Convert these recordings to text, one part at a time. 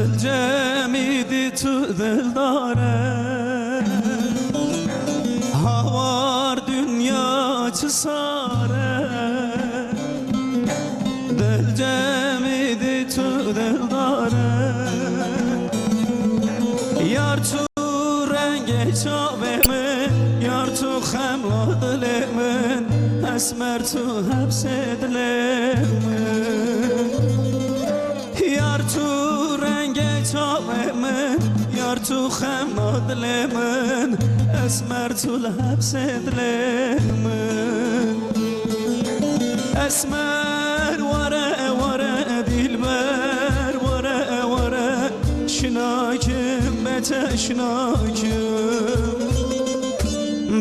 دل جمیدی تو دل داره هوار دنیا چه ساره دل جمیدی تو دل داره یار تو رنگ چاوه من یار تو خملا دل من اسمر تو حبس دل من یار تو رنگ چاوه من یار تو خملا دل من اسمر تو حبس دل من اسمر وره وره دلبر وره وره شناکم بتشناکم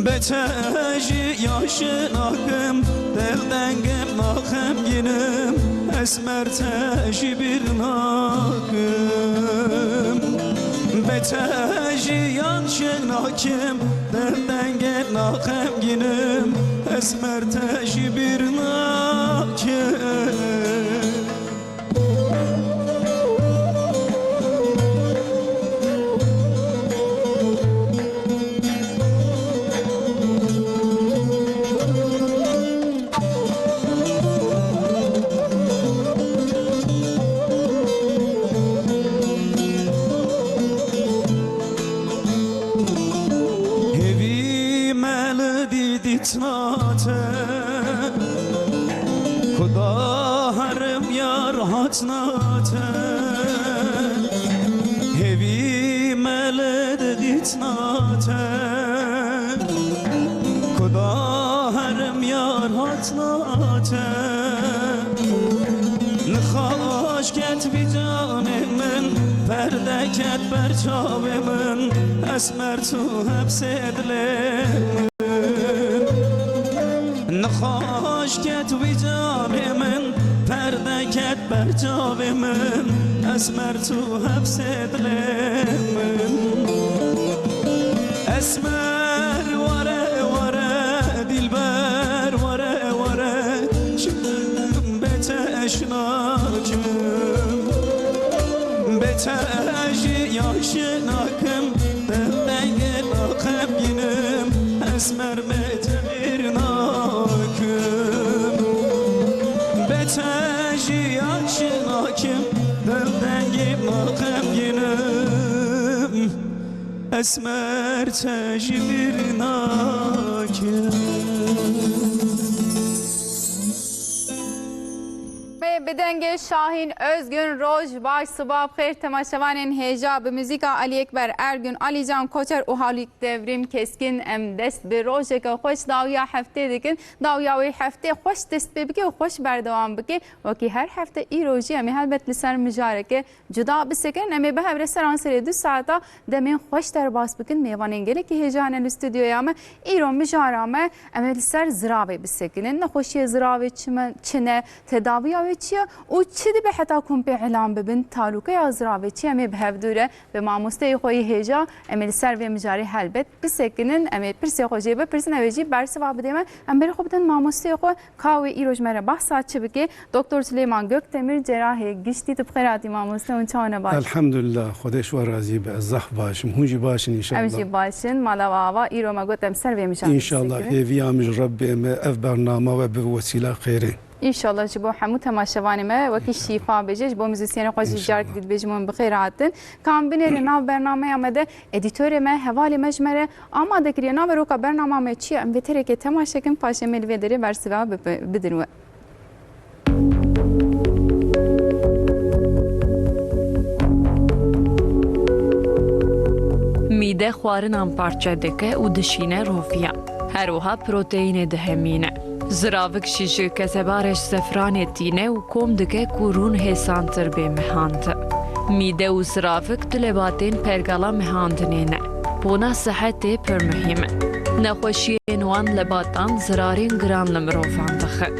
بتجی یا شناکم دل دنگم ناخم گینم اسمر تجی bir ناکم بتجی یا شناکم دل دنگم ناخم گینم اسمر تجی bir ناکم خدا هرم یار هاتناته هوی ملد دیتناته خدا هرم یار هاتناته نخواش کت بی جان من پرده کت بر چاو من اسمر تو حبس دل نخواش کت وی جان من پرده کت بر جاب من اسمر تو حبس دل من اسمر وره وره دلبر وره وره شم بتشناکم بتجی یا شناکم دلنگ ناخم گینم اسمر بتبیر بتجی یا شناکم دل دنگیم ناخم گینم اسمر تجی bir ناکم بدنگ شاهین özgün روز باش صبح خیر تماشاوان هجا به موزیکا علی اکبر ارگün علی جان کوچر و حالیک devrیم keskin ام دست به روزه که خوش داویا هفته دیگن داویاوی هفته خوش دست بگی و خوش بردوام بگی و کی هر هفته ای روزی امی هلبت لسر مجاره که جدا بسکن امی به هر رستوران سری 2 ساعتا دمین خوش در باس بکن میوان انگلی که هجا هن الاستودیویا ما ایرو مجاره ما امی لسر زراوی بسکنن نخوشی زراوی چنه تداویاوی چیه و چی دی به حتا کن به اعلام ببین تالوکه ازراوی چی امی به هفدوره به ماموسته خوی هجا امی لسر و مجاری هلبت بسکنن امی پرسی خوشی به پرسی نویجی برس و بدیم ام بر خوبتن ماموسته خو کاوی ایروج مره بحثات چه بگی دکتر سلیمان گکتمیر جراح گشتی تو بخیراتی ماموسته اون چانه باش الحمدلله خودش و راضی به زخ باشم هونجی باشین ان شاء الله امشی باشین مالا واوا ایرو ما گفتم سر و مجاری ان شاء الله هی امج رب اف برنامه و به وسیله خیره ان شاء الله جبو حمو تماشاوانی ما وکی شفا بجش با موزیسین خوشی جارک دید بجمون بخیر هاتن کام بینه ناو برنامه آمده ادیتور ما حوالی مجمره آماده کریه ناو روکا برنامه ما چیه ام بهتره که تماشا کن پاشه ملوی داره برسوا بدنوه میده خوارنان پارچه دکه و دشینه روفیا هروها پروتئین دهمینه زراوک شیشه کسبارش زفران تینه و کم دکه کورون حسانتر به مهاند میده و زراوک دلباتین پرگالا مهاندنینه بونا صحت پر مهمه نخوشی نوان لباتان زرارین گران لمروفان دخه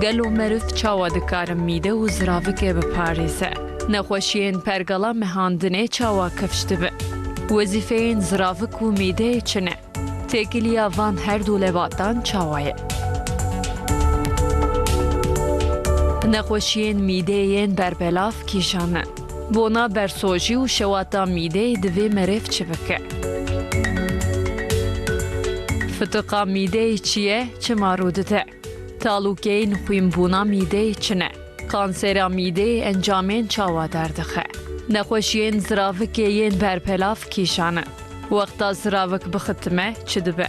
گلو مروف چاوا دکارم میده و زراوکه بپاریزه نخوشیین پرگالا مهاندنه چاوا کفشته به وظیفه زراوک و میده چنه تکیلیا وان هر دو لباتان چاوایه نخوشیین میدهین بربلاف کیشانه. بونا برسوجی و شواتا میده دوی مرف چه بکه. فتقا میده چیه چه ماروده. تالوکین خویم بونا میده چنه. کانسرا میده انجامین چاوا دردخه. نخوشیین زراوکیین بربلاف کیشانه. وقتا زراوک بختمه چه دبه.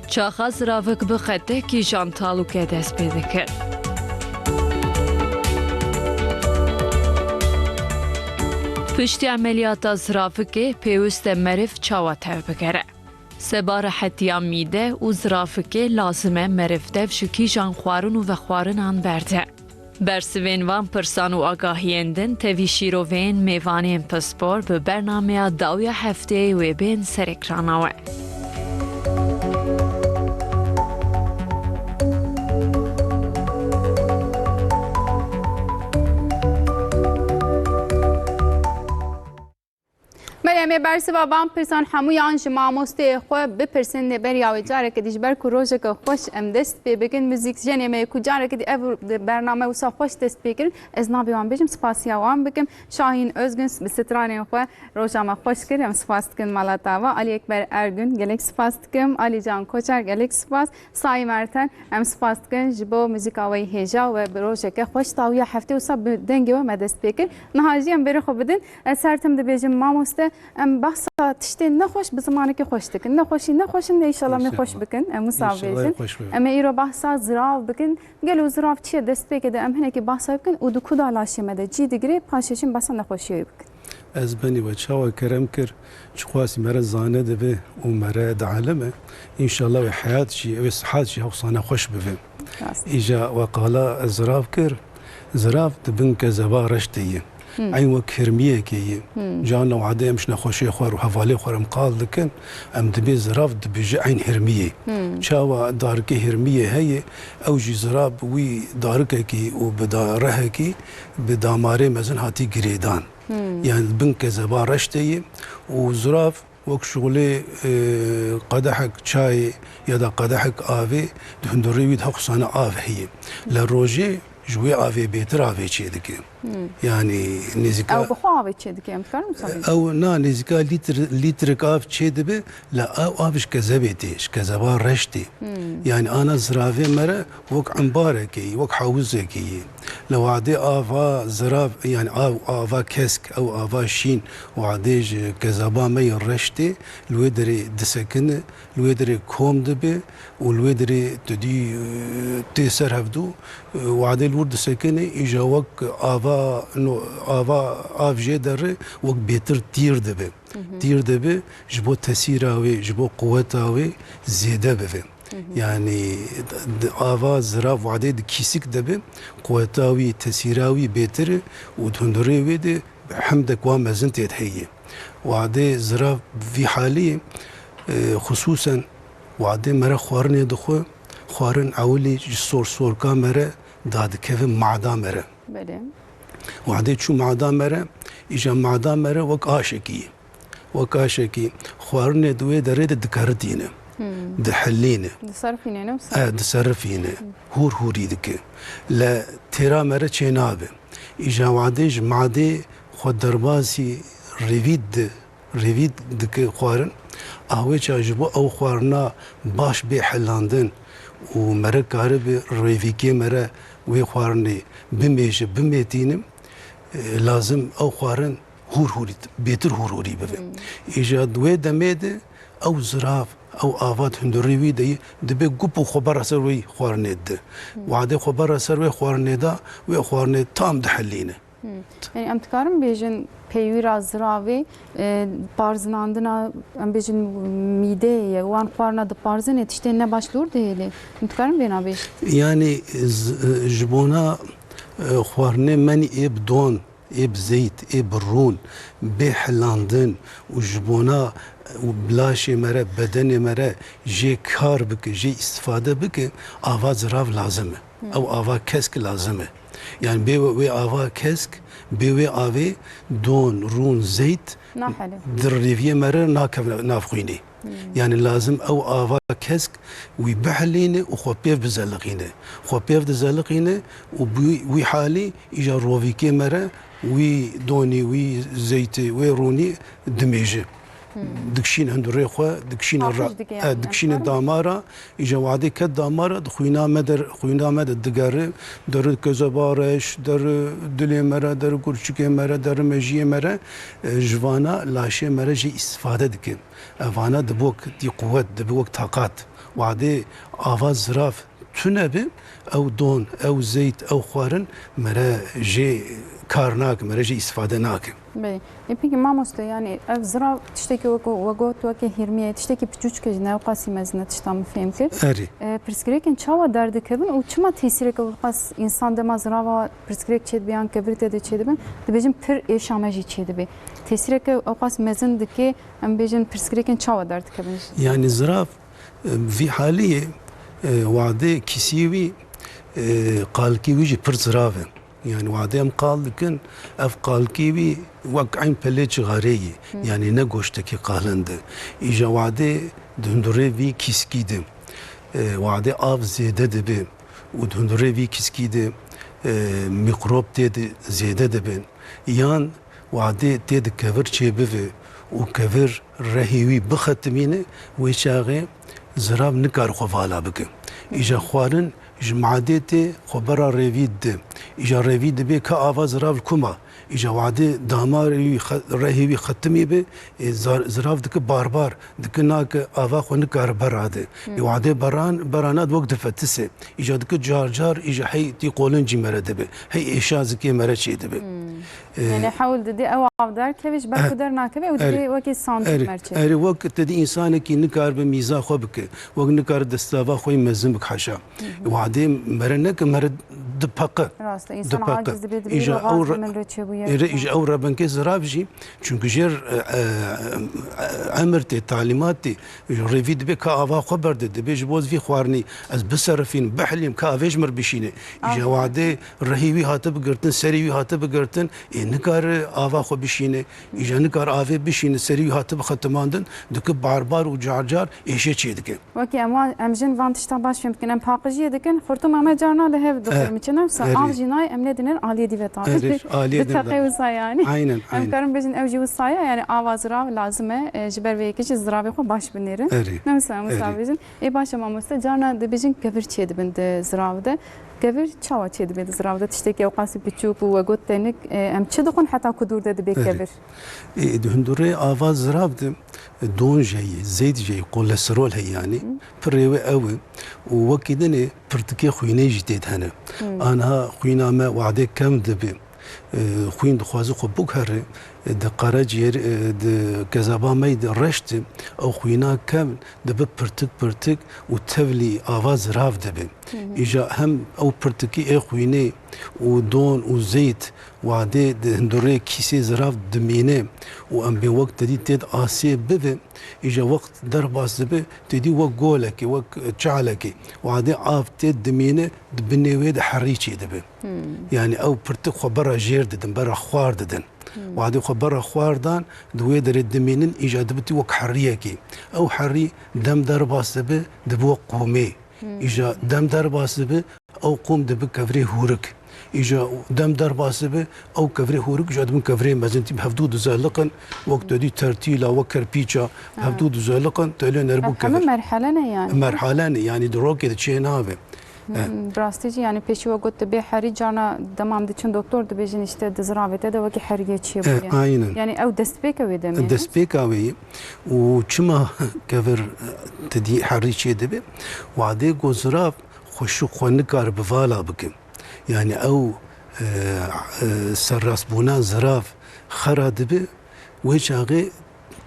چاخا زراوک بخته کیشان تالوکه دست پیده کرد. پشتی عملیات زرافکه پیوست مرف چاوا تف بگره. سبار حتیا میده و زرافکه لازمه مرف تف شکی جان خوارن و خوارن آن برده. برسوین وان پرسان و آگاهیندن تاوی شیروین میوانی پسپور به برنامه داوی هفته و بین سر اکراناوه. مریم برسی و وام پرسان هموی آنج ماموسته خو بپرسن نبر یا جاره که دیش بر کوروژه که خوش ام دست پی بگن موزیک جنی می کجاره که دی اف برنامه وسا خوش دست بگیرن از نابی وام بجم سپاسیا وام بگم شاهین özgün به ستران خو روزاما خوش کریم سپاس کن مالاتا و علی اکبر ارگün گلک سپاس کم علی جان کوچر گلک سپاس سای مرتن ام سپاس کن جبو موزیکاوی هجا و بروژه که خوش تاویا هفته وسا دنگی و مدست بگیر نهاجی ام بری خو بدن سرتم دی بجم ماموسته ام بحث تشتي نخوش بزمانك خوش تكن نخوشي ان شاء الله من خوش بكن ام مصابيجن ام ايرو بحث زراف بكن قالوا زراف تشي دست بكده ام هناك بحث بكن ودو كودا لاشي مدى جي دغري باشيشن بس نخوشي بكن از بني وتشاو كرم كر شخواس مرة زانه دبه ومرة دعالمه ان شاء الله وحياة شي او صحات شي حصانه خوش بفهم اجا وقال زراف كر زراف دبن كزبا رشتيه عين وكرمية كي جان لو عادي مش نخوشي خوار وحوالي خوار مقال لكن ام دبي زراف دبي عين هرمية شاوا دارك هرمية هي او جي زراب وي دارك كي وبدارها كي بداماري مزن هاتي قريدان يعني البنك زبا رشتي وزراف وك شغلي قدحك شاي يدا قدحك آفي دهندوري ويد حقصانة آف هي لروجي جوي آفي بيتر آفي چيدك يعني نزكا او بخوا آفي چيدك ام تكرم صحيح او نا نزكا لترك آف چيدبه لا او آفش كزبيتيش كزبا رشتي يعني انا زرافي مرة وك عنباركي وك حوزكي لو عادي آفا زراف يعني آفا كسك او آفا شين وعاديج كزبا مي رشتي الويدري دسكن الويدري كوم دبه والويدري تدي تيسر هفدو وعادي الورد سكني اجا وك آفا انه آفا آف جدر وك بيتر تير دبه تير دبه جبو تسيراوي جبو قوتاوي زياده بفه يعني آفا زراف وعادي كيسك دبه قوتاوي تسيراوي بيتر ودهندري ويدي حمدك وامزن تيتحيه وعادي زراف في حالي خصوصا وعادي مرة خوارن يدخو خوارن أولي صور كاميرا داد كيف معدا مرة بله وعادي شو معدا مرة إجا معدا مرة وكاشكي خوارن دوي دريد دكارتينه دحلينه دصرفينه نفس دصرفينه هوري دك لا ترى مرة چنابه إجا وعادي معدي خود درباسي ريفيد دك خوارن آوه چاجبو او خوارنا باش بي حلاندن و مره کاره به ریویکی مره وی خوارنی بمیشه بمیتینم لازم او خوارن هوری بیتر هوری بفهم ایجاد وی دمیده او زراف او آفات هندوریوی دی دبی گوپو خبر اثر وی خوارنی ده وعده خبر اثر وی خوارنی ده وی خوارنی تام دحلینه يعني ام تكارم بيجن بيويرا زراوي بارزناندنا ام بيجن ميدي وان خوارنا د بارزن يتشتين نباشلور ديلي ام تكارم بينا بيش يعني جبونا خوارني مني ايب دون ايب زيت ايب رون بحلاندن وجبونا وبلاشي مرة بدن مرة جي كار بك جي استفادة بك آواز زراف لازمه او آوا کسک لازمه يعني بي وي آوا كسك بي وي آوي دون رون زيت نحله در ريفيه مرة نافخيني يعني لازم او آوا كسك ويبحلينه وخوبيف بزلقينه خوبيف بزلقينه وي حالي اجا روفيكي مرة وي دوني وي زيتي وي روني دميجه دكشين عند الريخوة دكشين الدامارة إجا وعدي كالدامارة خوينا مدر دقاري در كزبارش در دلي مرة در كورشكي مرة در مجيه مرة جوانا لاشي مرة جي استفادة دكين أفانا دبوك دي قوة دبوك طاقات وعدي آواز زراف تنبي أو دون أو زيت أو خوارن مرة جي كارناك مرة جي استفادة ناك بله پی ما مست يعني افزرا تشتكي وقوت وكي هرمية تشتكي بتجوج كجنا وقاسي مزنة تشتام فهم كر أري برسكريكن چاوا درد كبن و چما تيسيرك وقاس انسان دما زراوا برسكريك چيد بيان كبرت ده چيد بن دبجم پر اشامجي چيد بي تيسيرك وقاس مزن دكي ام بيجن برسكريكن چاوا درد كبن يعني زراف في حالية وعدي كسيوي قال كي ويجي پر زرافه يعني وعديم قال لكن اف قال كيوي وقعين بليتش غاريه يعني نقوشتكي قالند اجا وعدي دندوري في كيسكيد وعدي اف زياده دبي ودندوري في كيسكيد ميكروب تيد زياده دبن يان وعدي تيد كفر تشيبه وكفر رهيوي بختمينه ويشاغي زراب نكار خفالا بك اجا خوارن جمعادتي خبرا ريفيد اجا ريفيد بي كآواز زراف الكوما اجا وعدي دامار رهيوي ختمي بي زراف دك باربار دك ناك آوا خو نكار براده وعدي برانات وقت فتسه اجا دك جار اجا حي تي قولن جي مرده بي هي ايشازكي مرشي دبي يعني حاول ددي او عبدار كيفش بركدر ناكبه ودي وكي ساندويتش مرشي اري وقت تدي انسانك نكار بميزا خو بك وقت نكار دستاوا خو مزم بك حشا وعدي مرنك مرد دبقه راست انسان عاجز بيدري اجا او ربنك زرافجي چونك جير امرتي تعليماتي ريفيد بك آوا خبر دد بيج بوز في خوارني از بصرفين بحليم كافيج مر بشينه اجا وعدي رهيوي هاتب قرتن سريوي هاتب قرتن نكار آوا خو بشينه اجا نكار آفي بشينه سريوي هاتب ختماندن دك باربار وجعجار ايشي چيدك وكي امجن فانتشتا باش يمكن ام باقجي دكن خرطوم ما جارنا له دكتور ميچنا سا جناي امندن عاليه ديفتا بتقي وصايا يعني عينا ام كرم بجن اوجي وصايا يعني آواز را لازمه جبر ويكش زرابي خو باش بنيره نمسا مسابجن اي باش ما مست جارنا دبجن كبر چيد بند زراوده كبر چاوا چيد بند زراوده تشتكي وقاسي بچوك وقوت تنك ام چدقون حتى كدور ده بكبر دهندوري آواز زراوده دون جاي زيت جاي كوليسترول هي يعني بريوي قوي ووكيدني برتكي خويني جديد هنا انا خوينا ما وعدي كم دبي خوين دخوازو خو بوكهر د قراجير د كزابا ميد رشت او خوينا كم دب برتك وتفلي اواز راف دبي اجا هم او برتكي اي خويني ودون وزيت وعدي دندوري كيسي زراف دمينه وام بي وقت دي تد اسي ببي اجا وقت درباس دبي تدي وقولك وق تشعلك وعدي عاف تد دمينه دبني ويد حريشي دبي يعني او برتك خبر جير ددن برا خوار ددن وعدي خبر خواردان دوي در الدمينن ايجادبتي وك حريكي او حري دم درباس دبي دبو قومي اجا دم درباس دبي او قوم دبي كفري هورك اجا دم درباس دبي او كفري هورك جاد من كفري مازنتي بحدود زالقن وقت دي ترتيلا وكربيچا بحدود زالقن تلو نربو كفر مرحله يعني دروك تشينابه براستيجي يعني بيشي وقت بي حري جانا دمام دچن دكتور دبيجن işte dizravete de vaki heriye çiye bu aynen yani ev destpeka ve demi destpeka ve و çma kever tedi harri çiye de وعدي gozrav خوشو خونکار بوالا بكم يعني او سراس بونا زراف خرا دبي وجاغي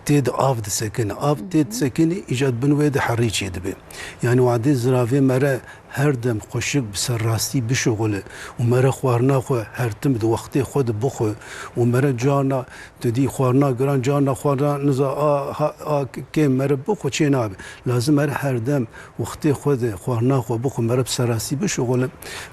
تيد آف دسكن آف تيد سكني إيجاد بنويد حريش يدبي يعني وعدي زرافي مرة هردم خوشك بسر راستي بشغله ومرة خوارنا خو هرتم دو وقتي خود بخو ومرة جانا تدي خوارنا جران جانا خوارنا نزا كم مرة بخو چه نابه لازم مرة هردم وقتي خود خوارنا خو بخو مرة بسر راستي بشغله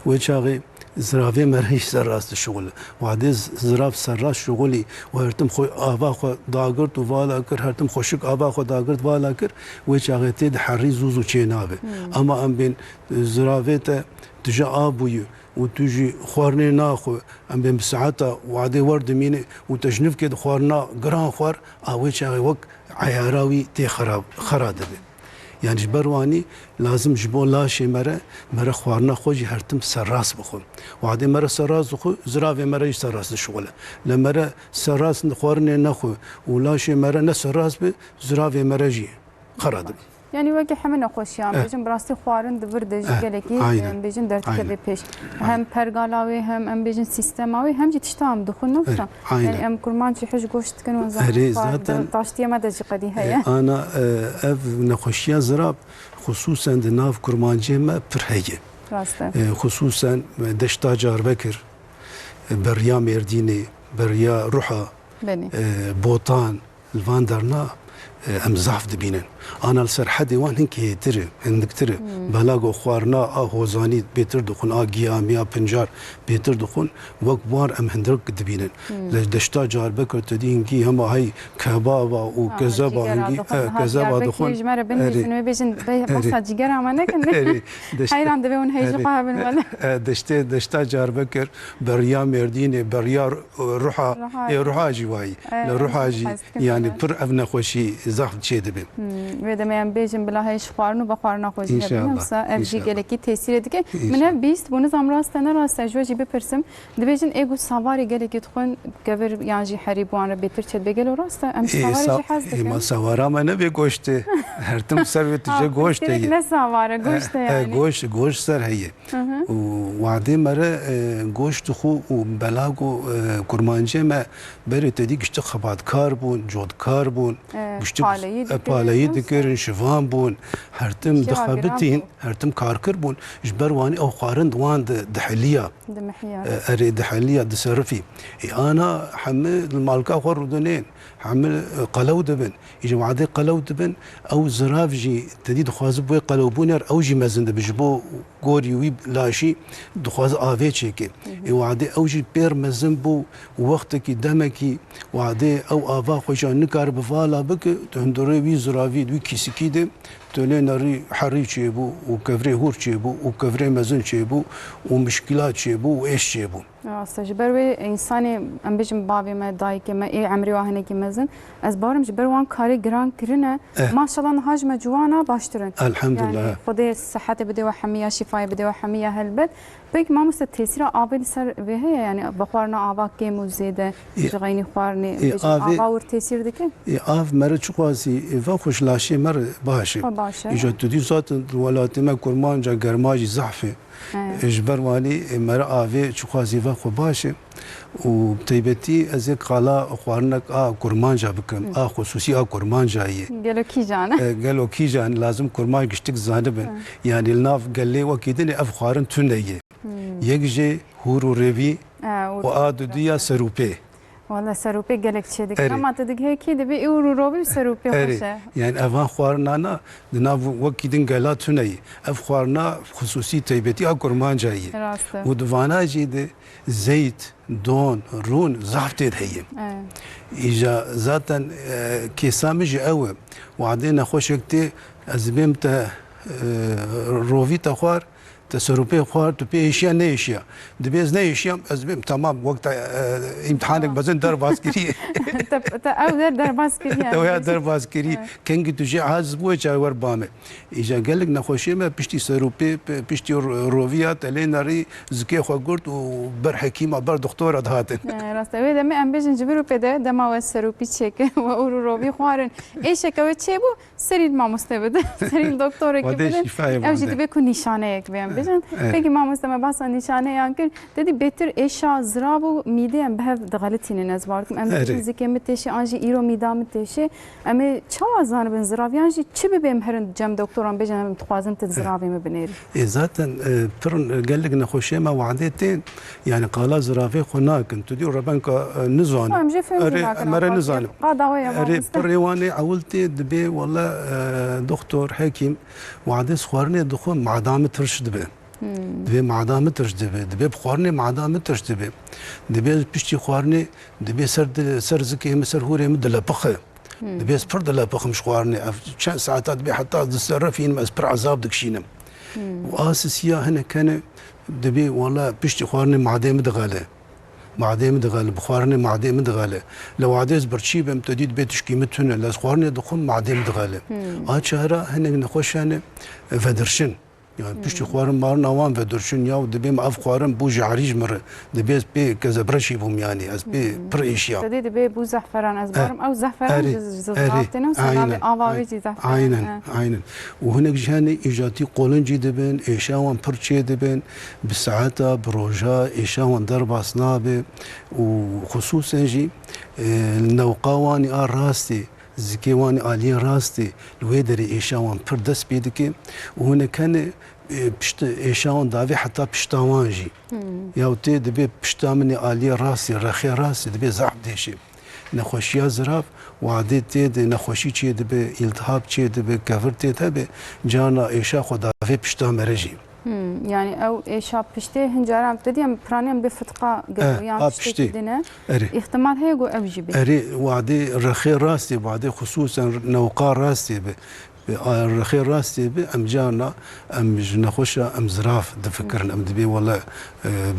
وچاغي زرافي مرهيش سر راست شغله وعدي زراف سر راست شغلي وهرتم خو آوا خو داگرت والا كر هرتم خوشك آوا خو داگرت والا كر وچاغي تيد حري زوزو چه نابه اما ام بين زرافيتا تجا ابوي وتجي خوارني ناخو ام بين ساعتها وعدي ورد ميني وتجنف كده خوارنا جران خوار اوي شاغي وك عياراوي تي خراب يعني جبرواني لازم جبو لاشي مرة خوارنا خوجي هرتم سراس بخو وعدي مرة سراس بخو زرافي مرة سراس شغله لمرة سراس خوارني ناخو ولاشي مرة نسراس بزرافي مرة جي خراب يعني وقتی همه نخوشیان بیشتر براستی خوارن دور دژی گلکی بیشتر درد کرده پیش هم پرگالاوی هم بیشتر سیستماوی هم جی تشتام دخول نفسه يعني ام كرمان شي حج گوشت كانوا زعما طاشتي ما دجي قدي هي انا اف نخوشيا زراب خصوصا دناف كرمانجي ما برهيه خصوصا دشتا جار بكر بريا ميرديني بريا روحا بوطان الفاندرنا ام زعف دبينن انا لسر حدي وان هنك هيتر عندك تر بلاغو خوارنا هوزاني بيتر دخون جياميا بنجار بيتر دخون وكبار ام هندرك دبينن دشتا جار بكر تدين كي هم هاي كبابا وكذبا هنجي كذبا دخون جمره بنت شنو بيجن بس جيجرا ما نكن حيران دبون هيجي قابل ولا دشتا جار بكر بريا مرديني بريا روحا جواي لروحا جي يعني بر ابن خوشي زعف شي دبي وده میام بیشتر بلاهش خوارنو با خوارنا خوشی هستم سا افجی گلکی تاثیر دیگه من بیست بونز امراست نه راست جوجی بپرسم دبیجن ایگو سواری گلکی تخون گور یانجی حریبوان را بیتر چه بگل راست ام سواری چه حس دکن ما سوارا ما نبی گوشته هرتم سر تجه گوشته نه سواره گوشته یعنی گوشت سر هیه وعده مره گوشت خو و بلاگو کرمانجه ما بره تدی گشت خبات کار بون جود کار بون گشت پالایی دکرن شوان بون هرتم دخابتين هرتم كاركر بون جبرواني او قارن دوان دحليه اري دحليه دسرفي انا حمل المالكا خردنين حمل قلو دبن يجي وعدي قلو دبن او زرافجي تديد خواز بو قلو بونر او جي مزند بجبو غوري وي لاشي دخواز افي تشيكي وعدي او جي بير مزنبو وقتك دمكي وعدي او افا خوشا نكار بفالا بك تندري وي زرافي دوي كيسكي دي توليناري حري تشيبو وكفري هور تشيبو وكفري مزن تشيبو ومشكلات تشيبو وايش تشيبو جبروي انساني ام بيجم بابي ما دايك ما اي عمري واهنكي مزن از بارم جبروان كاري جران كرنا ما شاء الله نهاج مجوانا باشترن الحمد لله يعني خدي صحه بدي وحميه شفاء بدي وحميه هلبت بيك ما مست تاثير ابي سر بها يعني بخورنا ابا كيمو زيده جغيني خوارني ابا ور تاثير دكه اف مر چقاسي و خوش لاشي مر باشه اجا تدي ذات الولات ما كرمان جا گرماجي زحفه اجبر مالي مر افي چقاسي و خو باشه وبتيبتي ازيك قالا خوارنك كرمان جا بكم خصوصي كرمان جايه قالوا كي جانا قالوا كي جان لازم كرمان گشتك زانب يعني الناف قال لي وكيدني اف خوارن تنيه يجي هورو ريفي وادو ديا سروبي والله سروبي قالك شي ديك ما تدق هيك دبي يورو روبي سروبي خوشه يعني افان خوارنا انا دنا وكيدن قالات تنيه اف خوارنا خصوصي تيبتي كرمان جايه ودفانا جيد زيت دون رون زعفتي هي اجا ذاتا كيسامج قوي وبعدين خوشكتي ازبمت روفيتا خوار تسروبي خوار تبي اشياء نيشيا دبيز نيشيا ازبم تمام وقت امتحانك بزن درب عسكري او درب عسكري تو درب عسكري كنجي تجي عازب وجا وربامه اجا قال لك نخوشي ما بيشتي سروبي بيشتي روفيات ليناري زكي خو قلت وبر حكيمه بر دكتور هاتن راست وي دم ام بيجن جبرو بده دما وسروبي تشيك و روبي خوارن ايش كوي تشيبو سری ما مستبد سری دکتر که وادي بدن شفاية او جدی وادي. به کو نشانه یک بیان بجن إيه. بگی ما مستم بس نشانه یانکر دیدی بهتر ایشا زرابو میده ام به دغلطین نزبارکم ام إيه. زکی متشی آنجی ایرو میدام متشی ام چه وزان بن زرابیان جی چه ببیم هرن جم دکتران بجن تخوازن تزرابی مبنیری ذاتا برن قال لك نخوشي ما وعدتين يعني قال زرافي خناك انت دي ربانك نزان ام جي فهم مرة نزان قاعده ويا اري بريواني عولتي دبي والله دكتور حكيم وعدس خوارني دخول مع دام ترش دبي مع دام ترش دبي بخوارني مع دام ترش دبي بيشتي خوارني دبي سر زكي مسر هوري مدلا بخه دبي سبر دلا بخ مش خوارني كان ساعات دبي حتى السرفين ما سبر عذاب دكشينم واساسيا هنا كان دبي والله بيشتي خوارني معدي مدغاله معدي مدغاله بخوارني معدي مدغاله لو عديز برشي بمتديد بيتش قيمتهن لا خوارني دخول معدي مدغاله شهرا هنا نخش هنا فدرشن يعني بيشتي خوارن مار نوان فدرشن يا دبي ما اف خوارن بوج عريج مره دبي بي كذا برشي بهم يعني اس بي بريشيا تديد بي بو زعفران ازبارم او زعفران زغاتنا وسلام اواوي زعفران عينا وهناك جهاني ايجاتي قولنجي دبن ايشاوان برشي دبن بالساعات بروجا ايشاوان درب اصنابه وخصوصا جي النوقاواني راستي زكيواني آلي راستي الويدري إيشاوان بردس بيدكي وهنا كان بشت إيشاوان دافي حتى بشتاوان جي ياوتي دبي بشتامني آلي راسي رخي راسي دبي زعب ديشي نخوشيا زراف وعدي تيد نخوشي تشي دبي التهاب تشي دبي كفر تيد هبي جانا إيشا خو دافي بشتام رجي يعني او ايشا بشتي هنجارام تديم برانيم بفتقه يعني بشتي دينا احتمال هي جو اوجي بي اري وعدي رخي راسي وعدي خصوصا نوقا راسي الرخي راسي ام جانا ام نخوشا ام زراف دفكرن ام دبي والله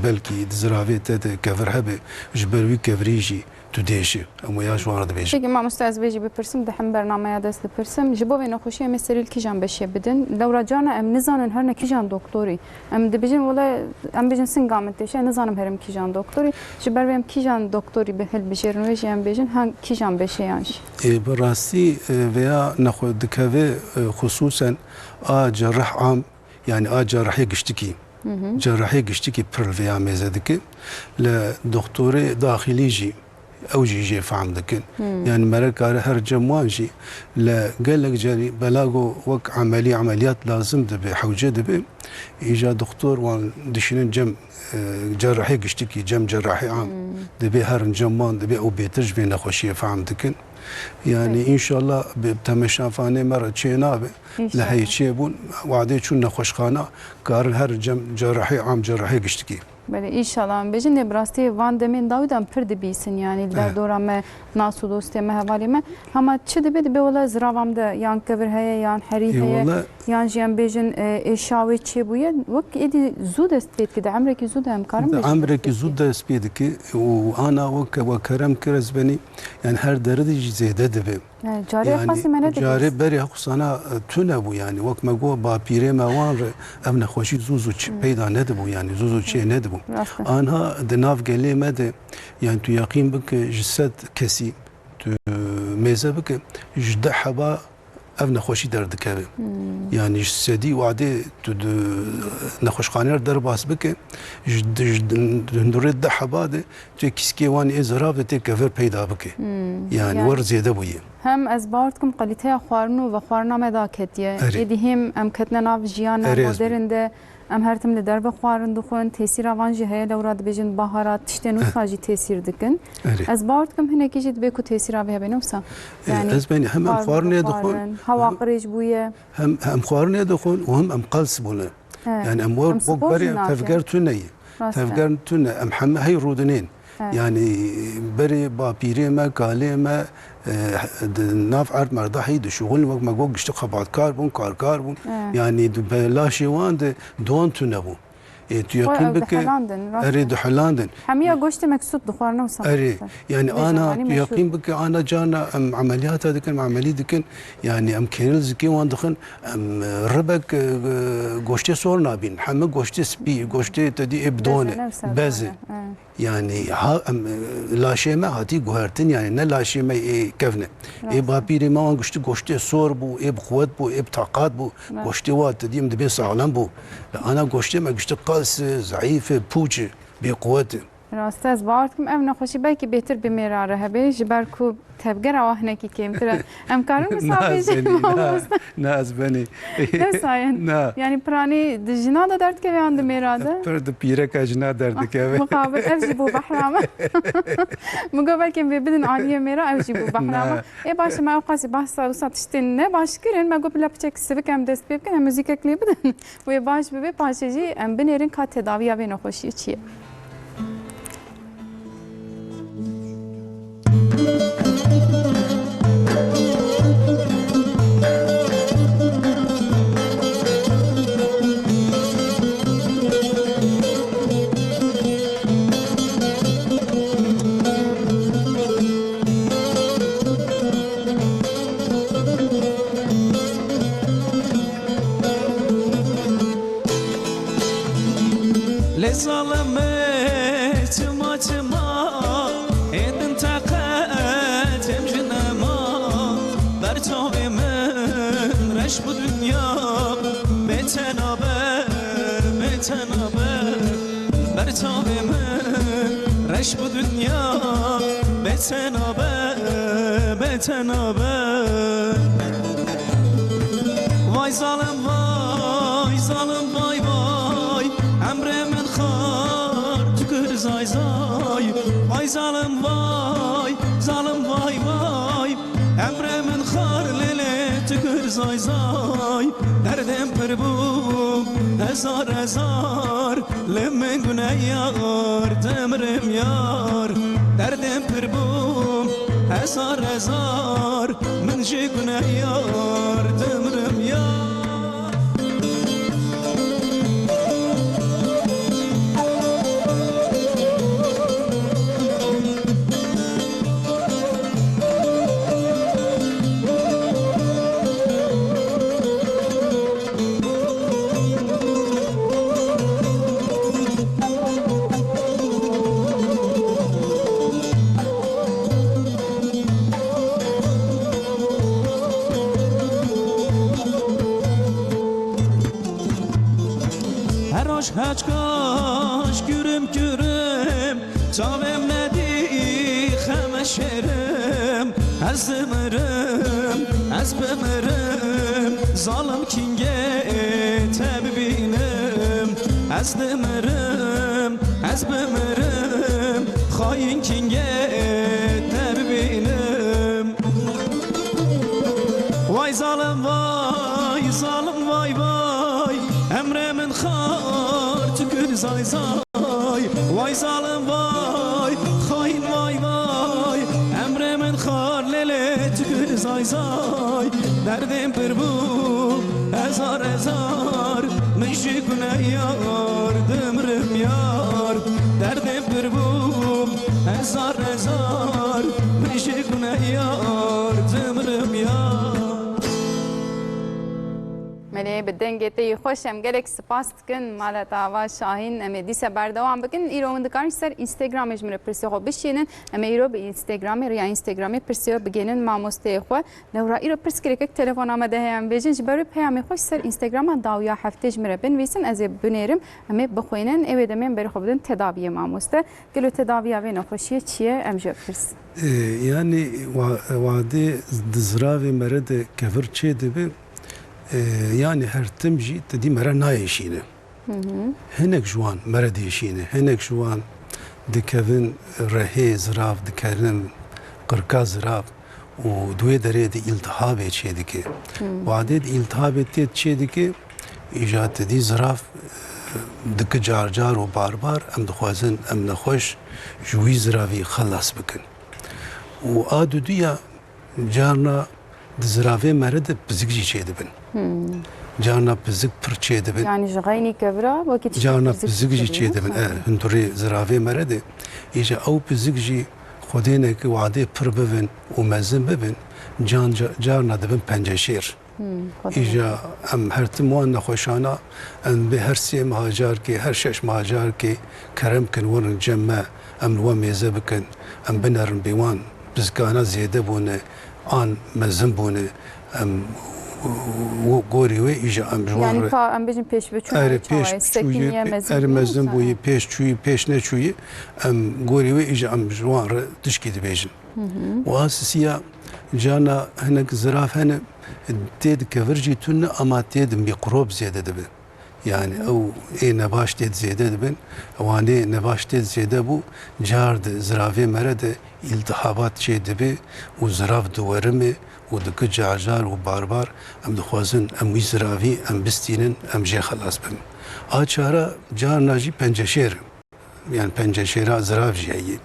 بلكي زرافي تد كفر هبي جبروي كفريجي تديشي ام وياش وارد بيجي شيء ما مستعز بيجي بپرسم دحم برنامه دست بپرسم جبو بين خوشي مسريل كيجان بشي بدن لو رجعنا ام نزانن هرنا كيجان دكتوري ام دبيجن والله ام بيجن سنغامت شي نزانم هرم كيجان دكتوري جبر بهم كيجان دكتوري بهل بشيرن ويجي ام بيجن هان كيجان بشي يانش براسي ويا ناخذ دكافي خصوصا جراح عام يعني جراحي قشتكي جراحي قشتكي برفيا ميزدك لدكتوري داخلي جي او جي فهم دكن يعني مرك هر جموانجي لا قال لك جاري بلاغو وك عمليات لازم دبي حوجه دبي اجا دكتور وان دشين جم جراحي قشتكي جم جراحي عام دبي هر جمان دبي او بيتج بين خوشيه فهم دكن يعني ان شاء الله بتمشافاني مره تشينابه لهي تشيبون وعدي شو خوشخانه كار هر جم جراحي عام جراحي قشتكي بله انشالله بجن براستی وان دمین داودم پرد بیسن یعنی در دورم ناسو دوستی مهوالی ما هما چه دبی به ولا زراوام ده یان کبر هیا یان حری هیا یان جیم بجن اشاوی چه بوید وک ایدی زود است بید که عمره کی زود هم کارم بید عمره کی زود است بید که وانا وکرم کرز بنی یعنی هر درد زیاده دبی جاری خاصی منه دبی جاری بری خصانا تونه بو یعنی وک مگو با پیره موان ابن خوشی زوزو چ پیدا ندبو یعنی زوزو چه ندبو آنها دناف گلی مده يعني تو يقين بك جسد كسي تو ميزه بك جد حبا افنا خوشي درد كابي يعني جسدي وعدي تو نخوش خانير درباس بك جد ندرد حبا ده تو كسكي وان ازراف تي كفر پیدا بك يعني ور زياده بويه هم از باورتكم قليتها خوارنو و خوارنا مداكتيه يدي هم ام كتنا ناف جيانا مودرنده ام هرتم لدر بخوارن دخون تاثیر وانجی هیا دورات بجن بهارات تشتنو ساجی تاثیر دکن از باورتكم هنا کیجید بکو تاثیر به بنوسا يعني از بين هم خوارن دخون هوا قريج بويه هم خوارن دخون وهم ام قلس بوله يعني ام ور بوكبري تفكر توني تفكر توني ام حم هي رودنين يعني بري بابيري ما قالي ما ناف عرض مرضاحي دو شغل وقت ما قوق اشتق بعد كاربون يعني لا شيوان دون تنبو تو یقین بکه اری دحلاندن همیا گوشت مکسود دخوارنا و سمت اری يعني انا يقين بك انا جانا عمليات هذيك عمليه دكن يعني ام كينلز كي وان دخن ام ربك غوشتي سول نابين حمق غوشتي سبي غوشتي تدي ابدونه بزه يعني ها لا شيء ما هاتي غهرتن يعني نه لا شيء ما كفنه اي بابيري ما غوشتي سور بو اي بقوت بو اي بطاقات بو غوشتي وات تدي مدبي سالم بو انا غوشتي ما غوشتي قاس ضعيفه بوجي بقوته راسته از باورتكم ام نخوشی بلکه بهتر بمیراره هبه جبر کو تبگر آهنکی کم تر ام کارم مسافه نه از بنی نه ساین نه یعنی پرانی دجنا دا درد که بیان دمیراده پر د پیره کجنا درد که مقابل افجی بو بحرامه مقابل کم بدن عالیه میرا افجی بو بحرامه ای باشه ما اوقاسی بحث و ساتشتین نه باش کرین ما قبل بچک سبک ام دست بکن ام موزیک کلی بدن و باش ببی پاشجی ام بنیرین کا تداوی و نخوشی چیه لظلمت ما تما این تقت امجنما بر تاب من رش bu dünya betenaber بر تاب من رش bu dünya betenaber vay zalim vay zalim vay vay emre min khar tükür zay zay vay zalim vay vay emre min khar lele tükür zay zay derdem per bu hezar lemen güneyar demrim yar derdem per bu hezar min ji güneyar demrim yar هج کاش گرم تاوم ندی خمشرم از دمرم از بمرم ظالم کینگه تبینم از دمرم از بمرم خاین کینگه تبینم وای ظالم وای وای امر من خار تکر زای زای وای ظالم وای خاین وای امر من خار لیله تکر زای زای دردم پر بو هزار مشی کنه یار دمرم یار دردم پر بو هزار مشی کنه یار دمرم یار ملی بدنگی تی خوشم گلک سپاس کن مالت آوا شاهین امی دیسه بردوام بکن ایرو اندکارش سر اینستاگرامش من پرسی خو بشینن امی ایرو به اینستاگرامی یا اینستاگرامی پرسی بگینن ماموسته خو لورا ایرو پرس کرک تلفن آمده هم بجن جبر پیامی خوش سر اینستاگرام داویا هفتهش مره بنویسن از بنیرم امی بخوینن اوی دمیم بری خو بدن تداوی ماموسته گلو تداوی و نخوشی چیه ام جو پرس يعني وعدي دزراوي مرد كفر تشي دبي يعني هرتمجي تدي مرة نايشينه هناك جوان مرد يشينه هناك جوان دكفن رهي زراف دكرن قرقا زراف ودوي دري دي التهاب تشي دكي وعدي التهاب تشي دكي ايجاد دي زراف دك جار وباربار ام دخوازن ام نخوش جوي زرافي خلص بكن وآدو ديا جارنا زرافي مرد بزيكجي چه دبن جارنا بزق پر چه دبن يعني جغيني كبرى وكي جارنا بزق جي چه دبن هندوري زرافه مرده ایجا او بزق جي خودینه که وعده پر ببن و مزن ببن جارنا دبن پنجشیر ایجا ام هر تموان نخوشانا ام به هر سی مهاجر که هر شش مهاجر که کرم کن ورن جمع ام نوا میزه بکن ام بنرن بیوان بزگانا زیده بونه آن مزن بونه ام و گوری و ایجا ام جوان يعني فا ام بيجن پیش بچون اره پیش چویی اره مزن بویی پیش چویی پیش نه چویی ام گوری و ایجا ام جوان را تشکی دی بیجن و اساسیا جانا هناك زراف هنا تيد كفرجي تون اما تيد ميقروب زياده دبن يعني او اي نباش تيد زياده دبن واني نباش تيد زياده بو جارد زرافي مرد التهابات شي دبي وزراف دورمي ودك جعجال وباربار ام دخوازن ام زرافي ام بستينن ام جي خلاص بم اچارا جار ناجي پنجشير يعني پنجشيرا زراف جاي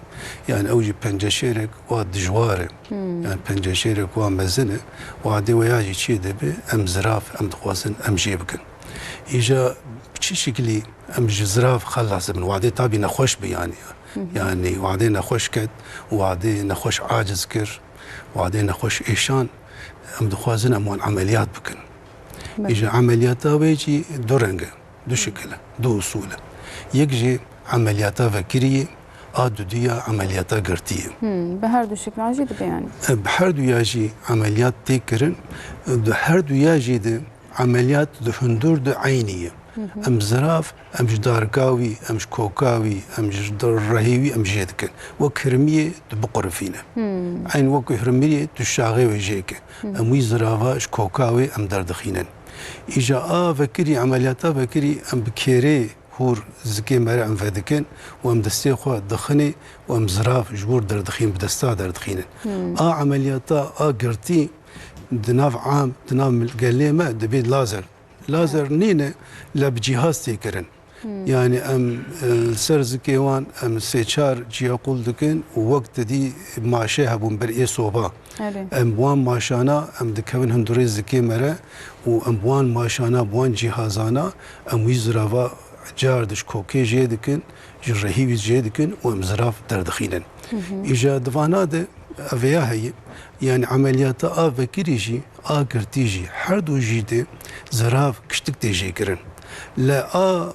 يعني اوجي پنجشيرك و دجواره يعني پنجشيرك و مزنه وعدي وياجي شي دبي ام زراف ام دخوازن ام جي بكن اجا بشي شكلي ام زراف خلاص من وعدي طابي نخوش بي يعني وعدي نخوش كد وعدي نخوش عاجز كر وعدي نخوش ايشان ام دخوازن ام عمليات بكن اجا عملياتها ويجي دو رنگه دو شكله دو اصوله يكجي عملياتا فكرية آدو ديا عملياتا قرتية بهر دو شكل عجيب يعني بهر دو ياجي عمليات تيكرن بهر دو ياجي دي عمليات دو هندور دو عينية ام زراف ام جداركاوي ام كوكاوي ام جدار رهيوي ام جيدكن وكرمية دو بقرفينة عين وكو هرمية دو شاغي وجيك ام وي زرافا كوكاوي ام دردخينن إجا فكري عملياتا فكري ام بكيري هور زكي مرة ام فدكن وام دستي خو دخني وام زراف جبور دردخين بدستا دردخين عملياتا قرتي دناف عام دناف قليمة دبيد لازر نينه لا بجهاز تيكرن يعني ام سر زكيوان ام سيچار جي اقول دكن ووقت دي ماشي هبون برئي صوبا ام بوان ماشانا ام دكون هندوري زكي مرة وام بوان ماشانا بوان جهازانا ام ويزرافا جاردش كوكي جيدكن جرهيوي جيدكن وام زراف دردخينن اجا دفانا ده افيا هي يعني عمليات فكريجي قرتيجي حردو جيدي زراف كشتك تيجي كرن لا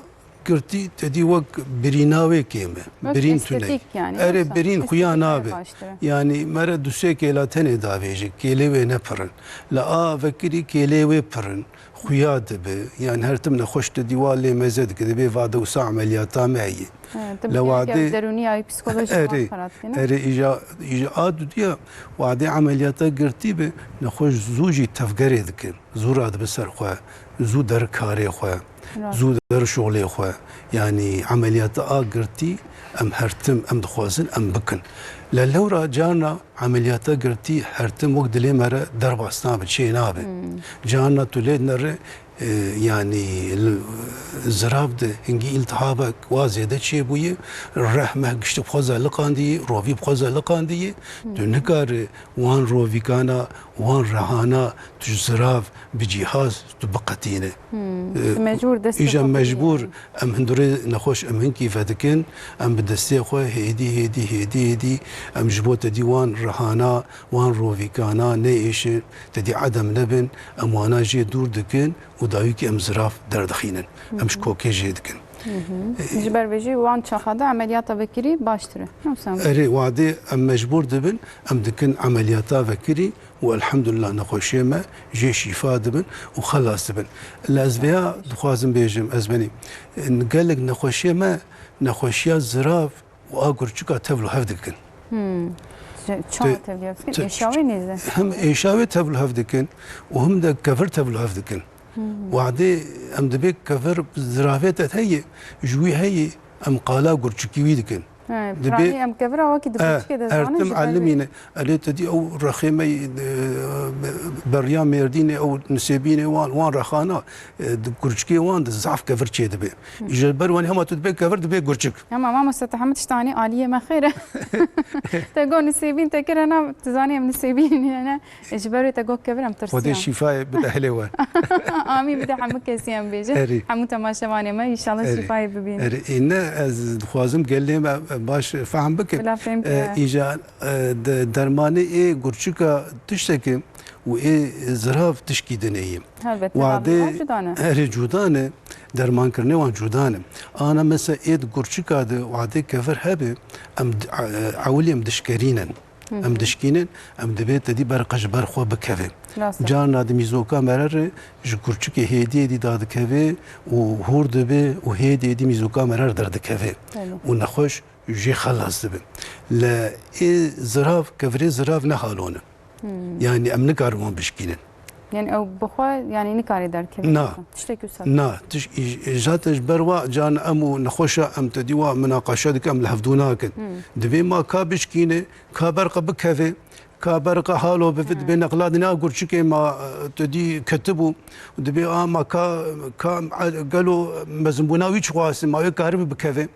قرتي تدي وك بريناوي كيمه برين توني يعني اري برين خويا نابي يعني مره دوسي كيلا تني دافيجي كيلي نبرن لا فكري كيلي برن خويا دبي يعني هرتمنا خوش ديوال لي مزد كده بي فاده وسع عمليات معي لو عادي درونيه بسيكولوجي اري اجا ادو ديا وعدي عمليات قرتيبه نخوش زوجي تفكري ذكر زوراد بسر خو زو در كاري خو زو در شغلي خو يعني عمليات قرتي ام هرتم ام دخوازن ام بكن للورا جانا عمليات قرتي هرتم وقت لي مره درب اصناب شي نابه جانا تولد نره يعني الزراف ده هنجي التهابك وازيده شي بويه الرحمه قشت بخوزه لقاندي روفي بخوزه لقاندي دنكار وان روفي كانا وان رهانا تجزراف بجهاز تبقتينه مجبور دست اجا مجبور ام هندوري نخوش ام هنكي فدكن ام بدستي خو هيدي ام جبوت ديوان رهانا وان روفي كانا نيش تدي عدم نبن ام وانا جي دور دكن وداويكي ام زراف دردخينن ام شكوكي جي دكن جبر بيجي وان شخاده عمليات بكري باشتره اري وعدي ام مجبور دبن ام دكن عمليات بكري والحمد لله نخوشي ما جي شفاء دبن وخلاص دبن الازبياء دخوازم بيجم ازبني قال لك نخوشي ما نخوشيا زراف واقر چكا تبلو هفدكن شلون تبلو هفدكن ايشاوي نيزه هم ايشاوي تبلو هفدكن وهم ده كفر تبلو هفدكن وعدي ام دبيك كفر زرافات هي جوي هي ام قالا قرچكي ويدكن براني ام كفرا وكي دكتور كده ارتم علمينا قالت دي او رخيمه بريا مردينه او نسيبينه وان رخانه كرشكي وان زعف كفر تشي دبي جبر وان هم تدبي كفر دبي كرشك اما ماما استحمد تشتاني آلية ما خيره تقول نسيبين تكر انا تزاني من نسيبين انا اجبري تقول كفر ام ترسيان ودي الشفاء بتاهلوان امين بدي حمك كيسيان بيجي حمو تماشواني ما ان شاء الله شفاء ببين ان از خوازم قال لي باش فهم بك ايجا درمانه اي كرشكا تشتكي واي زراف تشكي دنيه وعدي جودانه درمان کرنه وان جودانه انا مثلا ايد كرشكا ده وعدي كفر هبه ام عولي ام دشكرينن ام دشكينن ام دبيت دي برقش برخو بكفه جانا دميزوكا مرر جكرچكي هدي دي داد كفه وهور دبه وهدي دي ميزوكا مرر درد كفه ونخوش جي خلص دبه لا زراف كفري زراف نحالونه يعني ام نكارون بشكينن يعني او بخوا يعني نكاري در كفه نا تشتكي وسط نا جاتش بروا جان امو نخوشا ام تديوا مناقشات ام لهفدوناك دبي ما كابشكينه كابرق بكفه كابرق حالو بفد بين اقلادنا قرشكي ما تدي كتبوا دبي ما قالوا مزمبوناوي تشواس ما يكارب بكفه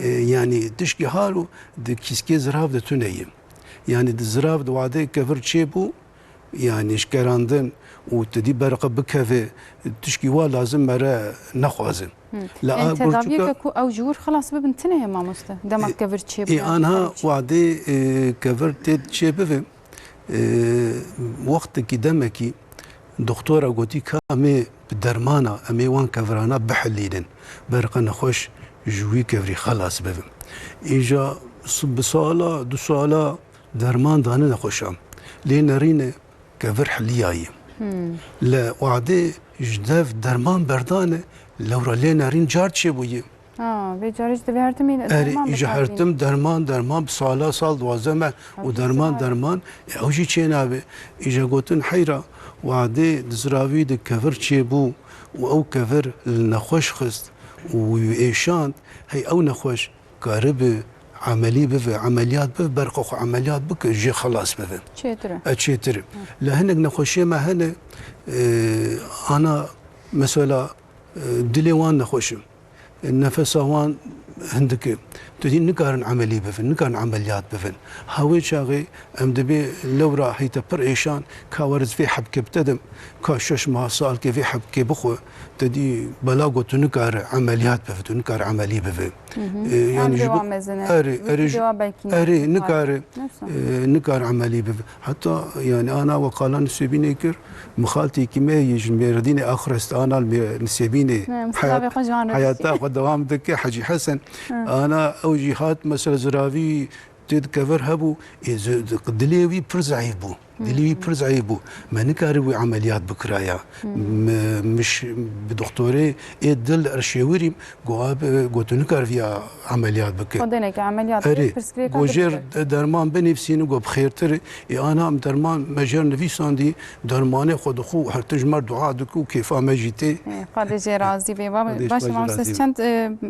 يعني تشكي حالو د كيسكي زراف د تونيه يعني د زراف د وعده كفر تشيبو يعني شكراندن وتدي برق بكفه تشكي وا لازم مرا نخوازن لا انت دابيك او جور خلاص ببنتنا ما مست دما كفر تشيبو انا وعده كفر تشيبو وقت كي دمكي دكتوره قوتي كامي بدرمانا امي وان كفرانا بحليدن برق نخوش جوي كفري خلاص بفهم اجا بسالا دو سالا درمان دانه نخوشم لين رينه كفر حلياي لا وعدي جداف درمان بردانه لو لين رين جارتشي بوي بجارج دبي هرتمين درمان اجا هرتم درمان بسالا سال دوازمه ودرمان اوجي چينابه اجا قوتن حيره وعدي دزراوي د كفر تشيبو او كفر نخوش خست وإيشان هي أو نخوش قارب عملي بفه عمليات بفه برقخ عمليات بك جي خلاص بفه تشيتر لهنك نخوشي ما هنا أنا مثلا دلي وان نخوشم النفس وان هندك تدي نكارن عملي بفن نكارن عمليات بفن هاوي شاغي ام دبي لو راح يتبر ايشان كاورز في حبك ابتدم كاشش ما صال كيف في حبك بخو تدي بلاغو تنكار عمليات بفن نكار عملي بفن يعني اري نكار عملي بفن حتى يعني انا وقالان سيبينيكر مخالتي كما يجن ميرديني اخرست انا نسيبيني حياتها ودوام دك حجي حسن انا او جهات مثلا زرافي تذكر هبو دليوي برزعيبو دليوي برزعيبو ما نكاري عمليات بكرايا مش بدكتوري دل ارشيوري قوت نكار فيها عمليات بك خدينك عمليات جوجر درمان بنفسين وقو بخير تري انا درمان مجر نفيساندي درمان خود خو هر تجمر دعاء دكو كيف ما جيتي قد جرازي بابا باش ما چند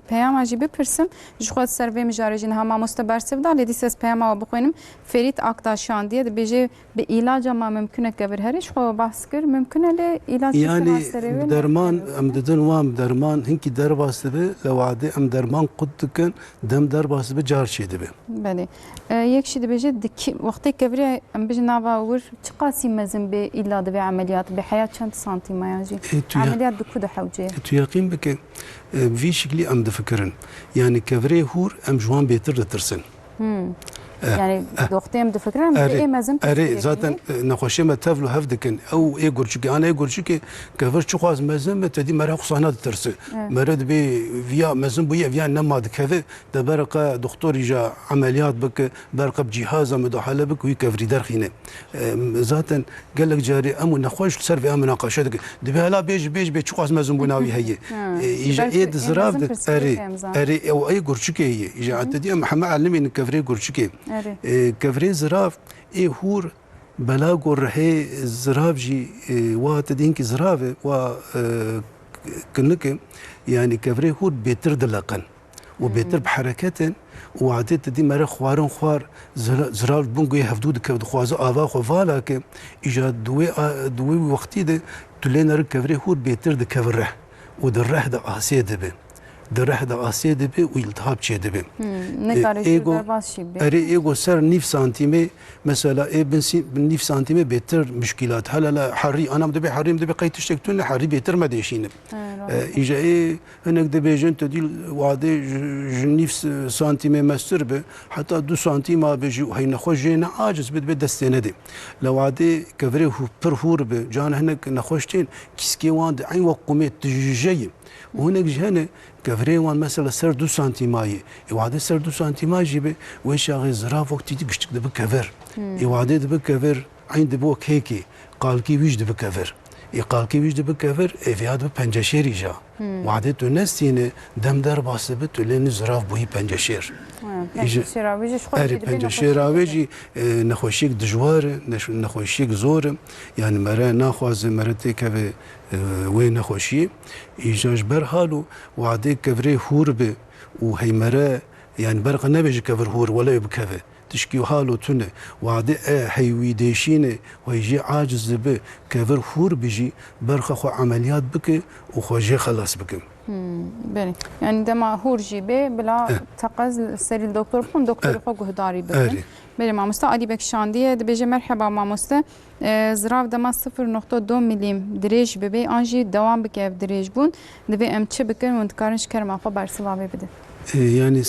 پیام اجي بپرسم جو سروي مجارجين هما مستبرسب دا لدي سس پیام بخوينم فريد اكتاشان دي بيجي بعلاج ما ممكن كبر هرش خو بحث كر ممكن له علاج يعني درمان ام ددن وام درمان هنكي درباسبه لو عادي ام درمان قد كان دم درباسبه جار شي دبه بله يك شي دبه دك وقت كبري ام بجنا باور تقاسي مزن بعلاج بعمليات بحياه چند سنتي ما يجي عمليات دكو ده حوجه تو يقين بك في شكلي ام دفكرن يعني كبري هور ام جوان بيتر ترسن يعني دوختيم دفكرم اي مازم اري ذاتن نخوشي ما تفلو هفدكن او اي غورچكي انا اي غورچكي كفر چخواز مازم تدي مرا خصانات ترس مرد بي فيا مازم بو فيا نما دكفه دبرق دكتور جا عمليات بك برق بجهاز مدحله بك وي كفري درخينه ذاتن قال لك جاري ام نخوش سرفي ام مناقشه دبي هلا بيج چخواز مازم بناوي هي يجا ايد زراف اري او اي غورچكي يجا تدي محمد علمي كفري غورچكي كفري زراف هور بلاغو رهي زراف جي واتدينك زرافه و كنك يعني كفري هور بيتر دلقن وبيتر بحركات وعدي تدي مره خوارن خوار زرال بونگوی هفدود که دخوازه آوا خوالا که ایجاد دوی وقتی ده تلين ركبري هو بيتر دكبره ودره ده آسيا دبي دره ده آسيا دبي ويلتهاب شيء دبي ايجو ايجو سر نيف سنتيمي مثلا بنيف سنتيمي بيتر مشكلات هلا لا حري انا بدي حري بدي قيت تشتكتون حري بيتر ما ديشين اجا هناك دبي جنت دي وعدي نيف سنتيمي مستربه حتى 2 سنتيم بيجي هي نخوجينا عاجز بدي دستينه دي لو عادي كفري هو برفور بجان هناك نخوشتين كيسكي واند عين وقومه تجي وهناك جهنه كفري وان مثلا سر 2 سنتيماي وعدي سر 2 سنتيماي جيبه وشاغي زراف وقت تيجي قشتك دب كفر وعدي دب كفر عين دبوك هيكي قال كي ويج دب كفر قال كي ويج دب كفر افياد بنجشير جا وعدي تنسين دم در باسبت لين زراف بوي بنجشير بنجشيراويجي نخوشيك دجوار نخوشيك زور يعني مرة ناخذ مرتي كفي وين نخوشي يجاج برحالو وعدي كفري هورب وهي مرة يعني برق نبيج كفر هور ولا يبكفي تشكي حالو تنه وعدي هيوي ديشينه ويجي عاجز به كفر هور بيجي برخ خو عمليات بك وخوجي خلاص بك بله يعني دما هور جيبه بلا تقز سري الدكتور خون دكتور خو گهداري بكن بله ماموستا علي بكشانديه دبيجه مرحبا ماموستا زراف دما 0.2 ملم دريج ببي انجي دوام بكيف دريج بون دبي ام تش بكن وندكارنش كرما خو برسلاوي بده يعني 0.2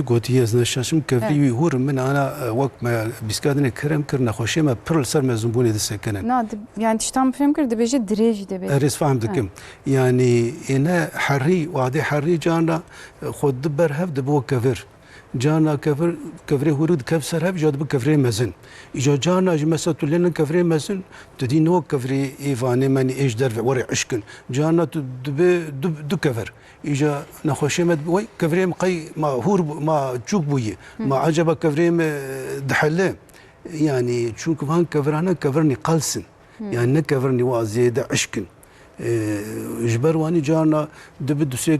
قوتي از نشاشم كفري هور من انا وقت ما بيسكادني كرم كرنا خوشي ما برل سر مزبوني دسكنه نا يعني تشتام فهم كرد بيجي دريج دبي اريس فهم دكم يعني انا حري وعدي حري جانا خد برهف دبو كفر جانا كفري هورد كفسر هب جاد بكفري مزن اجا جانا مثلا تلين كفري مزن تدي نو كفري ايفاني من ايش در وري عشكن جانا دب كفر اجا نخوشي مد وي كفري مقي ما هور ما تشوك بويه ما عجبك كفري دحله يعني تشوك فان كفرانا كفرني قلسن يعني كفرني وازيد عشكن جبرواني جانا دبدو سي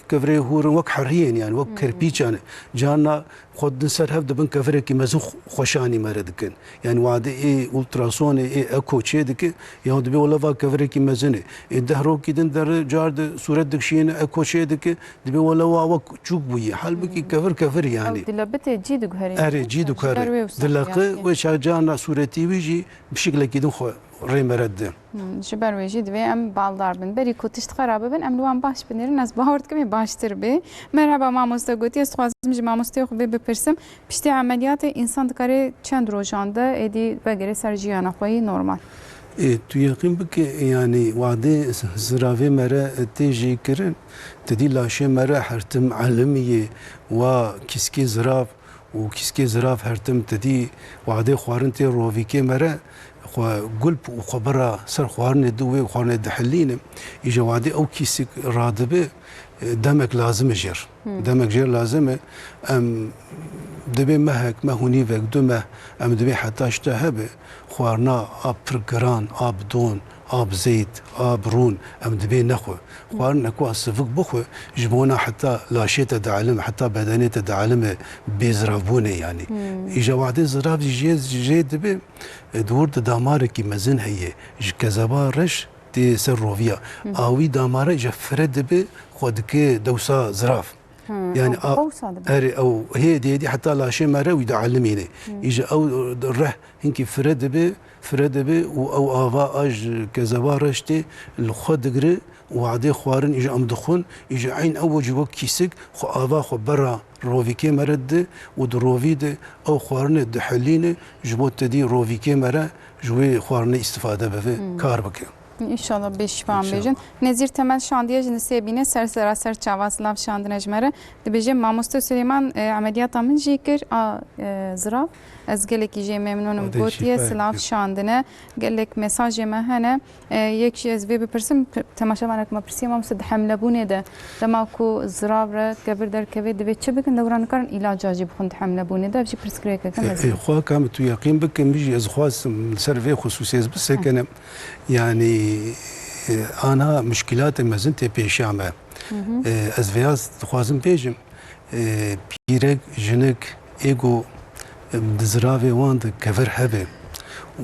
كفري هور وك حريين يعني وك كربيش يعني جانا خد نسر هف دبن كفري كي مزو خوشاني مردكن يعني وعد اي التراسون اي اكو تشي دك يهود بي ولا فا كفري كي مزني دهرو كي در جارد صورت دكشين اكو تشي دك دبي ولا وك تشوك بوي حال بكي كفر يعني دلبت جيدو غري اري جيدو كاري دلق وش جانا صورتي بيجي بشكل كده خو ريمرد جبر ويجي دبي ام بالدار بن بري كوتشت خرابه بن ام لوان باش بنير ناس باورد كمي باشتر بي مرحبا ماموستا گوتي استخوازم ماموستا خو بپرسم پشتی عملیات انسان دکاره چند روزانده ادی وگره سرجیان خوی نورمال تو یقین بک يعني وعده زرافه مره تيجي كرن تدي لاشه مره هرتم علميه وكسكي زراف وكسكي زراف هرتم تدي وعده خوارنتي روفيكي مره قلب وخبره سر خوارن دوي وخوارن دحلين يجي وعده او كيسك رادبه دمك لازم جير دمك جير لازم ام دبي مهك ما هوني فيك دمه ام دبي حتى اشتهبه خوارنا اب برجران اب دون اب زيت اب رون ام دبي نخو خوارنا كو صفق بخو جبونا حتى لاشيته دعلم حتى بدنيته دعلم بيزرافوني يعني اجا وعد زراف جي دبي دور داماركي مزن هي كزبا رش تي سروفيا اوي داماره جفرد به خودك دوسا زراف يعني اري او هي دي حتى لا شيء ما روي علميني يجي او ره هنكي فرد به او افا اج كزبارشتي الخدغري وعدي خوارن يجي ام دخون يجي عين اوج وك كيسك خو افا خو برا روفيكي مرد ودروفيد او خوارن دحلينه جبوت دي روفيكي مرا جوي خوارن استفاده به كار بك İnşallah beş falan bejin. Nezir temel şandiye jinsi bine ser çavaslav şandinejmere. Dibece Mamusta Süleyman ameliyat amın jikir zıraf. Ez gelek iyice memnunum. Gotiye slav şandine. Gelek mesaj yemehene. Yek ez ve bipirsim temaşavanak ma pirsim amsa hamle bune de. Dema ku zıraf re kebir der keve dibe çebikin devran karın ilacı bkhund hamle bune de. Bji preskriyek kan. خو كام تو يقين بك بيجي از خواص سيرفي خصوصي بس كان يعني انا مشكلات مازنت بيشامه از فياز خوازم بيجم پیرک جنک ایگو دزراوی وان ده کفر هبه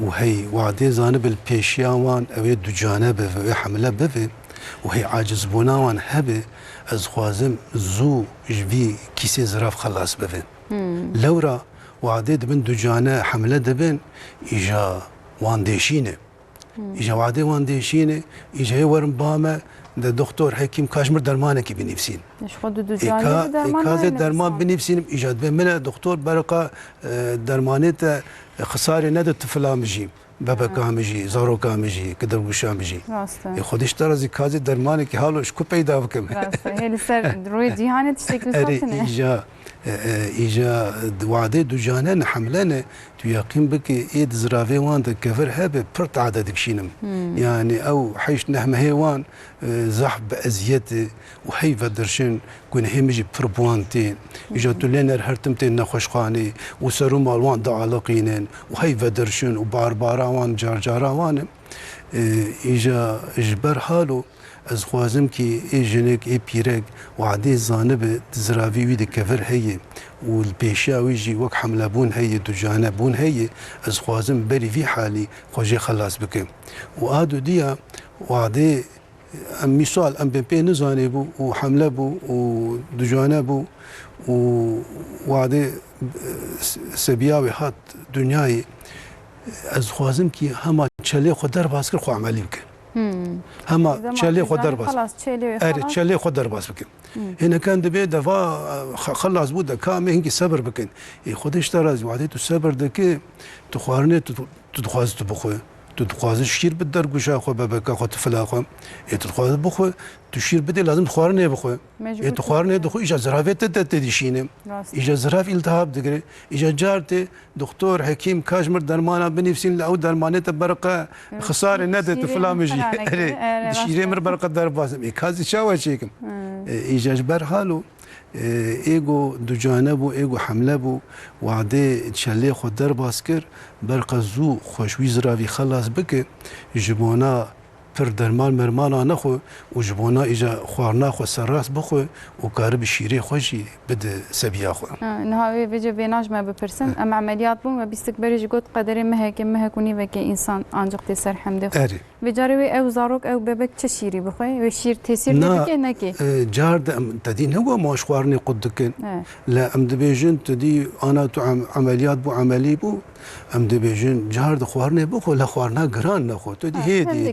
و هی وعده زانب الپیشیا وان اوی دو جانبه و حمله ببه و هی عاجز بونا وان هبه از خوازم زو جوی کیسه زراف خلاص ببه لورا وعده دبن دو جانه حمله دبن ایجا وان دیشینه ایجا وعده وان دیشینه ایجا ورم بامه ده دکتر حکیم کاشمر درمانه کی بنفسین خود دو جانب درمان ایکاز درمان بنفسین ایجاد به من دکتر برقا درمانه تا خساره نده طفلا مجی بابا کامجی زارو کامجی کدر گوشا مجی راسته خودش ترازی کاز درمانه کی حالش کو پیدا بکم راسته هلی سر روی جهان تشکل ساتنه ایجا وعده دو جانه حملانه تو یقین بکی اید زراوی وان ده کفر هبه پرت عدد بشینم يعني او حيش نهم هيوان زحب ازيت وهي فدرشن كون هيمجي بربوانتي اجاتو لينر هرتمتي نخوشخاني وسرو مالوان دعالقينن وهي فدرشن وباربارا وان جارجارا وان اجا اجبر حالو از خوازم کی ای جنک ای پیرک وعده زانب زراوی وی ده کفر هی والبيشاوي جي وك حمله بون هي دو جانبون هي از خوازم بري في حالي خوجي خلاص بك وادو ديا وعدي مثال ام بي بي نزاني بو وحمله بو ودو جانبو وعدي سبياوي هات دنياي از خوازم كي هما تشلي خو در باسكر خو عملي بك هما تشلي خو در باس خلاص تشلي خو در باس بك هنا كان دبي دفا خلص بودا كام هنكي صبر بكن خودش تراز وعديتو صبر دكي تخوارني تدخواز تبخو تدخواز شير بدر گوشا خو بابا خو تفلا خو تدخواز بخو تشير بدي لازم تخوارني بخو تخوارني دخو اجا زرافت تدشينه اجا زراف التهاب دغري اجا جارتي دكتور حكيم كاشمر درمانا بنفسين او درمانه برقه خساره ندت فلامجي شيري مر برقه درباس كازي شاوا شيكم اجا جبر حالو ایگو دو جانب و ایگو حمله بو وعده چله خود در باز کر برق زو خوشوی زراوی خلاص بکه جبونا پر درمان مرمانا نخو و جبونا ایجا خوارنا خو سراس بخو و کارب شیری خوشی بده سبیا خو نهاوی ویجا بیناج ما بپرسن ام عملیات بون و بیستک بریج گوت قدر مهکنی و که انسان آنجاق تسر حمده خو ویجاری وی او زاروک او ببک چه شیری بخوی و شیر تسیر نبکه نکی جارد تدین هو ماش خوارنی قدکن لا ام دبیجن تدی آنا تو عملیات بو عملی بو ام دبیجن جارد خوارنی بخو لخوارنا گران نخو تدی هیدی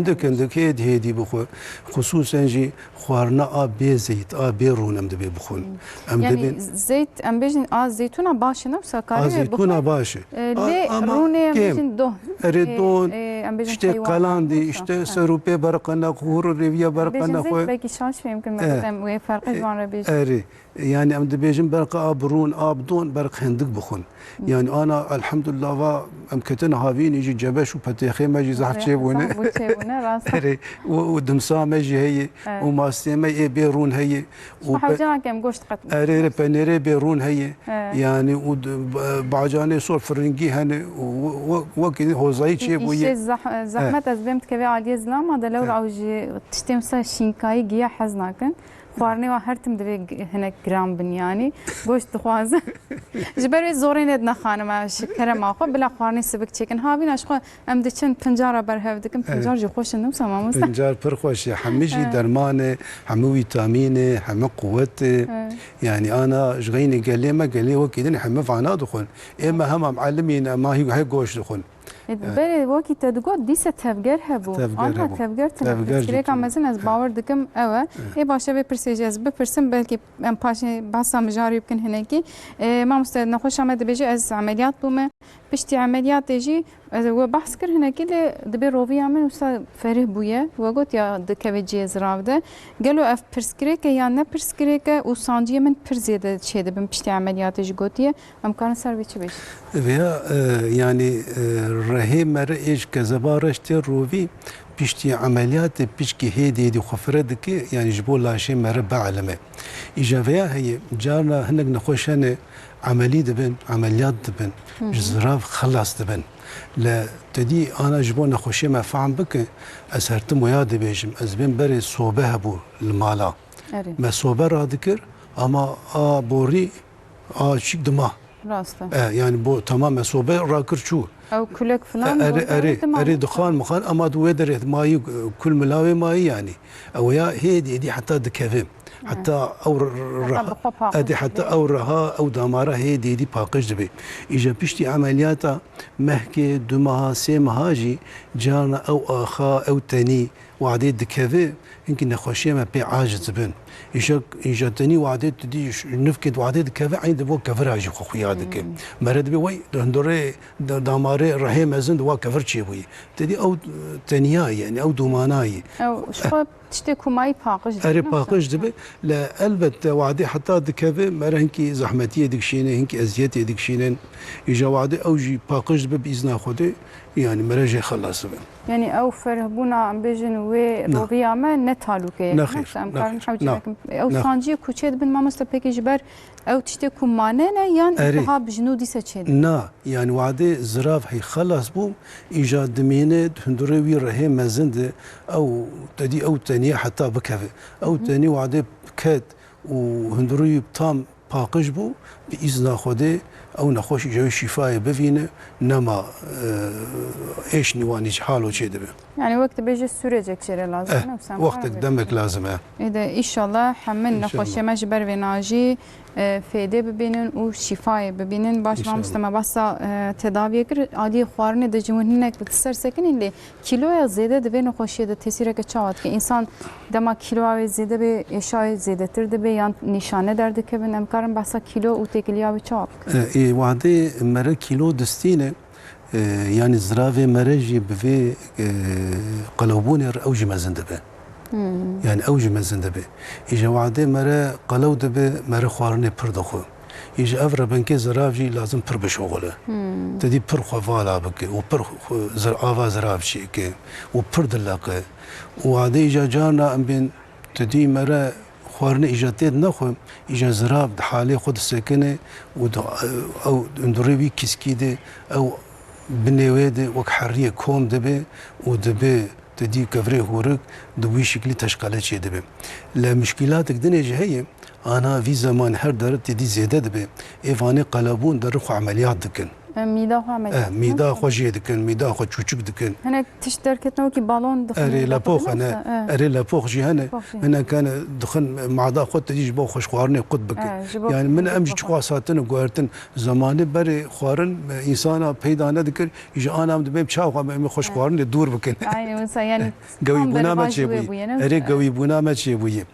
عندك هيدي بخو خصوصا جي خوارنا بي زيت بي رون ام دبي بخون ام يعني زيت ام بيجن زيتونه باشه نفسها كاري زيتونه باشه لي رونه بيجن دو ريدون اشتي قلاندي اشتي سروبي برقنا خور ريفيا برقنا خو بيجي شاش يمكن ما وي فرق جوان بيجي يعني ام دبيجن برق برون بدون برق هندق بخون يعني انا الحمد لله ام كتن هافين يجي جبش وبتيخي ما يجي زحف شيبونه ودمسا مجي هي وماسي ما بيرون هي وحاجه كم قشت قط اري بنيري بيرون هي يعني وبعجاني صور فرنجي هن وقت هو زي شيء بويه زحمه ازبمت كبي عادي زلام هذا لو عوجي تشتمسا شينكاي جيا حزناكن خوارني وهرتم دبي هنا جرام بنياني قشت دخواز جبري زورين ادنا خانم شكرا ماخو بلا خوارني سبك تشيكن هابين اشخو ام دچن پنجاره بر هفدكم پنجار جو خوش نم سما پنجار پر خوش حمجي درمانه حمو فيتامين حمو قوه يعني انا جغيني قال لي ما قال لي وكيدني حمو فانا دخل اما هم معلمين ما هي قوش دخل بله وقتی تدگو دیست تفگر هبو آنها تفگر تنفسکری که مثلا از باور دکم اوه ای باشه به پرسیج از بپرسم بلکه ام پاشه بحثا مجاری بکن هنگی ما مستعد نخوش آمده بيجي از عملیات بومه پشتی عملیات دیجی و بحث کر هنگی دبی روی آمن وسا فره بویه و گوت یا دکوی جیز راوده گلو اف پرسکری که یا نه پرسکری که و سانجی من پرزیده چه دبم پشتی عملیاتش گوتیه امکان سر بیچه بیش ویا يعني رهي مر ايش كزبارشت روبي بيشتي عمليات بيشكي هيدي دي خفردك يعني جبول لا شيء مر بعلمه ايجابيه هي جارنا هنك نخوشنه عملي دبن عمليات دبن جزراف خلص دبن لا تدي انا جبون نخوشي ما فهم بك اسرتم ويا دبيجم ازبن بري صوبه بو المالا ما صوبه را ذكر ama bori şik dima راسته yani bu tamamen sobe rakır çu او كلك فلان اري دخان مخان اما دو ودرت ماي كل ملاوي ماي يعني او يا هي دي حتى دكفم حتى او ادي حتى او رها او داماره هي دي باقش دبي اجا بيشتي عملياتا مهكي دمها سيمهاجي جانا او اخا او تاني وعديد دكفي يمكن نخوشيه ما بي عاجز بن اجا تاني وعديد تدي نفكد وعديد كفي عند بو كفراجي خويا دك مرد بي وي دندوري داماره رهي مزن دوا كفر شي وي تدي او تانيا يعني او دوماناي او شو تشتكوا ماي باقش اري باقش دبي لا البته وعدي حتى دكفي مرهنكي زحمتيه دكشينه هنكي ازيتي دكشينن اجا وعدي اوجي باقش دبي باذن خدي يعني مرجع خلاص بن يعني او فرهبونا عم بيجن وي روبيا ما نتالوكي نخير او سانجي كوتشيد بن ما مستبكي جبر او تشتكوا ماننا يعني اتهاب جنودي سچيد نا يعني وعدي زراف هي خلاص بو ايجاد دمينه هندروي رهي مزند او تدي او تانية حتى بكفي او تاني وعدي كاد وهندروي بطام باقش بو باذن خدي او نخوش جوي شفاء بفينه نما ايش نواني حاله شي دبي يعني وقت بيجي sürecek şeyler lazım وقت دمك لازم اذا ان شاء الله حمل نخوش مجبر وناجي فيده ببینن و شفای ببینن باش ما مستمع بسا تداوی کر عادی خوارنه د جمهورنک بتسر سکن اللي کیلو زیاده د نخوشی د تاثیر که چاوت که انسان دما کیلو زیاده به اشای زیاده تر د به یان نشانه درد که بن امکارم بسا کیلو و تکلیا به چاوت ای وعده مره کیلو دستینه يعني زرافه مرجي بفي قلوبون اوج مزند به يعني اوج مزند به اجا وعده مره قلو دبه مره خوارنه پردخو اجا افر بنكي زرافجي لازم پر بشغله تدي پر خوالا بك و پر زر اوا زراف شيك و پر دلقه وعده اجا جانا ام بين تدي مره خوارنه اجاتيد نخو اجا زراف حالي خود سكنه او اندروي كسكيده او بنويده وك حريه كوم دبي ودبي تدي كفري هورك دوي شكلي تشكاله شي دبي لا مشكلاتك دنيا هي انا في زمان هر درت تدي زياده دبي ايفاني قلبون درخو عمليات دكن ميدا خو عمليات ميدا خو جي دكن ميدا خو چوچك دكن هناك تشتر كتنو كي بالون دخن اري لا بوخ انا اري لا بوخ جي هنا كان دخن مع دا خو تجي بو خوش خوارني قد بك يعني من امجي چواساتن وغارتن زمان بري خوارن انسان پیدا ندكر يجي انا ام دبي چاو خو خوش خوارني دور بكن يعني قوي بنا ما تشي بوي اري قوي بنا ما تشي بوي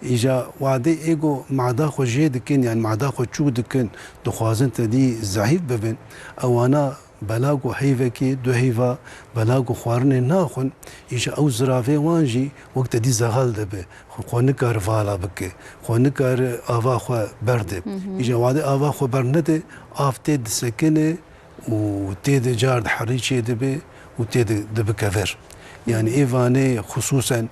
اجا وعدي ايجو مع دا خو جي دكن يعني مع دا خو چو دكن دخوازن تدي ضعيف ببن او انا بلاغو هيفكي دو هيفا بلاغو خوارني ناخن ايش او زرافي وانجي وقت دي زغال دبه خونكار فالا بك خونكار اوا خو برد ايش وادي اوا خو برنده افتد سكنه وتيد جارد حريشي دبه وتيد دبكفر يعني ايفاني خصوصا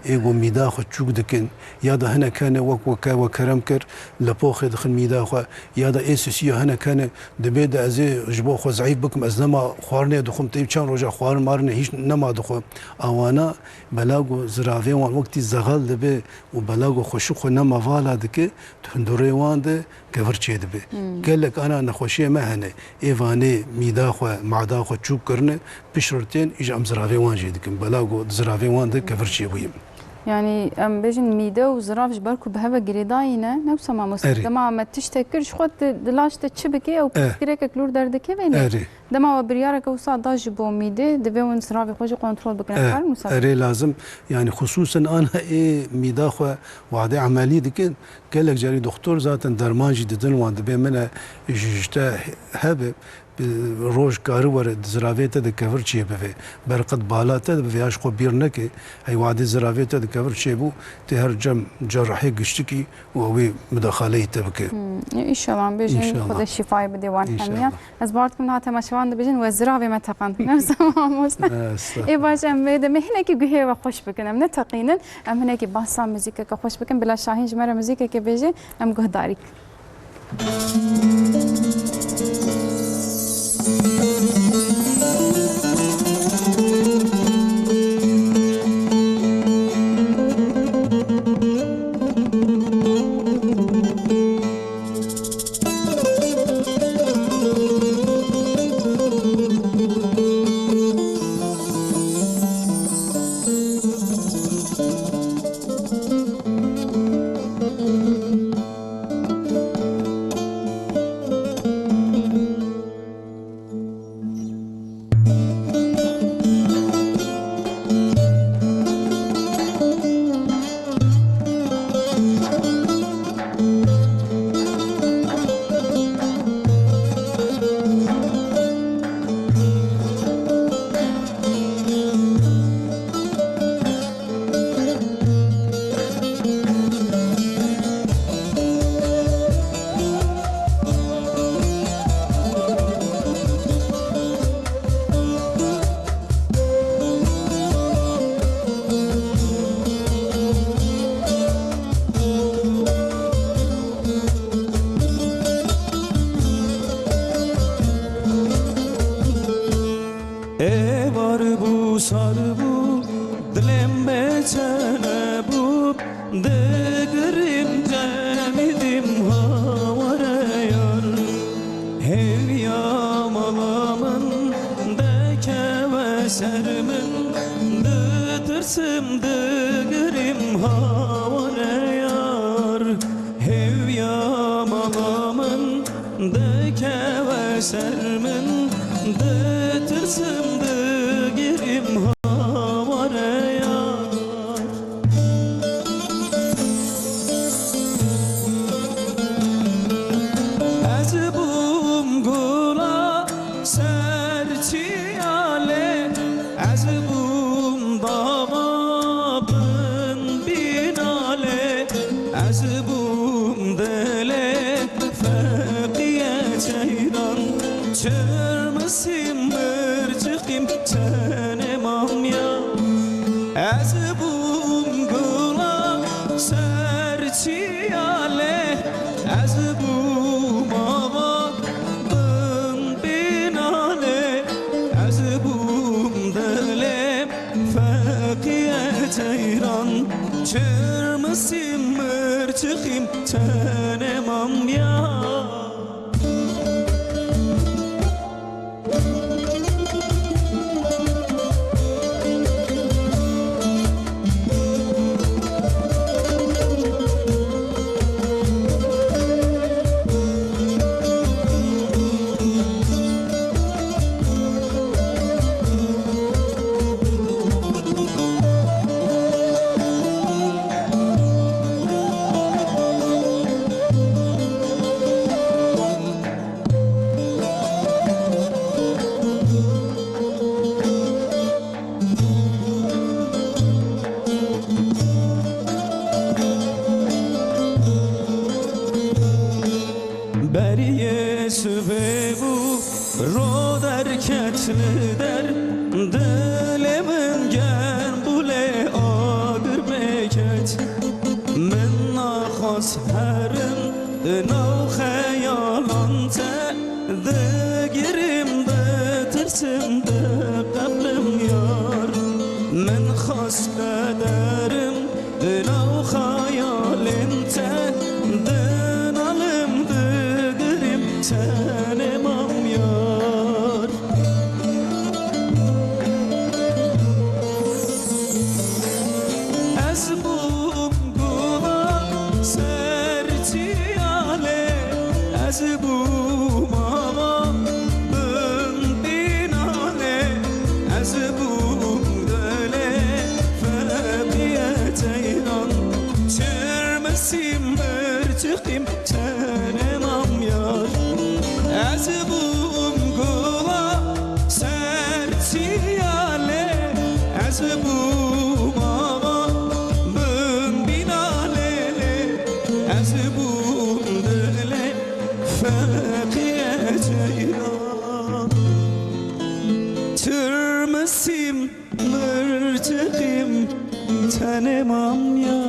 ايغو ميدا خو چوك دكن يا دا هنا كان وك وكرم كر لبوخ دخل ميدا خو يا دا اسسي هنا كان دبي دا ازي جبو خو ضعيف بكم ازنما خوارني دخم طيب كان رجع خوار مارني هيش نما دخو اوانا بلاغو زرافي وان وقت زغال دبي وبلاغو خشخ نما فالا دك تندوري وان ده كفر چي دبي قال لك انا نخوشي ما هنا ايفاني ميدا خو معدا خو چوك كرنه بشرتين اجا ام زرافي وان جي دك بلاغو زرافي وان ده كفر چي ويم يعني ام بيجن ميدا وزراف جبركو بهوا جريداينه نفس ما مستخدمه ما تشتكرش خد دلاش تشبكي او بكريك كلور دردكي وين دما وبريارك وصا داج بو ميده دبون زراف خوج كنترول بكن اري لازم يعني خصوصا انا اي ميدا خو وعدي عمليه دك قال لك جاري دكتور ذات درمانجي ددن وند بمنه جتا هبه روج کاری ورد زراویت د کفر چی به برقد بالاته به ویاش خو بیر نکه ای وعده زراویت د کفر چی بو ته هر جم جراحی گشتکی و وی مداخله تبکه ان شاء الله بيجن خد الشفاء بديوان حميه از بارتكم هات مشوان بيجن وزراوي ما تقن نفس ما مست اي باش ام بده مهنك گهه و خوش بكن ام نتقينن ام هناك باسا موزيكا خوش بكن بلا شاهين جمره موزيكا که بيجي ام گهداريك سر بو دلم بچنه بو دگریم جمیدیم هاوره یار هویا مالامın deke ve sermin dıtırsım degrim havare yar hevya malamın deke ve sermin dıtırsım degrim havare yar azbum gula serçiyale azbum davabın binale azbum dele faqiye ceyran çırmısım mırcıqim çenemam ya azbum gula serçiyale azbum avabın binale azbum dele faqiye ceyran çırmısım mırcıqim çenemam ya beriye sübebu ro derketli der dilimin gen bule agır beket min nakhas herim nav khayalante de girim de tirsim de qablim yar min khas kaderim nav khayalinte denalim de tanımam yar azbum gula sertiyale azbum avabın binale azbum dele faqiye ceyran çırmısım mırcıqim tanımam yar azbum gula sertiyale azbum avabın binale azbum dele faqiye ceyran çırmısım mırcıqim tanımam ya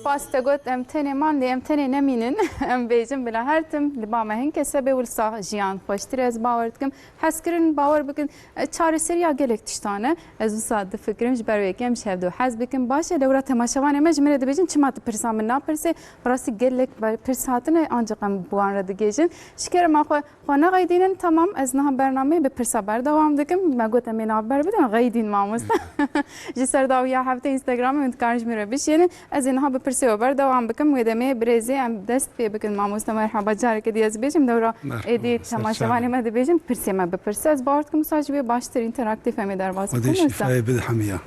Pasta got em tene man de em tene neminin em bejim bila her tim li ba mehin kesebe ulsa jiyan xoştir ez bawer dikim heskirin bawer bikin çareseriya gelek tiştane ez usa de fikrim ji ber wekem şevdo hez bikim başe lewra temaşavan em jmere de bejin çimat pirsa min na pirse rasi gelek pirsatine ancak em buan re digejin şiker ma xona gaydinin tamam ez nah bername be pirsa ber devam dikim ma got em na ber bidin gaydin mamus ji serdaw ya hafte instagram min karj mire bişin ez nah be pirse ber devam bikim ve deme breze em dest pe bikin mamus merhaba jar ke diyaz bejim dewra edi temaşavan em de bejin pirse ma be pirse ez bart kim saj be baştır interaktif em der vas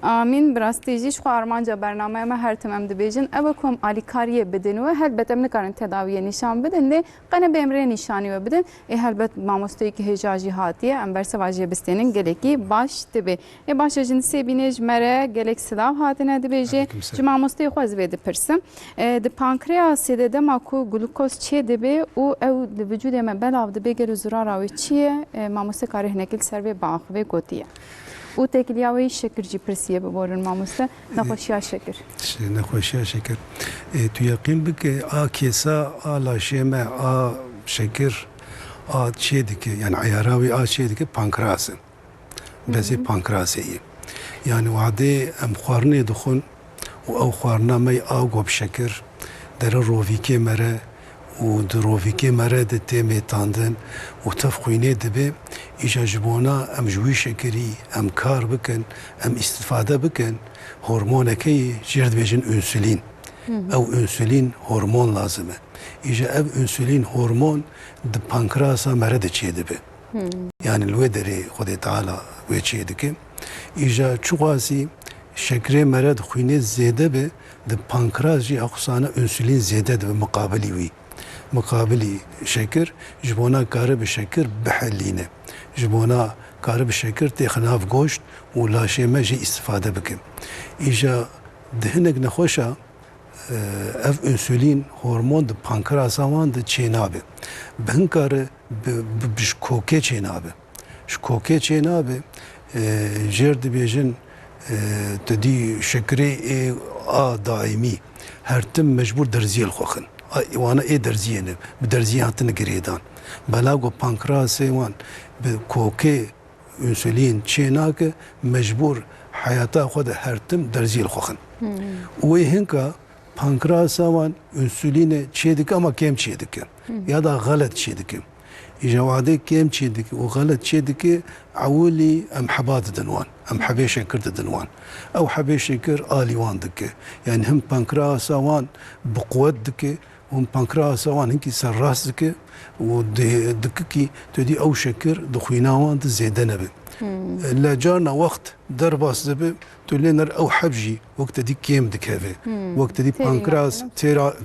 amin brasteji şu armanca bername me her temem de bejin evakum alikariye bedeni ve helbet em nikarin tedaviye nişan bedin de qane bemre nişani ve bedin helbet mamustoy ki hejaji hatiye em ber savaji bistenin geleki baş tebe başajın sebinej mere gelek silav hatine de beji mamustoy xwaz ve de pirsim de pankreası de maku glukoz çe de be o ev de vücude me belav de be gel zurara ve çiye mamustoy karihnekil serve bağ ve gotiye او تکلیه شکر جی پرسیه ببارن ماموسته نخوشی شکر نخوشی شکر تو یقین بک آ کیسا آ لاشیمه آ شکر چه دیگه یعنی عیاراوی چه دیگه پانکراسه بزی پانکراسیه یعنی وعده ام خوارنه دخون و او خوارنه می گوب شکر در رویکه مره و در رویکه مره ده تیمه تاندن و تفخوینه دبه ایجا جبونا ام جوی شکری ام کار بکن ام استفاده بکن هورمونه که جرد بیجن انسولین او انسولین هورمون لازمه ایجا او انسولین هورمون ده پانکراسا مره ده چه دبه yani lwe deri Xwedê Teala wê çê dike îja çuxwasî şekerê mere dixwîne zêde be di pankras jî exusana insülîn zêde dibe muqabilî wî muqabilî şeker ji bona kare bi şeker bihellîne ji bona kare bi şeker tê xinav goşt û laşê me jî îstîfade bike îja di hinek nexweşa ev insülîn hormon di pankrasa wan di çê nabe bi hin kare bi ji kokê çê nabe ji kokê çê nabe jêr dibêjin tu dî şekerê a daîmî her tim mecbûr derziyê li xwe xin wana ê derziyê ne bi derziyê hatine girêdan bela got pankrasê wan bi kokê insülîn çê nake mecbûr hayata xwe de her tim derziyê li xwe xin wê hinka pankrasa wan insülîne çê dike ama kêm çê dike ya da galet çê dike îja wadê kêm çê dike û galet çê dike ewilî em heba didin wan em hebê şeker didin wan ew hebê şeker alî wan dike yani him pankrasa wan bi quwet dike û him pankrasa wan hinkî serrast dike û dike kî tu dî ew şeker di xwîna wan de zêde nebe لا جارنا وقت درباس دبي تولينا او حبجي وقت دي كيم دكافي وقت دي بانكراس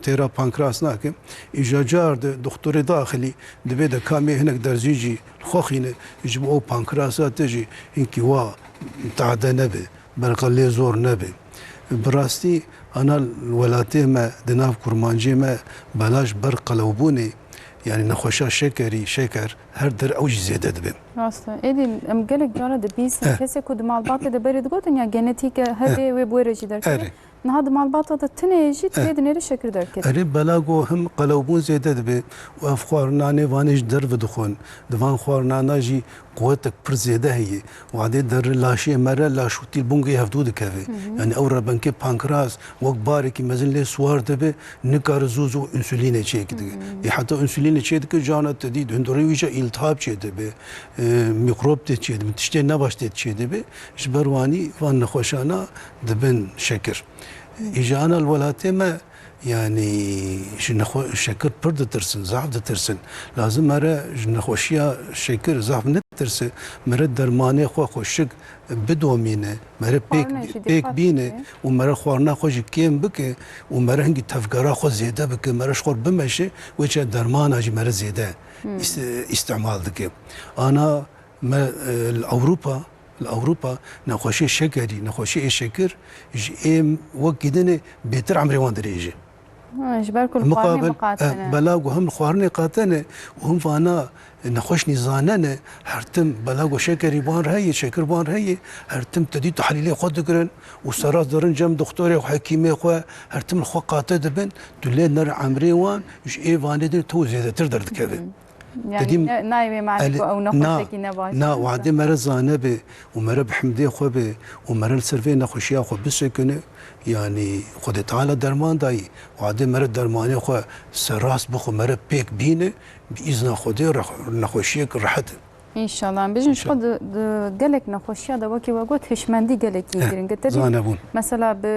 تيرا بانكراس ناكم اجا جار دكتور داخلي دبي دا كامي هناك درزيجي خوخينه يجيبوا او بانكراسات تجي انكي وا تعدى نبي برقلي زور نبي براستي انا الولاتي ما دناف كرمانجي ما بلاش برقلوبوني yani nexweşa şekerî şeker her der ew jî zêde dibe. Rast e. Êdî em gelek cara dibîsin kesê ku di malbatê de berê digotin ya genetîk hevê wê bi wê re jî derkeve. Niha di malbata de tinê jî tê di nêrê şeker derkeve. Erê bela got him qelewbûn zêde dibe û ev xwarinanê vanê ji derve dixwin. Di van xwarinana jî quwetek pir zêde heye. Wadê derê laşê me re laşûtîl bûngê hevdû dikeve. Yani ew rebenkê pankras wek barekî mezin lê swar dibe nikare zû zû insülînê çêkî dike. Heta insülînê çê dike cana te dî hindorê wî jî îltihab çê dibe. Mikrop tê çê dibe. Tiştê nebaş tê çê dibe. Ji ber wanî van nexweşana dibin şeker. İjana welatê me yani ji şeker pir ditirsin, zaf ditirsin. Lazım mere ji nexweşiya şeker zaf netirse mere dermanê xwe xweşik bidomîne, mere pêk bîne û mere xwarina xwe jî kêm bike û mere hingî tevgera xwe zêde bike, mere ji xwe bimeşe wê çi dermana jî mere zêde îstemal dike. Ana me Avrupa nexweşê şekerî, nexweşiyê şeker ji êm wek gidinê bêtir emrê wan dirêje. Ji ber ku li xwarinê miqatine. Bela got him li xwarinê qatine û him vana nexweş nîzane ne her tim bela got şekerî wan heye, şeker wan heye her tim te dî tehlîlê xwe dikirin û seraz dirin cem doktorê xwe hekîmê xwe her tim li xwe qate dibin tu lê ner emrê wan ji ê vanê de tu zêdetir derdikeve. Yani nayve معك او نخوشكي نباش نا وعدي مرة زانه به ومرة بحمدي خو به ومرة السرفي نخوشيا خو بسكنه يعني خد تعالى درمان داي وعدي مرة درماني خو سراس بخو مرة بيك بينه بإذن خدي نخوشيك راحت İnşallah. Bizim şu gelek nexweşiya da wekî we got hişmendî gelekî girin. Zanebûn. Mesela bi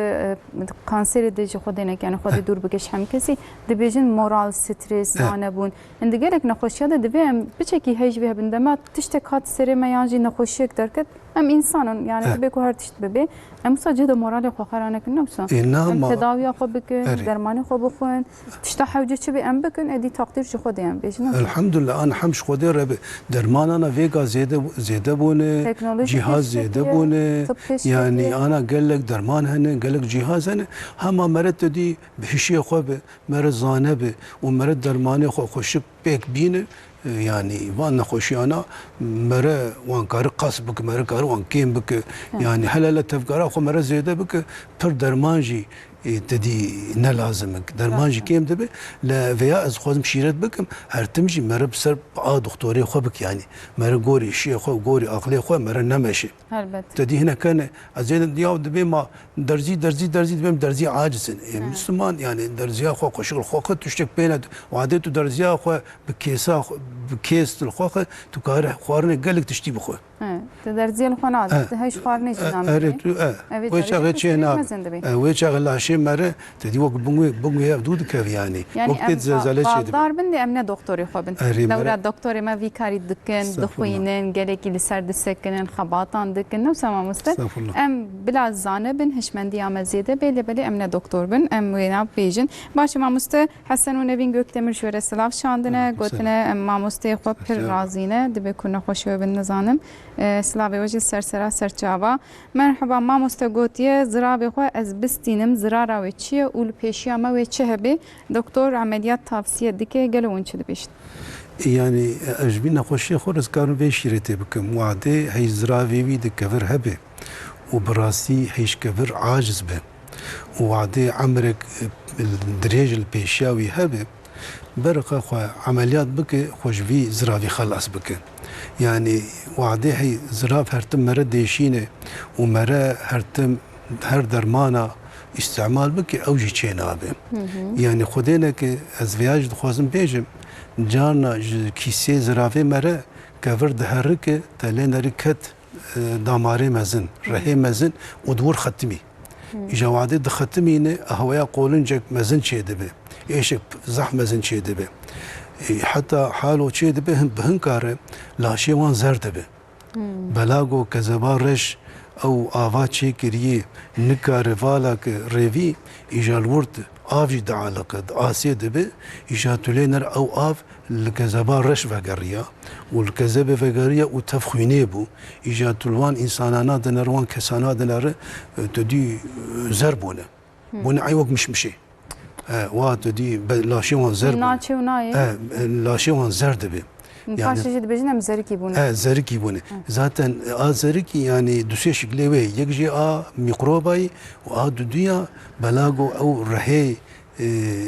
kanserê de ji Xwedê neke yani Xwedê dûr bike ji hemkesî dibêjin moral, stres, zanebûn. Hindî gelek nexweşiya da divê em biçekî hej vê hebin dema tiştek hat serê me yan jî nexweşiyek derket em insanın yani dibe ku her tişt bibe em sadece de moralê xwe xera nekin newsa. Em tedawiya xwe bikin, dermanê xwe bixwin, tişta hewce çi bê em bikin êdî taqdîr ji Xwedê em bêjin. Elhamdülillah an hem ji Xwedê re dermanana vêga zêde bûne, cihaz zêde bûne, yani ana gelek derman hene, gelek cihaz hene, hema mere te dî bi hişiyê xwe be, mere zane be û mere dermanê xwe xweşik pêk bîne yani van nexweşiyana mere wan karî qas bike, mere karî wan kêm bike, yani helele tevgera xwe mere zêde bike, pir derman jî تدي نلازمك درمان جي كيم دبي لا فيا از خوازم شيرت بكم هرتمجي مرة بسر دكتوري خو بك يعني مرة قوري شي خو قوري عقلي خو مرة نمشي البته تدي هنا كان ازين دياو دبي ما درزي دبي درزي عاجز مسلمان يعني درزي خو قشغل خو تشتك بين وعادته درزي خو بكيسا بكيس الخو تكاره خوارني قالك تشتي بخو تدرزي الخناد هاي شخارني جنام ويشغل شيء هنا ويشغل لاشي مرة تدي وقت بونغي بدود كيف يعني وقت زلزلة شيء دار بندي أمنا دكتوري خوبن دورة دكتوري ما في كاري دكان دخوينن جالكي لسر دسكنن خباطان دكن نو سما مست أم بلا زانه بن هشمندي عمل زيادة بلي أمنا دكتور بن أم وينا بيجن باش ما مست حسن ونبين جوكتمر شو رسلاف شاندنا قلتنا ما مست خوب كل رازينه دبي كنا خوشوا بالنظام سلاوی وجه سرسرا سرچاوا مرحبا ما مستگوتیه زرابی خو از بستینم زرارا و چیه اول پیشیامه و چه هبی دکتر عملیات تavsiye دکه گلون چه دبیشت يعني اجبينا خوشي خورز كانوا بيشيرتي بكم وعدي هي زرافي وي دكفر هبه وبراسي هيش كفر عاجز به وعدي عمرك الدريج البيشاوي هبه برقه خو عمليات بك خوش في زرافي خلص بك يعني وعدي هي زراف هرتم مرة ديشينه ومرة هرتم هر درمانا استعمال بك او جي چينابه يعني خدينا كي از فياج دخوازم بيجم جانا كيسي زرافي مرة كفر دهرك تلين ركت داماري مزن رهي مزن ودور ختمي اجا وعدي دختمينه هوايا قولن جك مزن چي دبه ايشك زح مزن چي دبه حتى حاله چي دبه بهنكاره لاشي وان زر دبه بلاغو كزبارش او آوا چي كريه نكاره والا ريفي اجا الورد آفي دعالقه آسي دبه اجا تولينر او آف الكزبارش وغريا والكزبه وغريا وتفخينه بو اجا تلوان انسانانا دنروان كسانا دنر تدي زربونه بون عيوق مش واتو دي لاشي وان زرب ناچي وناي لاشي وان زردبه يعني شيء بيجنا زركي بونه زركي بونه ذاتن زركي يعني دوسي شكله وي يجي ميكروباي دنيا بلاغو او رهي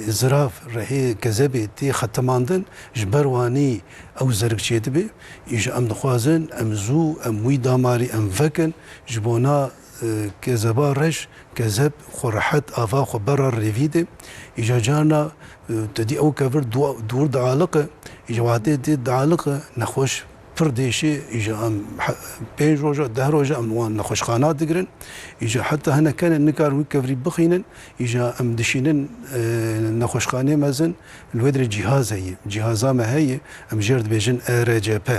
زراف رهي كذبه تي ختماندن جبرواني او زرك شيتبه يج ام دخوازن ام زو ام وي داماري ام فكن جبونا كذبا رش كذب خرحت افا خبر الريفيد اجا جانا تدي او كفر دور دعالقه اجا وعدي دي دعالقه نخوش فرديشي اجا ام بين روجا ده روجا ام وان نخوش خانات دقرن اجا حتى هنا كان النكار وكفري بخينن اجا ام دشينن نخوش خانه مزن الودر جهاز هي جهازا ما هي ام جرد بيجن RGP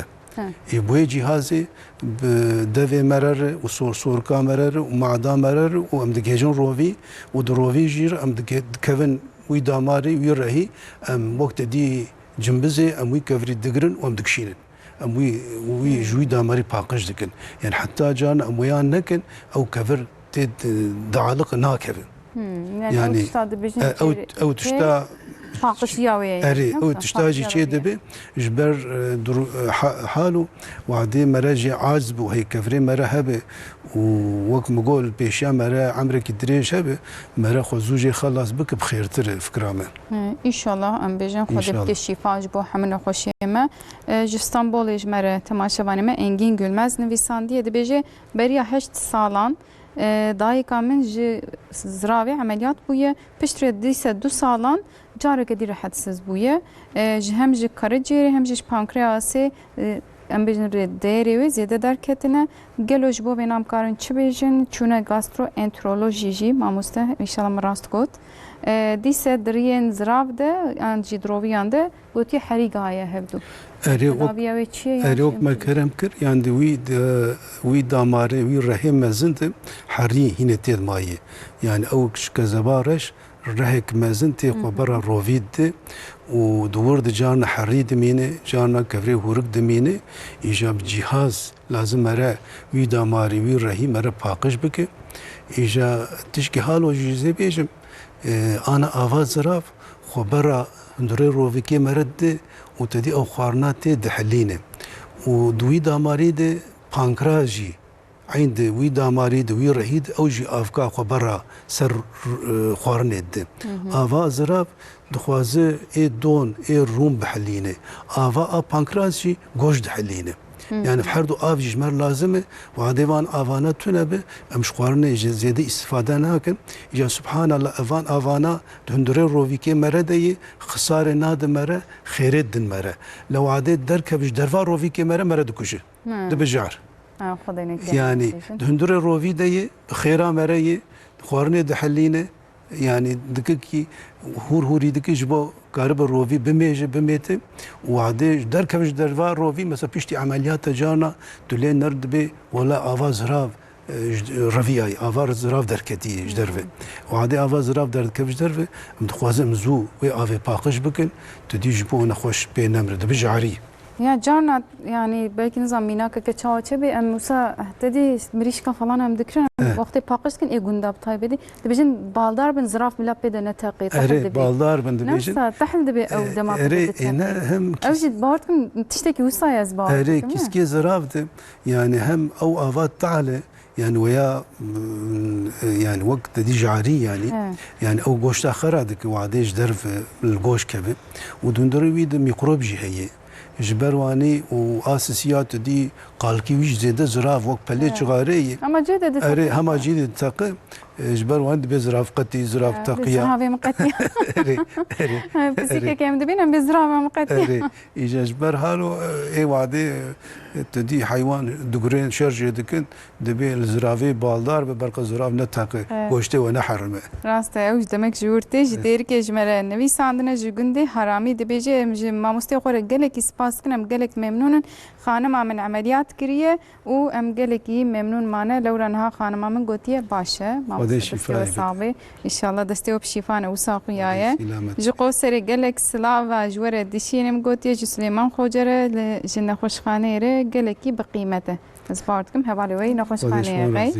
يبوي جهازي بدفي مرر وصور كامرر ومعدا مرر وام دجيجن روفي ودروفي جير ام كفن وي داماري وي رهي ام وقت دي جنبزي ام وي كفري دقرن وام دكشينن ام وي جوي داماري باقش دكن يعني حتى جان ام ويان نكن او كفر تد دعالق ناكفن يعني او تشتا أري أو تشتاجي شيء دبي جبر حاله وعدي مراجع عازب وهي كفري مرة هبه ووقت مقول بيشا مرة عمرك دريش هبه مرة خزوجي خلاص بك بخير ترى فكرامه إن شاء الله أم بيجن خدت الشفاء بو حمل خوشيمه جستانبول مرة تماشاوانه ما إنجين گülmez نویساندیه دبیجه بریا 8 سالان دایکا من زراوی عملیات بویه پشتر دیسه 2 سالان جارك دي حدسز بويه هم جي كارجيري هم جي بانكرياسي ام بيجن ديري وي زياده دركتنا گلوج بو بينام كارن چ بيجن چونه گاسترو انترولوژي جي ماموسته ان شاء الله راست گوت ديسه درين زراف ده ان جي دروفيان ده گوتي حريقايه هبدو أريوك ما كرم كر يعني وي داماري وي رحم مزنت حري هنا تيد ماي يعني او كزبارش رهك مازن تيقو برا روفيد ودور جانا حري دمينه جانا كفري هورك دمينه إيجاب جهاز لازم مرا وي داماري وي رهي مرا باقش بك إيجا تشكي حالو جيزي بيجم أنا آواز زراف خو برا دوري روفيكي مرد وتدي أو خارنات دحلينه ودوي داماري دي بانكراجي عند وی داماری دوی رهید او جی افکا خو برا سر خوارن اد آوا زراب دخوازه ای دون ای روم بحلینه آوا پانکراس جی گوش دحلینه يعني في حردو آف جمر لازمه وعديوان آفانا تنبه امش خوارنه زيادة استفاده ناكن إجا سبحان الله آفانا دهندره روفيكي مرده خساره ناد مره خيرت دن مره لو عدي دركبش درفا روفيكي مره دكوشه دبجار يعني دهندره روفي ده خيرا مره خوارنه دحلينه يعني دككي هوري دكي جبو قارب روفي بميته وعدي دركبش درفا روفي مثلا بيشتي عمليات جانا تولي نرد بي ولا آواز راف رفيعي آواز راف دركتي جدرفه وعدي آواز راف دركبش درفه متخوازم زو وي آفي باقش بكن تدي جبو نخوش بي نمرد بجعري يا جارنا يعني بلكي نظام ميناك كتشاوتشي بي ام موسى اهتدي مريشكا فلان ام ذكرنا وقت باقش كن اي غنداب تاي بدي دبيجن بالدار بن زراف بلا بيد نتاقي تحل بالدار بن دبيجن نفس تحل دبي او دما انا هم اوجد باورتكم تشتكي وصا يا زبا اري كيسكي زراف يعني هم او افات تعالى يعني ويا يعني وقت دي جعري يعني او غوش تاخرادك وعديش درف الغوش كبه ودندري ويد ميكروب جي هي جبرواني واساسيات دي قالكي ويش زيادة زراف وقت بلي شغاري اما جيدة اري هما جيدة تاقي جبروان دي بزراف قتي زراف تاقيا زراف مقتي بسيكا كام دبينا بزراف مقتي اري اجا جبر هالو اي وعدي تدي حيوان دقرين شرجي دكن دبي الزرافي بالدار ببرق زراف نتاقي وشتي ونحرمه راسته اوج دمك جورتي جدير كي جمره نبي ساندنا جوجندي حرامي دبيجي ما مستيقر قالك سباس كنم قالك ممنون خانم من عمليات كريه وام قالك ممنون معنا لو رنها خانم من قوتيه باشه ما صعبه ان شاء الله دستيو بشيفان وساقيايه جقو سري قالك سلاوا جوره دشينم قوتيه سليمان خوجره لجنه خوشخانه ره قالك بقيمته زبارتكم هبالي وي نخوشخانه غي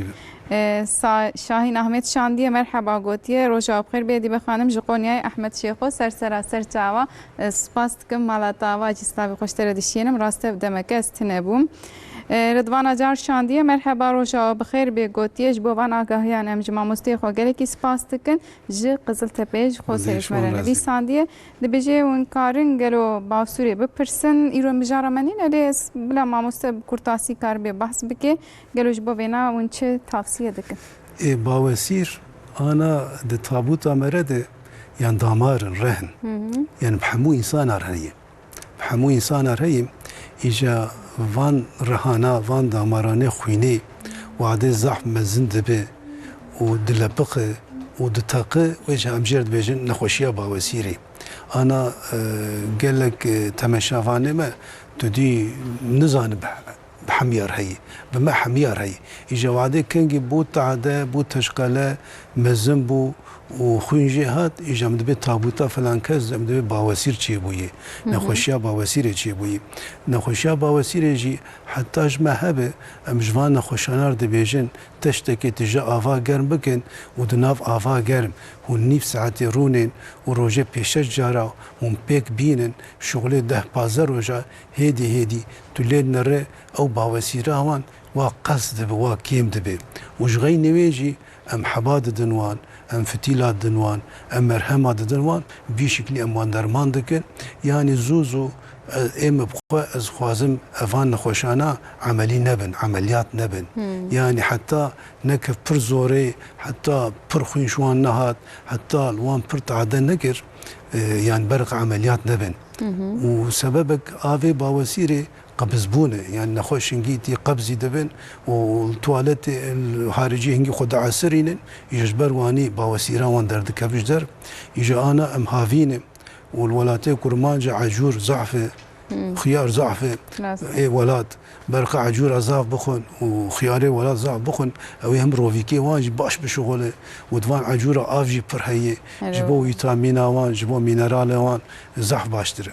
شاهین احمد شاندیه مرحبا گوتیه روزا بخیر بیدی بخانم جقونیای احمد شیخو سرسرا سرچاوا سپاس دکم مالاتاوا جستاوی خوشتر دشینم راسته دمکه استنبوم رضوان جار شاندیه مرحبا روزا بخیر بی گوتیه جبوان آگاهیان ام جما مستیخو گلکی سپاس دکن جی قزل تپیج خو سرش مرنه نبی ساندیه دبیجه ونکارن گلو باوسوری بپرسن ایرو مجارا منین الیس بلا ما مست کرتاسی کار بی بحث بکی گلو جبو بینا ونچه تفسیر دکن باوسير انا د تابوت امرده يعني دامار رهن يعني بحمو انسان رهي بحمو انسان رهي اجا وان رهانا وان دامارانه خويني وعده زحم مزند به ودلبقه ودتاقه وجه امجرد بيجن نخوشيه باوسيري انا قال لك تمشافانه ما تدي نزان بحميار هي بما حميار هي إجا وعده كنجي بو تعدا بو تشقلا مزنبو وخوين جهات إجا مدبي تابوتا فلان كز مدبي باوسير چي بوي نخوشيا باوسير چي بوي نخوشيا باوسير جي حتى جما هبه ام جوان نخوشانار دبيجن تشتكي تجا آفا گرم بكن ودناف آفا گرم ونيف ساعتي رونين وروجه پیشش جارا ون بيك بينن شغله 10-15 روجا هيدي توليد نره او باوسيره هوان وقصد به وكيم دبي وجغي نويجي ام حباد دنوان ام فتيلات دنوان ام مرهمات دنوان بشكل ام درمان دكن يعني زوزو ام بخوا از خوازم افان نخوشانا عملي نبن عمليات نبن يعني حتى نكف پر زوري حتى پر خوينشوان نهات حتى الوان پر تعدن نكر يعني برق عمليات نبن وسببك آفي باوسيري قبض بونه يعني نخوش نجيتي قبضي دبن والتواليت الخارجي هنجي خد عسرين يجبر واني باوسيرا وان درد كبش در يجا انا ام هافين والولاتي كرمانجا عجور ضعفه خيار ضعفه اي ولاد برقه عجور ضعف بخون وخياري ولاد ضعف بخون او هم روفيكي وان باش بشغله ودوان عجوره افجي پر هي جبو فيتامينا وان جبو مينرال وان ضعف باشتره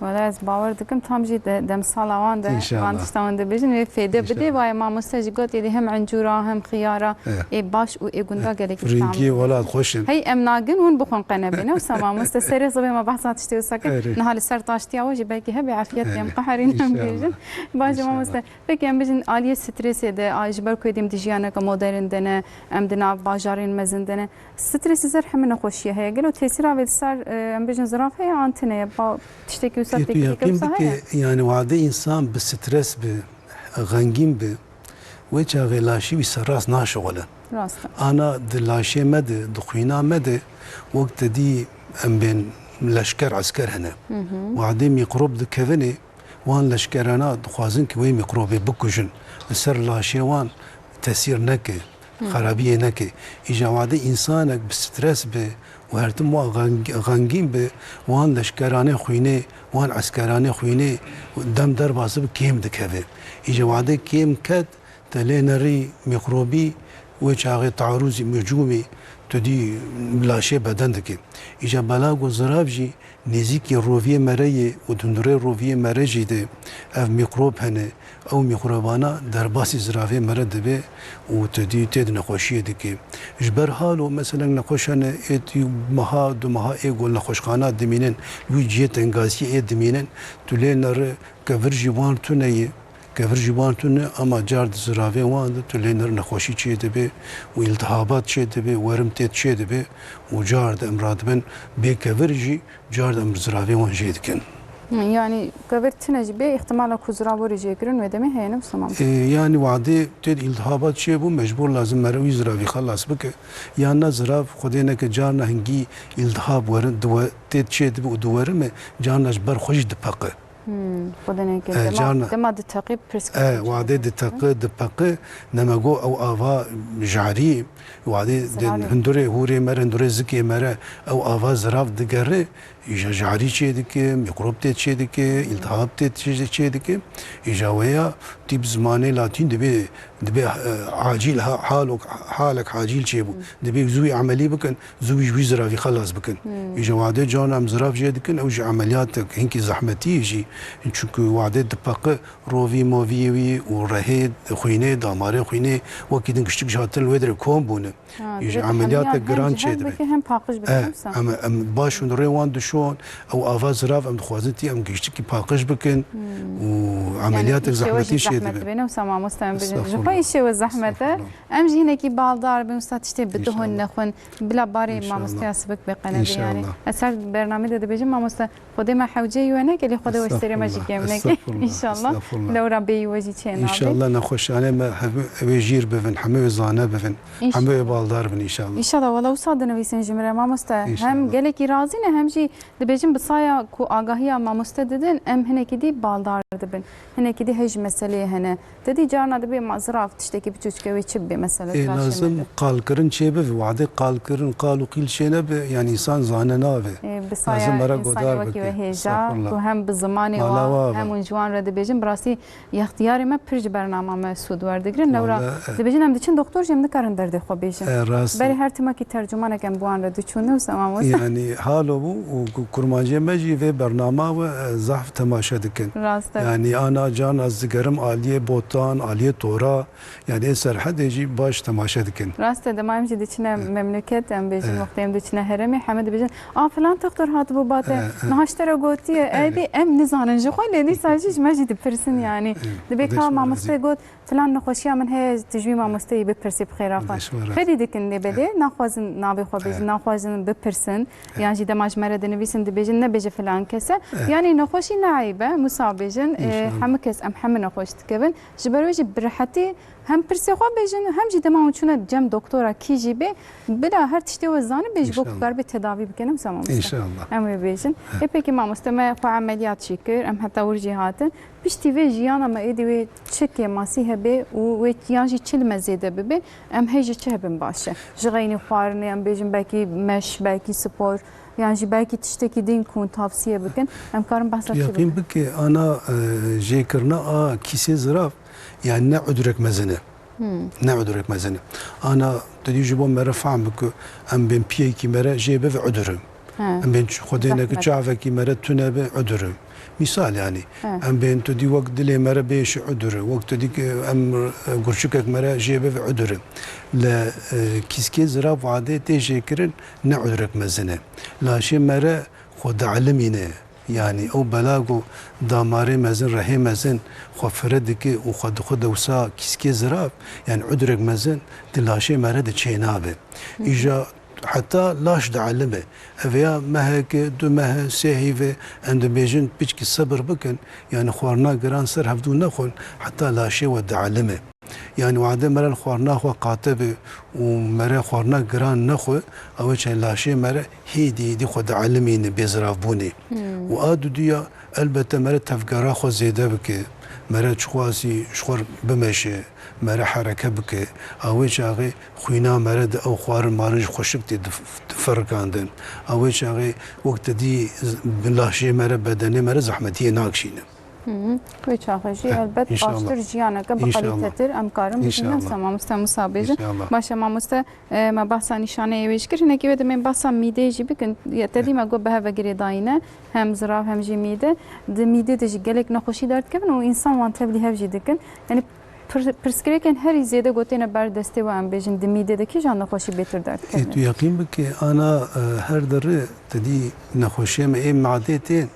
ولی از باور دکم تام جی دم سال آوان ده إن شاء الله. وانتشتان ده بیشن و فیده إن شاء بده الله. وای ما مستجگات یدی هم عنجورا هم خيارا ای باش و ای گندا گلک فرنگی ولاد خوشن هی ام ناگن هون بخون قنبینه و سما مستسری صبح ما بحثات تشتي وسكت أري. نهال سر تاشتي اوجي بلكي هبي عافيت إن ام قهرين هم شاء الله. بيجن باش إن ما شاء مست الله. بلكي ام بيجن عاليه ستريس ده اجبر كوديم دجيانا كمودرن دنا ام دنا باجارين مزن دنا ستريس زر حمنا خوشيه هي قالوا تاثير على صار ام بيجن زرافه انتنا با تشتكي وسكت يقين بك يعني وعدي إنسان بالسترس بغنجين ب وجه غلاشي بسراس ناشغله راست أنا دلاشي مدى دخينا مدى وقت دي أم بين لشكر عسكر هنا وعدي ميقروب دكفني وان لشكرنا دخوازن كوي ميقروبي بكوجن بسر لاشي وان تأثير نكي خرابية نكي إجا وعدي إنسانك بالسترس ب وهرتم غنجين ب وان لشكراني خويني وان عسكراني خويني دم در باسب كيم دكفي إجا وعدي كيم كد تلينري ميقروبي وجاغي تعرضي مجومي تدي لاشي بدن دكي إجا بلاغو زرابجي نزيكي روفيه مريه ودندري روفيه مرجي دي اف ميكروب هنه او ميكروبانا درباسي زرافه مرد به وتدي تد نقوشيه دكي جبر حالو مثلا نقوشانه اتي مها دو مها ايغول نقوشخانه دمينن ويجيت انغاسي اي دمينن تولينر كفرجي وان توني كفرجي وان توني اما جارد زرافه وان تولينر نقوشي چي دبي والتهابات چي دبي ورمتت چي دبي وجارد امراد بن بكفرجي جارد امر زرافه وان جيدكن يعني كبرت نجبي احتمال كوزرا ورجي كرن ودمي هي نفس ما يعني وعدي تد التهابات شيء بو مجبور لازم مروي زرافي خلاص بك يعني زراف خدينا كجارنا هنجي التهاب ورن دو تد شيء دو دورم جارنا جبر خوش دبقه خدنا كده ما دتقي بريسكريبشن وعدي دبقه نماغو او افا جعري وعدي هندوري هوري مر هندوري زكي مر او افا زراف دغره إجا جعري شيء دكي ميكروب تيت شيء دكي التهاب تيت شيء دكي إجا ويا تيب زماني لاتين دبي عاجل حالك عاجل شيء بو دبي زوي عملي بكن زوي جوي زرافي خلاص بكن إجا وعدي جانا ام زراف جي دكن او جي عملياتك هنكي زحمتي يجي چونكو وعدي دبقه روفي موفيوي ورهيد خويني داماري خويني وكيدن كشتك جاتن الويدر كوم بونه يجي عملياتك جران شيء دبي هم باقش بكم ام باشون روان دشون او اواز راف ام خوازتي ام گشتي باقش بكن وعملياتك زحمتي شيء دبي بينه وسما مستم جفاي شي وزحمته ام جي هناكي بالدار بمستات تشتي بدهن نخون بلا باري ما مستياسبك بقناه يعني اثر برنامج ده بيجي ما مست خدي ما حوجي وانا كلي خدي واشتري ما جي كمنك ان شاء الله لو ربي وجي تشينا ان شاء الله نخش انا ما ويجير بفن حمو زانه بفن حمو بالدار بن ان شاء الله ان شاء الله ولو صادنا ويسن جمره ما مست هم قالك رازينا هم جي دبيجن بصايا كو آگاهيا ما مستددن ام هناكي دي بالدار دبن هناكي دي هج مسألة هنا تدي جارنا دبي مزراف تشتكي بتشكوي تشبي مسألة لازم قال كرن شيء وعدي قال كرن قالوا كل شيء نب يعني انسان زاننا به بصايا انسان وكي وهيجا وهم بالزمان وهم ونجوان رد بيجن براسي اختياري ما برج برنامه ما سود وردگرن لورا دبيجن هم دچن دكتور جم دكارن درد خو بيجن بري هر تما کی ترجمانه كم بوان رد چونه وسما يعني حالو وكرمانجي مجي في برنامه وزحف تماشا دكن يعني انا جان از دگرم عالیه بوتان عالیه تورا يعني سرحد يجي باش تماشا دكن راست دمایم جدي چنه مملكت ام بيجن وقتیم دچنه هرمي حمد بيجن فلان دكتور هات بو باته نهاشتره گوتي ابي ام نزانن جو خو لي ساجيش ما جدي برسن يعني دبي كا ما مستي گوت فلان نخوشيا من هي تجوي ما مستي بپرسي بخيرافه خدي دكن دي بده ناخوازن نابي خو بيجن ناخوازن بپرسن يعني جدي ماج مرد نويسن دي بيجن نبيجي فلان كسه يعني نخوشي نعيبه مصابجن حمكس ام حم نخوش تكبن جبروجي برحتي هم برسي خو بيجن هم جدي ما چونه جم دكتورا كي جيبه بلا هر تشتي وزانه بيج بو قرب تداوي بكنم سما ان شاء الله ام بيجن ابيكي ما مستمع خو عمليات شكر ام حتى ورجيهاتن بشتي في جيانا ما ايدي تشكي ماسيها بي و يانجي تشل مزيده بي ام هيجي تشهبن باشه جغيني خوارني ام بيجن باكي مش باكي سبور يعني باكي تشتكي دين كون تفسيه بكن ام كارم بحث يقين بك انا جيكرنا كيسي زراف يعني نعدرك مزنه نعدرك مزنه انا تدي جبو مرفع بك ام بين بيكي مره جيبه في عدرم ام بين خدينا كشعفك مرة تنبه عذره مثال يعني ام بين تدي وقت دلي مرة بيش عذره وقت دي ام قرشكك مرة جيبه عذره لا كيسكي زراب وعاده تيجي كرن نعذرك مزنه لا شيء مرة خد علمينه يعني او بلاغو داماري مزن رهي مزن خفردك وخد وسا كيسكي زراب يعني عذرك مزن دلاشي مرة تشينابه اجا حتى لاش دعلمه افيا مهك دو مه سهيفه عند بيجن بيجك صبر بكن يعني خوارنا جران سر هفدو نخون حتى لاشي ودعلمه يعني وعده مرة خوارنا خو قاتبه ومرة خوارنا جران نخو او شيء لاشي مرة هي دي خد علمين بيزرافوني وادو ديا البته مرة تفكرا خو زيده بك مرة شخواسي شخور بمشي مرة حركة بك اوش اغي خوينا مرة او خوار مارج خوشك فرق عندن اوش اغي وقت دي بلاشي مرة بدني مرة زحمتي ناكشينه کوی چاخشی البته آشتر جیانه که بقالی تر امکارم میشنم سما مستمسابیج باشه ما ما بحث نشانه ایش کرد نکی بده من بحث میده جی بکن تدی ما گو به وگری داینه هم زراف هم جی میده د میده دج گلک نخوشی دارد که و انسان وانتبلی هفجی دکن یعنی پرسکریکن هر زیاده گوتینه بر دسته و ام بیجن د میده دکی جان نخوشی بهتر دارد که تو یقین بکی انا هر دره تدی نخوشی ما ای معدتین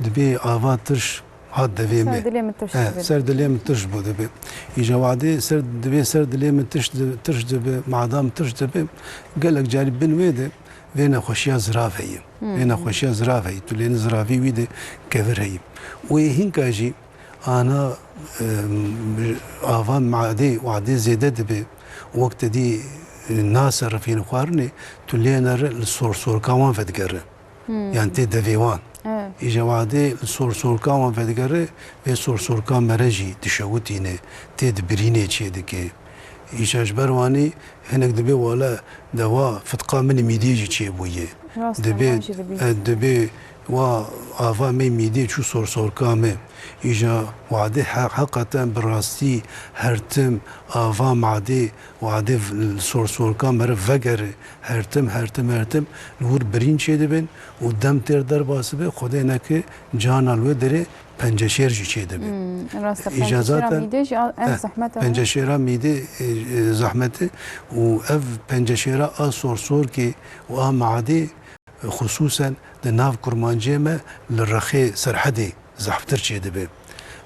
دبی آواتش هاد دبي سر دلي من ترش بو دبي يجا وعدي سر دلي من ترش دبي معدام ترش دبي قال لك جاري بن ويده وين خوشيا زراف هي وين خوشيا زراف هي تولين زرافي ويده كفر هي وهين كاجي انا افان معدي وعدي زيده دبي وقت دي ناصر فين خوارني تولين الصور كمان فتقره يعني تي دفيوان إجا وعده صور كام فدقره و صور كام مرجي تشوتينه تد برينه چه دكه إيش أجبرواني هناك دبي ولا دوا فتقا من ميديجي چه بويه دبي و آوا می میده چو صور کامه ایجا وعده حقیقتا براستی هرتم آوا معده وعده صور کام بر وگره هرتم نور برین چه دبن و دم تر در باسبه خدا نکه جان الو دره پنجشیر جی چه دبن اجازاتا پنجشیرا میده زحمته و اف پنجشیرا صور که و معده خصوصا ناف كرمانجي ما للرخي سرحدي زحفتر شي دبي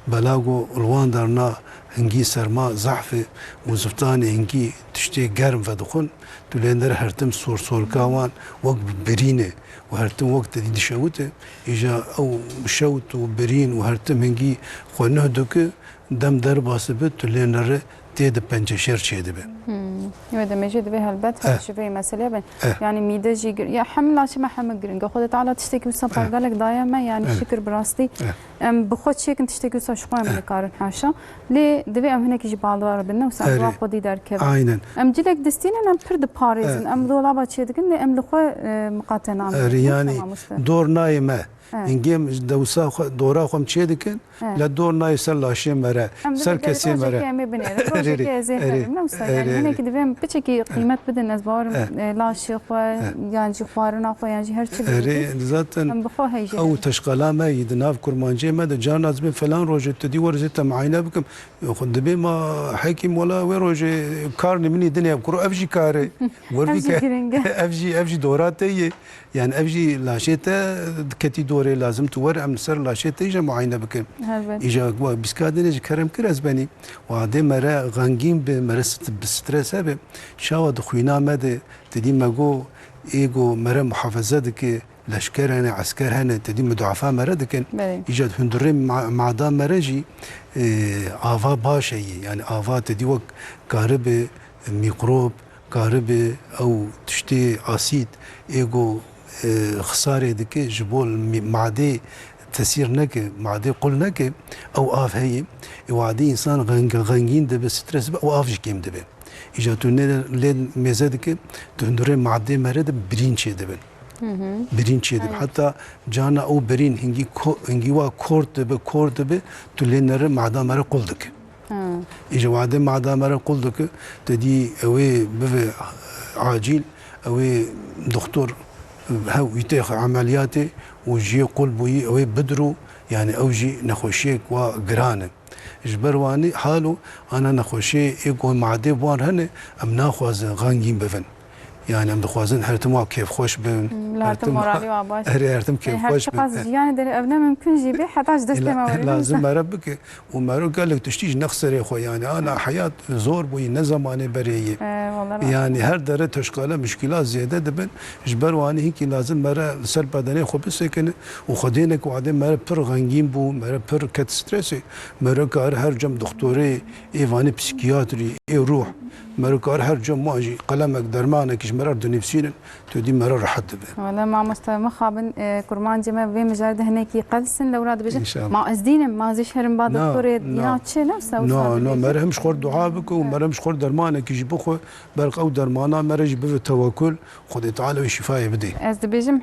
بلاغو الوان درنا هنگي سرما زحفه وزفتاني هنگي تشتي گرم فدخون تولندر هرتم صور كاوان وقت برينه وهرتم وقت دي شوته اجا او شوت وبرين وهرتم هنگي خو نهدوك دم در باسبت تولندر تيد پنجشير شي دبي يودا مجد بها البت هالشبيه مسألة بين يعني ميدا جيجر يا حمل عشان ما حمل جرين خذ تعالى تشتكي وصفر قالك دايما يعني شكر براستي بخد شيء كنت تشتكي وصفر شقوة من الكارن حاشا ليه دبي هناك يجي بعض بنا وسأل خدي دار كذا عينا جلك دستين أنا برد باريس دولا بتشي دكن لخوا مقاتنا يعني دور نايمة إنجيم دوسا دورا خم شيء دكن لا دور ناي سلا شيء مرة سر كسي مرة يعني هناك دبي بتشكي قيمة بدن أزبار لا شيء يعني خوارنا يعني هر شيء ذاتن أو تشغلا ما يدناف كرمانجي ما دجان أزبين فلان روج تدي ورزت معينة بكم خد دبي ما حكيم ولا وروج كارني مني الدنيا بكرو أفجي كاري أفجي دوراتي يعني أفجي لاشيته كتي دوري لازم تور أم سر لاشيته يجا معينة بكم يجا بسكادني كرم كرزبني وعده مرة غنجين بمرست بسترس هبه شاود خوينا مده تدي ماجو إيجو مرة محافظة دك لشكر هنا عسكر هنا تدي مدعفة مرة دكن يجاد هندرين معدام مرجي آفا باشي يعني آفا تدي وق كهرب ميكروب كهرب أو تشتي أسيد إيجو خسارة دك جبول معدي تسير نك معدي قل نك أو آف هي وعدي إنسان غنجين دب سترس أو آف جكيم دب إجا تونه لين مزادك تندره معدي مرد برين شيء دبن برين شيء دب حتى جانا أو برين هنجي وا كورد دب تلين نر معدا مرد قلدك إجا وعدي معدا مرد قلدك تدي أوي بف عاجل أوي دكتور هاو يتاخ عملياتي وجي قلبي او بدرو يعني اوجي نخوشيك وقرانه جبرواني حالو انا نخوشي يقول معدي بوان هني ام ناخذ غانجين بفن يعني ام دخوازن هرتم كيف خوش بن هرتم مورالي واباش هرتم كيف خوش بن يعني در ابنا ممكن جيبي 11 دست ما لازم ربك ومارو قال لك تشتيج نخسر يا اخوي يعني انا حياه زور بوي نزمانه بريه يعني هر دره تشكاله مشكلات زياده دبن جبرواني هيك لازم مره سر بدني خو بسكن وخدينك وعدم مره پر غنگين بو مره پر كت ستريس مره كار هر جم دكتوري ايواني بسيكياتري اي روح مركار هر جم ماجي قلمك درمانك ايش مرار دنيفسين تودي مرار راح تبه والله ما مستوى خابن كرمان جما في مجرد هناك قلسن لو راد بجد ما ازدين ما زيش هرم بعض دكتور يا تشي نفسه نو مرهمش خور دعابك ومرهمش خور درمانك يجي بخو برق او درمانا مرج بتوكل خد تعالى وشفاء بدي از دبيجم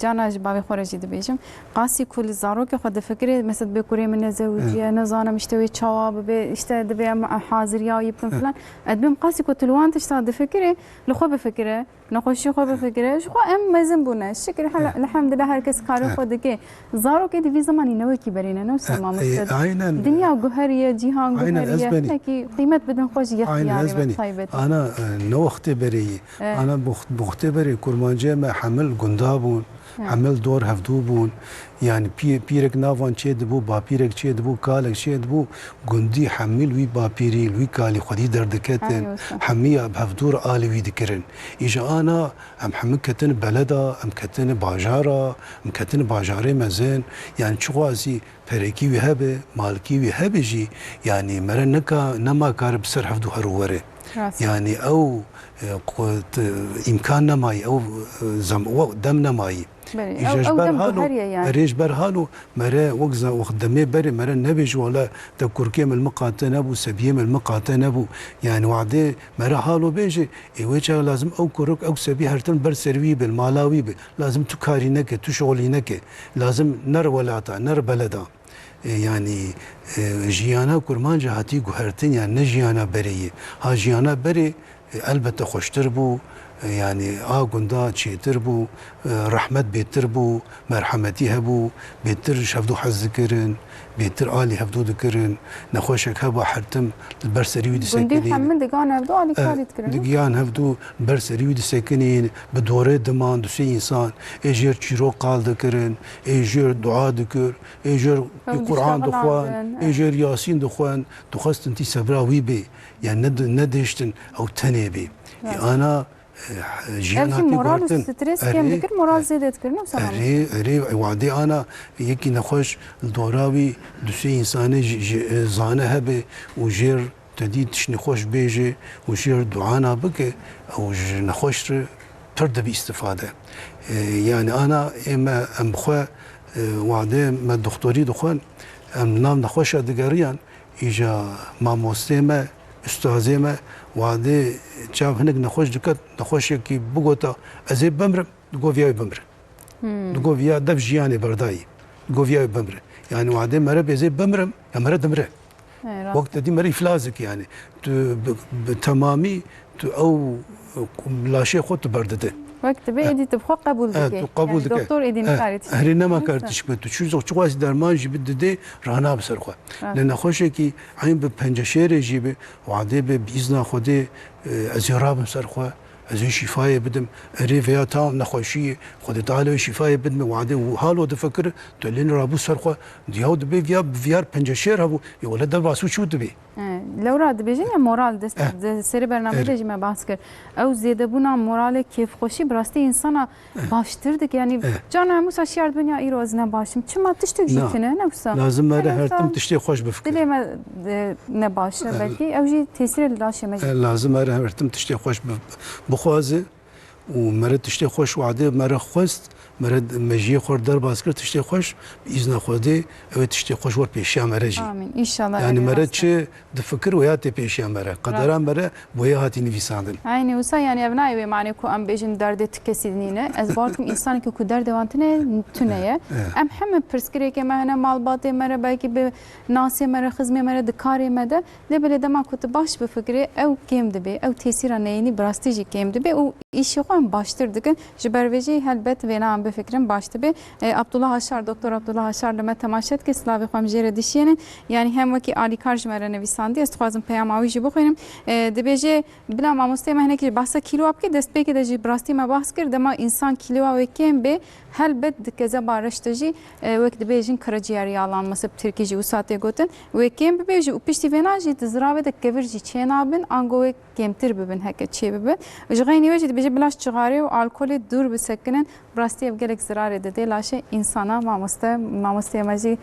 جانا جبابي خورجي دبيجم قاسي كل زاروك خد فكري مثل بكوري من زوجيه نزانه مشتوي تشواب اشتا دبي حاضر يا يبن فلان ادبم قاسي كتلوان تشتغل فكري لخو بفكره نخوشي خو بفكره شو ام مزن بونه الشكر الحمد لله هركس كارو خودك زارو كده في زماني نوي كبرينا نو سما مستد دنيا جوهريه جهان جوهريه لكن قيمه بدن خوش يختياري طيبت انا نو اختبري انا بختبري كرمانجه ما حمل قندابون حمل دور هفدوبون يعني بيرك نافان چه دبو با بيرك چه دبو كالك چه دبو گندي حمل وي با بيري وي كالي خدي دردكتن حميه بهفدور آلي وي دكرن اجا انا ام حمل كتن بلدا ام كتن باجارا ام كتن باجاري مزين يعني چوازي فريكي وي هبه مالكي وي هبه جي يعني مرنكا نما كار بسر هفدو هروره يعني او امكان نماي او دم نماي ريش برهالو مرا وقزا وخدمي بري مرا نبيج ولا تكركي من المقاطع نبو سبيه من المقاطع نبو يعني وعدي مرا حالو بيجي ايوجا لازم او كرك او سبيه هرتن بر سروي بالمالاوي لازم تكاري نك تشغلي نك لازم نر ولاتا نر بلدا يعني جيانا كرمان جهاتي جوهرتين يعني نجيانا بري ها جيانا بري البته خوشتر بو يعني قندا تشيتر بو رحمت بيتر بو مرحمتي هبو بيتر شفدو حز ذكرن بيتر آلي هفدو ذكرن نخوشك هبا حرتم البرسري ودي ساكنين قندي حمل دقان هفدو آلي كالي تكرن دقيان هفدو البرسري ودي ساكنين بدوري دمان دوسي إنسان ايجير تشيرو قال ذكرن ايجير دعاء ذكر ايجير القرآن دخوان ايجير ياسين دخوان دخست انتي سبرا ويبي يعني ندشتن او تني بي انا جيانا مورال ستريس كم ذكر مورال زيادة تكرنا ري وعدي انا يكي نخوش الدوراوي دوسي انساني زانه هبه وجير تدي تشني خوش بيجي وجير دعانا بك او نخوش ترد باستفاده يعني انا اما ام خو وعدي ما دكتوري دخون ام نام نخوش دغريان اجا ماموسته ما استاذه ما وعدي جاب هناك نخوش دكت نخوش كي بوغوتا ازي بمر دغوفيا بمر دغوفيا دف جياني برداي دغوفيا بمر يعني وعدي مره بزي بمر يا مره دمره وقت دي مري فلازك يعني تمامي او لا شيء خط بردده وقت بيدي تبخو قبول دكي قبول دكي دكتور ايدي نكارت هرينا ما كارتش بتو شو چواز درمان جبد دي رانا بسرخه لان خوشه كي عين بپنجشير جيبه وعده باذن خدي ازيراب بسرخه از شفای بدم ریویا تام نخوشی خود تعالی شفای بدم وعده وحالو دفکر تلين رابو سرخه دیود بی ویار پنجشیر هبو یولد واسو شو دبی لو راد بيجي مورال دست سری برنامه دجی ما بحث کرد او زیاده بونا مورال کیف خوشی براستی انسان باشتردک يعني جانا موسى شيار دنيا ایروز نباشم چما تشتو جیتنه نفسا لازم مره هرتم تشتی خوش بفکر دلی ما نباشه بلکه او جی تاثیر لاشه مجد لازم مره هرتم تشتی خوش بخوازه ومره تشتی خوش وعده مره خوست مرد مجیه خورد در باز کرد تشتی خوش ایزنا خودی او تشتی خوش ور پیشیا مره جی آمین انشالله yani öyle mere olsun. çi de fikir ve ya te peşiya mere qadaran mere boya hati nivîsandin Aynı olsa yani evnayı ve mani ku am bejin derde tikesidine ez barkum insan ki ku derde vantine tüneye em hem perskire ke mehne malbatê mere belki be nasê mere xizmê mere dikarê me de lebele dema ku tu baş bi fikirê ew kêm dibe ew tesîra neyînî bi rastî jî kêm dibe û îşê xwe em baştir dikin ji ber vê jî helbet vêna em bifikirin baş dibe Abdullah Haşar Doktor Abdullah Haşar li me temaşet ke slavê xwe em jê re dişînin yani hem wekî alîkar ji me re nivîsandî ez dixwazim peyama wî jî bixwînim dibêje bila mamosteyê me hinekî bahsa kîloa bike destpêkê de jî bi rastî me bahs kir dema însan kîloa wê kêm bê helbet dikeze barış de jî wek dibêjin karaciğer yağlanması bi Tirkî jî wisa tê gotin wê kêm bibe jî û piştî vêna jî di ziravê de kevir jî çênabin ango wê kêmtir bibin heke çê bibin ji xeynî wê jî dibêje bila çigarê û alkolê dûr bisekinin bi rastî ev gelek zirarê dide laşê insana mamosteyê me jî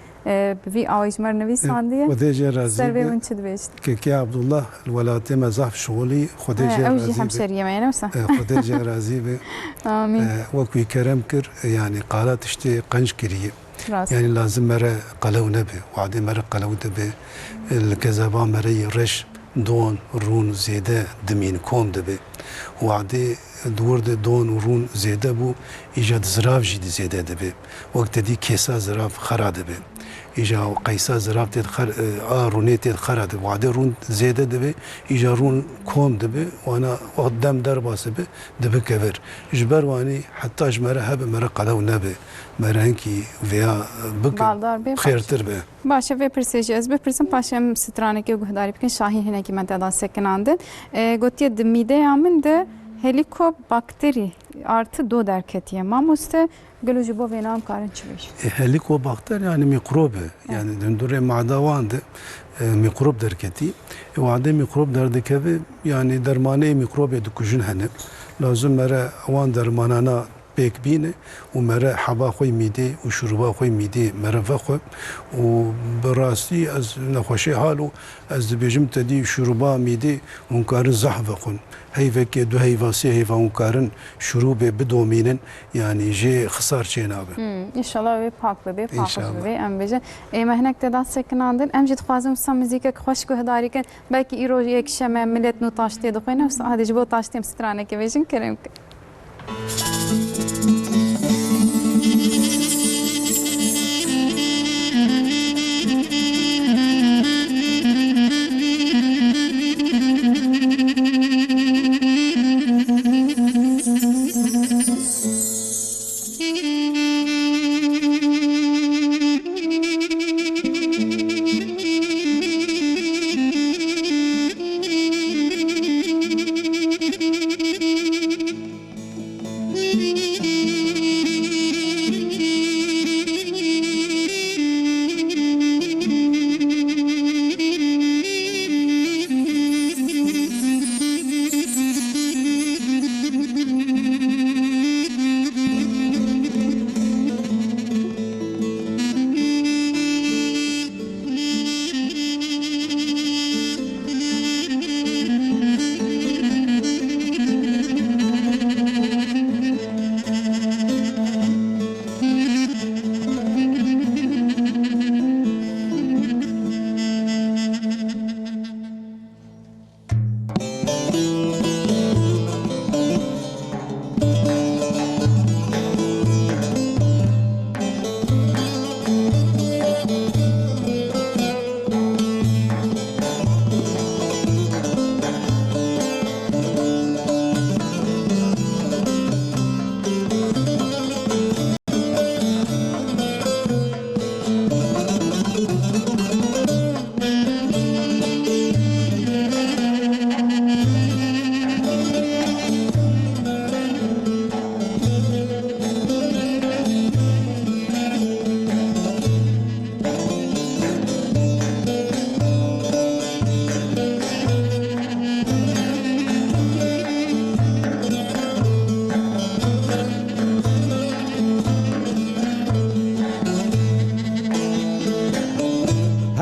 bi vî awayî ji me re nivîsandiye Xwedê razî ser vê be min çi dibêjin kekê Abdullah li welatê me zaf şolî Xwedê ew jî razî be hemşeriye me ye wisa Xwedê razî be amîn wek wî kerem kir yani qala tiştê qenc kiriye rast yani lazım mere qelew nebe wadê mere qelew dibe li kezeba mere yê reş don rûn zêde dimîn kom dibe wadê dûr de don û rûn zêde bû îja di zirav jî di zêde dibe wek te dî kêsa zirav xera dibe îja qeysa zirav tê a rûnê tê xera dibe wadê rûn zêde dibe îja rûn kom dibe wana wext dem derbas dibe dibe kevir ji ber wanî heta ji mere hebe mere qelew nebe mere hinkî vêya bikin baldar bê xêrtir be باشه و پرسیج از به پرسم پاشم سترانه که گهداری بکن شاهین هنه که من تدا سکناندن گوتیه دمیده همین ده هلیکوباkteri artı do derketiye mamoste gölücü bu venam karın çıvış. Helikobakter yani mikrobe yani döndüre madavandı mikrop derketi vade mikrop derdikevi yani dermane mikrobe dukujun hene lazım mere avan dermanana pek bine u mere haba khoy mide u şuruba khoy mide mere vakho u berasi az naxoşi halu az dibejim tedi şuruba mide un karın zahvakun heyveke du heyvasi heyvan karın şurube bidominin yani je xisar çenabe İnşallah ve pak ve pak İnşallah. ve em beje mehnek te das sekinandın em jit xwazim sam müzike xoş guhdari ken belki iro yek şeme millet nu taşte de khoyna hadi bu taştem strane ke vejin kerem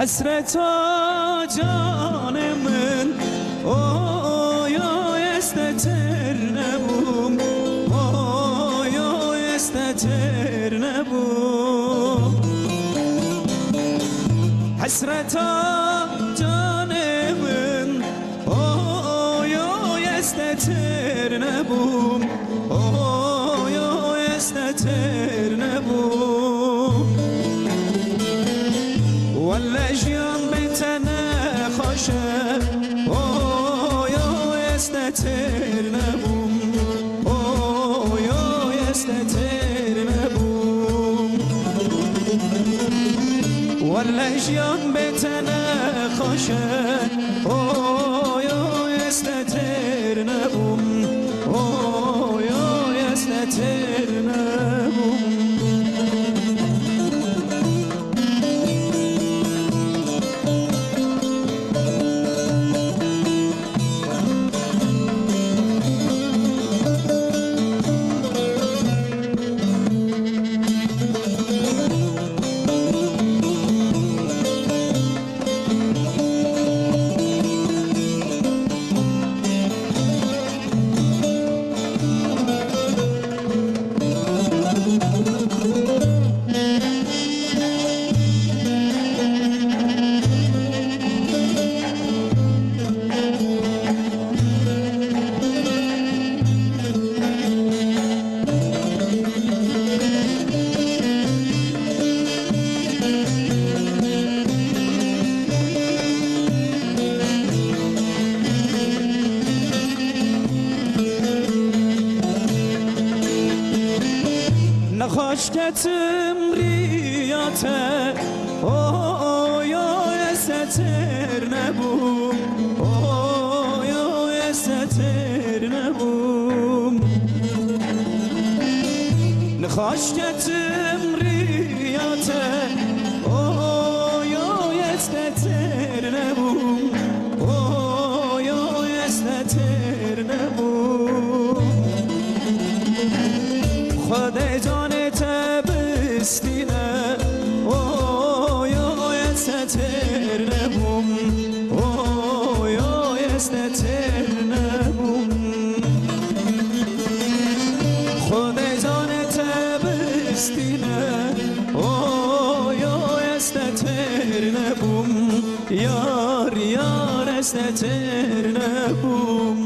Hasreta canımın oy oy esteter nebum oy oy esteter حسرتا جانمın oy oy estetir ne bum oy oy estetir ne bum ولا جيان بيتنا خشه oy oy estetir ne bum oy oy estetir ne bum ولا جيان بيتنا خشه oy oy estetir ne bum oy oy estetir ne bum نخاشتم ریاته oy oy estetir ne bum oy oy estetir ne bum نخاشتم ریاته oy oy estetir ne bum oy oy estetir ne bum خود جان تبستینه oy oy estetir ne bum oy oy estetir ne bum خود جان تبستینه oy oy estetir ne bum yar yar estetir ne bum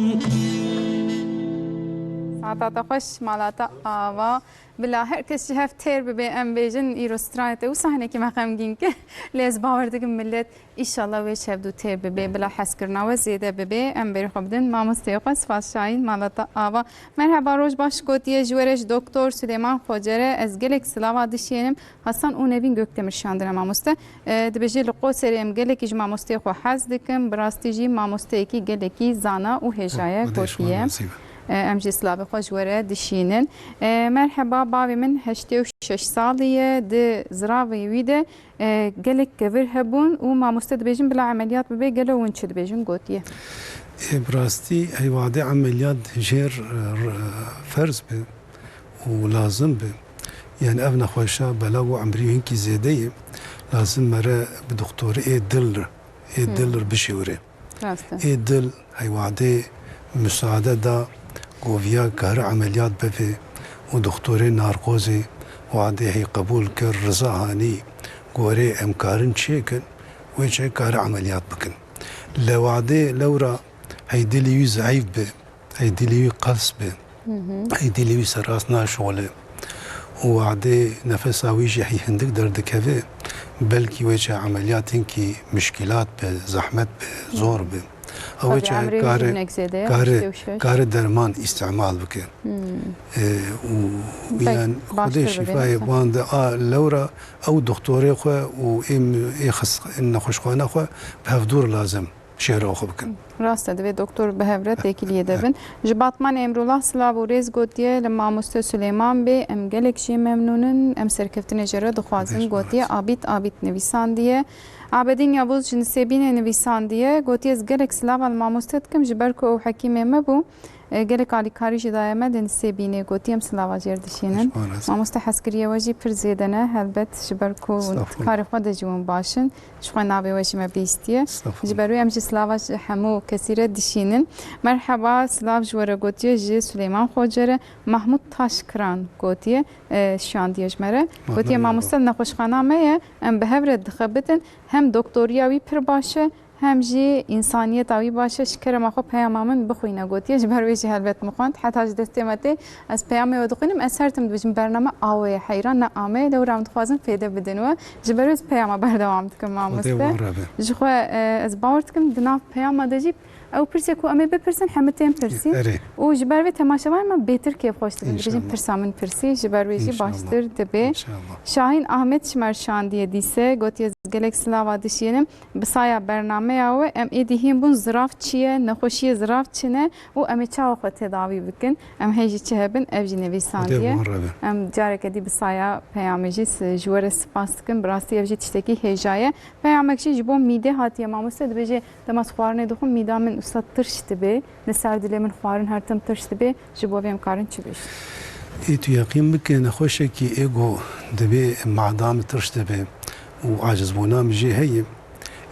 ساعات خوش مالاتا آوا بلا هر کسی هفت تر به ام بیجن ایروسترایت و صحنه که مقام گین که لیز باورده که ملت ایشالله ویش هفت دو تر به بلا حس کرنا و زیاده به ام بری خبدن ما مستیقظ فاس شاین مالاتا آوا مرحبا روز باش گویی جوارش دکتر سلیمان خواجره از گلک سلاوا دشینم حسن اون نبین گکتمر شاندن ما مسته دبیجی لقو سریم گلک اج ما مستیق و حز دکم براستیجی ما مستیقی گلکی زانا و هجایه گویی امجی سلاب خوش وره دشینن مرحبا باوی من 86 سالیه د زراوی ویده گلک کور هبون و ما مستد بیجن بلا عملیات ببی گلو ونچ بیجن گوتیه براستی ایواده عملیات جیر فرض به و لازم به يعني أبنا خوشا بلاو عمري هنكي زيادية لازم مرة بدكتور دلر بشوري دل هاي وعدي مساعدة دا قوفيا كهر عمليات بفي ودكتوري ناركوزي وعدي هي قبول كر رضا هاني قوري امكارن شيكن ويش كهر عمليات بكن لو وعدي لورا هي دليوي ضعيف به هي دليوي قلص به هي دليوي سراسنا شغله وعدي نفسها ويجي هي هندك درد كفي بلكي وجه عمليات هنكي مشكلات بزحمت بزور به او وجه كار درمان استعمال بك ويان خدي شفاي باند لورا او دكتوري خو و ام يخص ان خوشخانه خو بهفدور لازم شهر خو بكن راسته دوی دکتر بهورت تکلیه دبن جباتمان امرالله سلاو و ریز گوتیه لما مست سلیمان به ام گلک شی ممنونن ام سرکفتن جره دخوازن گوتیه آبیت نویسان دیه عبدین یابوز جنسیبین نویسان دیه گوتیه از گلک سلاو الماموستت کم جبرکو و حکیم مبو gelek alîkarî ji dayê me din sêbînê gotî em silava jêr dişînin. Mamoste hezkiriye we jî pir zêde ne helbet ji ber ku karê xwe de ji wan başin ji xwe navê we jî me bîstiye. Ji ber wê em jî silava ji hemû kesî re dişînin. Merheba silav ji we re gotiye ji Süleyman Xocer re Mahmud Taşkiran gotiye şandiye ji me re. Gotiye mamoste nexweşxana me ye em bi hev re dixebitin hem doktoriya wî pir baş e hem jî insaniyeta wî baş e ji kerema xwe peyama min bixwîne gotiye ji ber wê jî helbet min xwend heta ji destê me tê ez peyamê we dixwînim ez her tim dibêjim bername awê ye heyran ne amê lewra em dixwazin fêde bidin we ji ber wê ez peyama berdewam dikim mamoste ji xwe ez bawer dikim di nav peyama de jî ew pirsê ku em ê bipirsin hemû tên pirsî û ji ber wê temaşevan me bêtir kêfxweş dibin dibêjin pirsa min pirsî ji ber wê jî baştir dibe. Şahin Ahmet Şimer şandiye dîse gotiye gelek silava dişînim bi saya bernameya we em ê dihîn bûn zirav çi ye nexweşiyê zirav çi ne û em ê çawa xwe tedavî bikin em hê jî çi hebin ev jî nivîsandiye em careke dî bi saya peyamê jî ji we re spas dikim bi rastî ev jî tiştekî hêja ye peyamek jî ji bo mîdê hatiye mamoste dibêje dema xwarinê dixwim mîda min wisa tirş dibe li ser dilê min xwarin her tim tirş dibe ji bo vê em karin çi bêjin. Tu yaqîn bike nexweşekî ego dibe madam tirş dibe û acizbûna min jî heye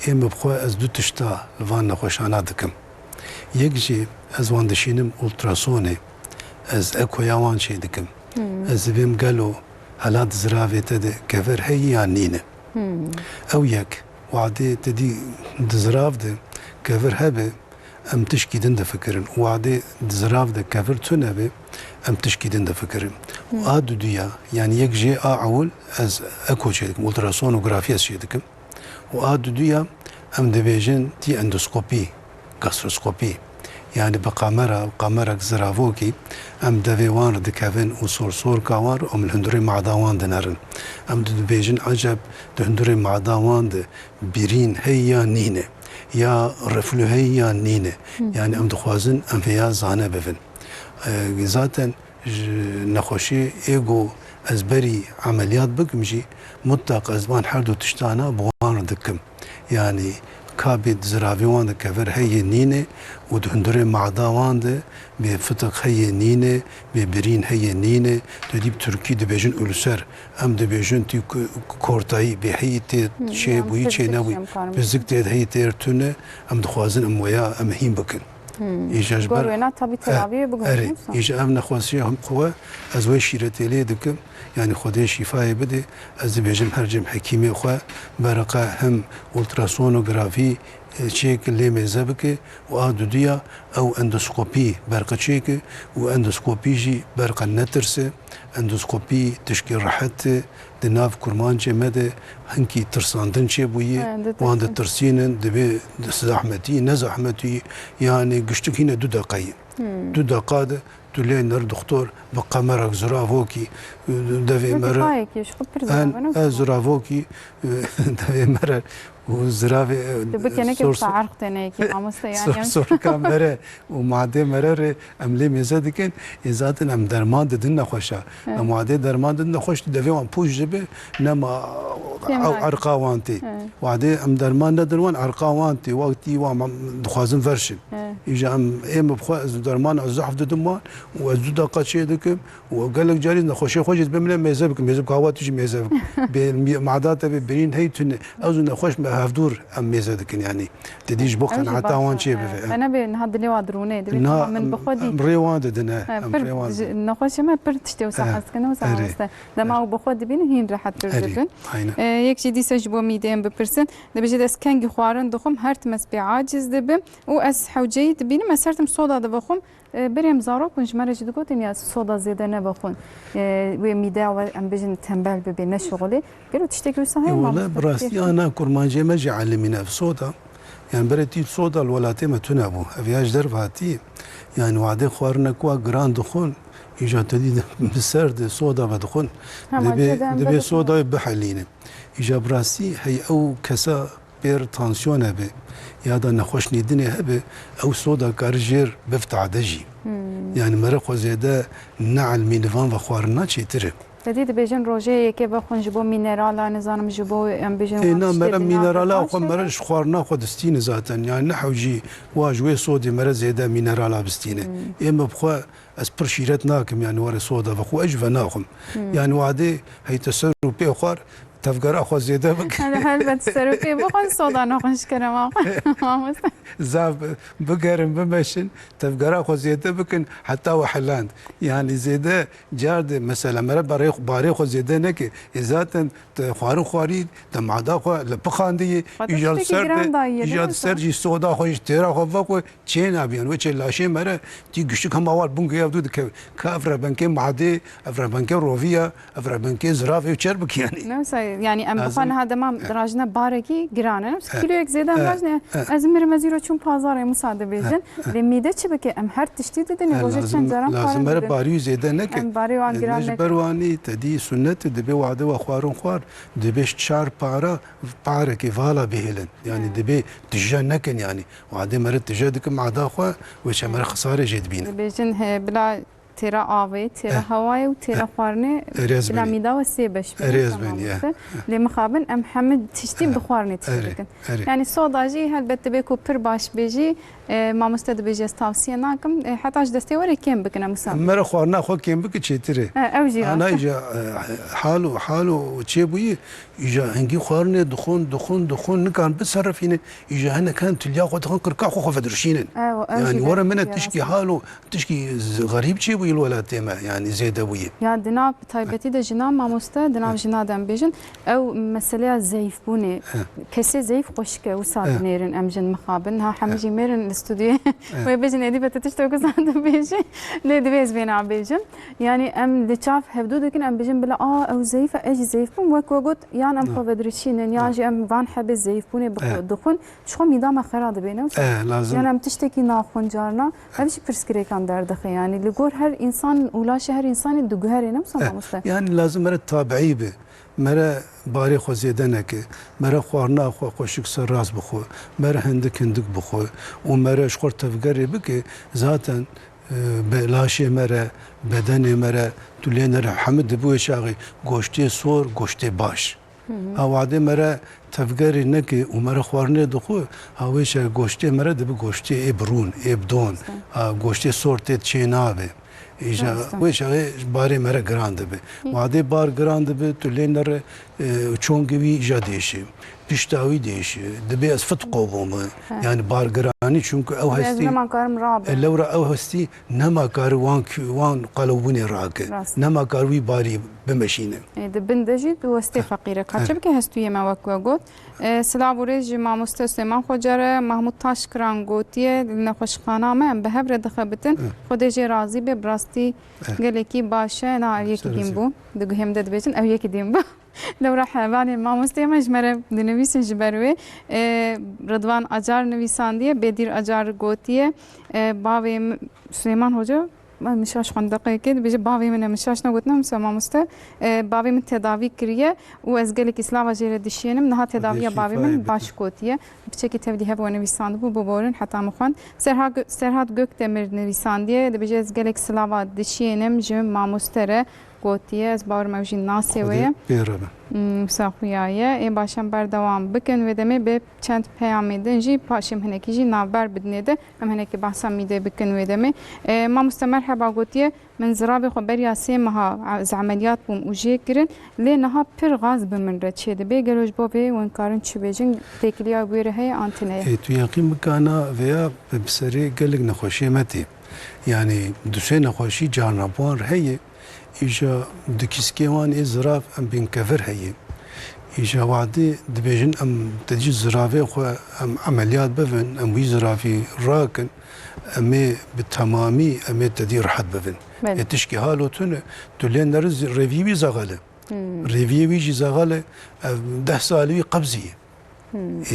êm bi xwe ez du tişta li van nexweşana dikim. Yek jî ez wan dişînim ultrasonê ez ekoya wan çê dikim. Ez dibêm gelo hela di ziravê te de kever heye yan nîne. Ew yek wadê te dî di zirav de kever hebe em tişkîdin de fikirin. Wadê di zirav de kever tune be em tişkîdin de fikirin. A duduya yani yek jê a awil ez eko çê dikim ultrasonografiye çê dikim. û a duduya em dibêjin tî endoskopî gastroskopî yani bi qamerek ziravokî em devê wan dikevin û sorsorka wan em li hundirê mada wan dinerin. Em dibêjin eceb di hundirê mada wan de birîn hey ya nîne ya reflü hey ya nîne yani em dixwazin em vêya zane bibin. Zaten nexweşî ego ez berî ameliyat bikim jî mutlaq ez van her du tiştana bi wan dikim. Yani kabê ziravê wan de kever heye nîne û di hundirê mada wan de bê fitik heye nîne bê birîn heye nîne tu dî Tirkî dibêjin ulser em dibêjin tî kortayî bê heyî tê çê bûyî çê nebûyî bizik tê heyî tê tune em dixwazin em wêya em hîn bikin. İja ji ber tabii tedaviye bugün. İja em nexwasiya hem xwe ez wê şîretêlê dikim yani Xwedê şîfayê bide ez dibêjim her cem hekîmê xwe bereqe hem ultrasonografî çêk lê mêze bike û a duduya ew endoskopî berqe çêke û endoskopî jî berqe netirse endoskopî tişkî rehet di nav kurmancê me de hinkî tirsandin çêbûyê wan de tirsînin divê zehmetî ne zehmetî yani güçlük hîne du deqeyê du deqa de tu lê ner doktor bi qamerek ziravokî devê mere ziravokî devê mere û ziravê sorka mere û madê mere re em lê mêze dikin ê zaten em derman didin nexweşa em wadê derman didin nexweş devê wan pûj dibe nema erqa wan tê wadê em derman nedin wan erqa wan tê wextî wan dixwazin verşin îja em bixwe ez derman ez zehf didim wan û ez du deqa çê dikim û gelek carî nexweşê xwe jî dibim lê mêze bikim mêze bika wat jî mêze bikim bê mada te bê birîn hey tune ez nexweş me hevdûr em mêze dikin yani te dî ji bo qeneta wan çê bibe me nebe niha dilê wa dirûnê min bixwe dî rê wan didin nexweşê me pir tiştê wisa hez dikine wisa heste dema û bixwe dibînin hîn rehet pir dibin yek jî dîsa ji bo mîdeyên bipirsin dibêje ez kengî xwarin dixwim her tim ez pê aciz dibim û ez hewceyî dibînim ez her tim soda dibixwim berêm zarok bûn ji me re jî digotin ya soda zêde nebixwin wê mîdeya we em bêjin tembel bibe ne şixolê gelo tiştekî wisa heye bi rastî ana kurmancê me jî elîmîne ev soda yani berê tî soda li welatê me tune bû ev ya ji derve hatiye yani wadê xwarinek wa giran dixwin îja te dî bi ser de soda ve dixwin dibê sodayê bihelîne îja bi rastî hey ew kesa pêr tansiyon hebe ya da nexweşnîdinê hebe ew soda kar jêr bifteade jî yani mere xwe zêde ne elmînivan ve xwarin naçêtir e تدی دبیجن روزه که بخون جبو مینرالا نزانم جبو ام بیجن اینا مرا مینرالا خو مرا شخوارنا خو دستینه ذاتن يعني نحوجي واجوي صودي مرا زياده مینرالا بستینه اما بخو از پرشیرت ناکم يعني ورا صودا بخو اجفا ناخم يعني وعدي هي تسرو بي اخر تفكر اخو زياده بك انا هل بتسرو بي بخون صودا ناخنش كرم زاف بقرن بمشن تفكر اخو زياده بكن حتى وحلاند يعني زياده جارد مثلا مرا باري خو زياده نك ذاتن خواري تمعدا خو لبخاندي ايجاد سرجي صودا خو تيرا خو فوق تشينا بيان وچ لاشي مرا تي گشك هم اول بونك يودو كافر بنكي معدي افر بنكي روفيا افر بنكي زراف يچربك يعني يعني ام بخوان هذا ما دراجنا باركي گرانه نفس كيلو یک زياده دراجنا از میرم زیرو چون بازار مصاده بیجن لمیده چه بکه ام هر تشتی دادن گوشه چند جرام لازم مرا باری زیاده نکه ام باری وان گران نکه بروانی تدی سنت دبی وعده و خوارون خوار دبیش چار پاره کی والا بهلن يعني دبي تجا نكن يعني وعده مرا تجا دك معدا خو وش مرا خساره جد بين بیجن بلا تیرا آوی، تیرا هوای و تیرا خوارنه بلامیدا و سیبش بین لمخابن ام حمد تشتیم بخوارنه تشتکن يعني صوداجي هل بتبيكو پر باش بيجي ما مستد بيجي توصيه ناكم حتى اش دستي وري كيم بكنا مسام مره خوارنا خو كيم بك تشتري انا اجا حالو تشيبوي اجا هنجي خوارنه دخون نكان بتصرفين اجا هنا كانت الياقوت دخون كركا خو فدرشين يعني ورا من تشكي حالو تشكي غريب تشيبوي الولاد تما يعني زيدوي يا دنا تايبتي د جنا ما مستد دنا جنا دم بيجن او مساله زيف بوني كسي زيف قشكه وصاد نيرن امجن مخابن ها حمجي ميرن الاستوديو ويبجن ادي بتتشتوك صاد بيجي لدي بيز بينا بيجن يعني ام دشاف هبدو لكن ام بيجن بلا او زيف اجي زيف وكوغوت يعني ام خبدرشين يعني ام فان حب زيف بوني دخون شو ميدام خراد بينه لازم يعني ام تشتكي ناخون جارنا همشي برسكري كان دردخ يعني لغور هر انسان ولا شهر انسان دغهر نفسه مستر يعني لازم مرة تابعي به مرة باري خو زيدنك مرة خوارنا خو خوشك سر راس بخو مرة هندك بخو ومرة شخور تفكري بك ذاتا بلاشي مرة بدن مرة تولين حمد بو شاغي گوشتي سور گوشتي باش هاوعده مرة تفكري نك ومرة خوارنا دخو هاويش گوشتي مرة دب گوشتي ابرون ابدون گوشتي سورتي تشينابه ایجا ویش باری مرا گراند به وعده بار گراند به تو لینر چونگوی ایجا دیشه پیشتاوی دیشه دبی از فت قوم يعني بار گرانی چونکه او هستی لورا او هستی نما کار وان قلوبوني راکه نما کاروی باری بمشینه دبندجی دوستی فقیره کچب که هستوی ما وکو گوت سلام ورج ما مستسلمان خوجره محمود تاشکران گوتیه نخوشخانه من به هبر دخبتن خودجی راضی به براستی گلکی باشه نه یکی دیم بو دگو هم دد بیچن او یکی دیم بو لو راح باني ما مستيمش مرة دنويسن جبروي رضوان أجار نويساندية بدير أجار قوتية باوي سليمان هوجو مشاش خندقه كده بيجي باوي من مشاش نقولنا مسما مستا باوي من تداوي كريه وازقلك اسلام جير دشينم نها تداوي باوي من باش قوتيه بشكل تبدي هبو نويساند بو بورن حتى مخوان سرهاد گوك تمر نويسانديه بيجي ازقلك سلاوا دشينم جم ما مستره قوتيه از باور موجی ناسویه مساخویایه باشم بردوام بکن و دمی به چند پیام دنجی پاشم هنکی جی نابر بدنیده هم هنکی بحثم میده بکن و دمی ما مستمر حبا قوتيه من زراب خبر یاسی مها از عملیات بوم اوجی کرن لینها پر غاز بمن رد شده بگروج بابه و انکارن چه بیجن تکلیا بیره های آنتنه تو یقین بکانا ویا بسری گلگ نخوشی متی يعني دوسه نخوشی جانبوان هي إيجا دكيسكيوان إزراف أم بين كفر هي إيجا وعدي دبيجن أم تجي زرافي خو أم عمليات بفن أم ويزرافي راكن أمي بالتمامي أمي تدير حد بفن يتشكي حالو تولين نرز ريفيوي زغالة ريفيوي جي زغالة 10 سالوي قبزية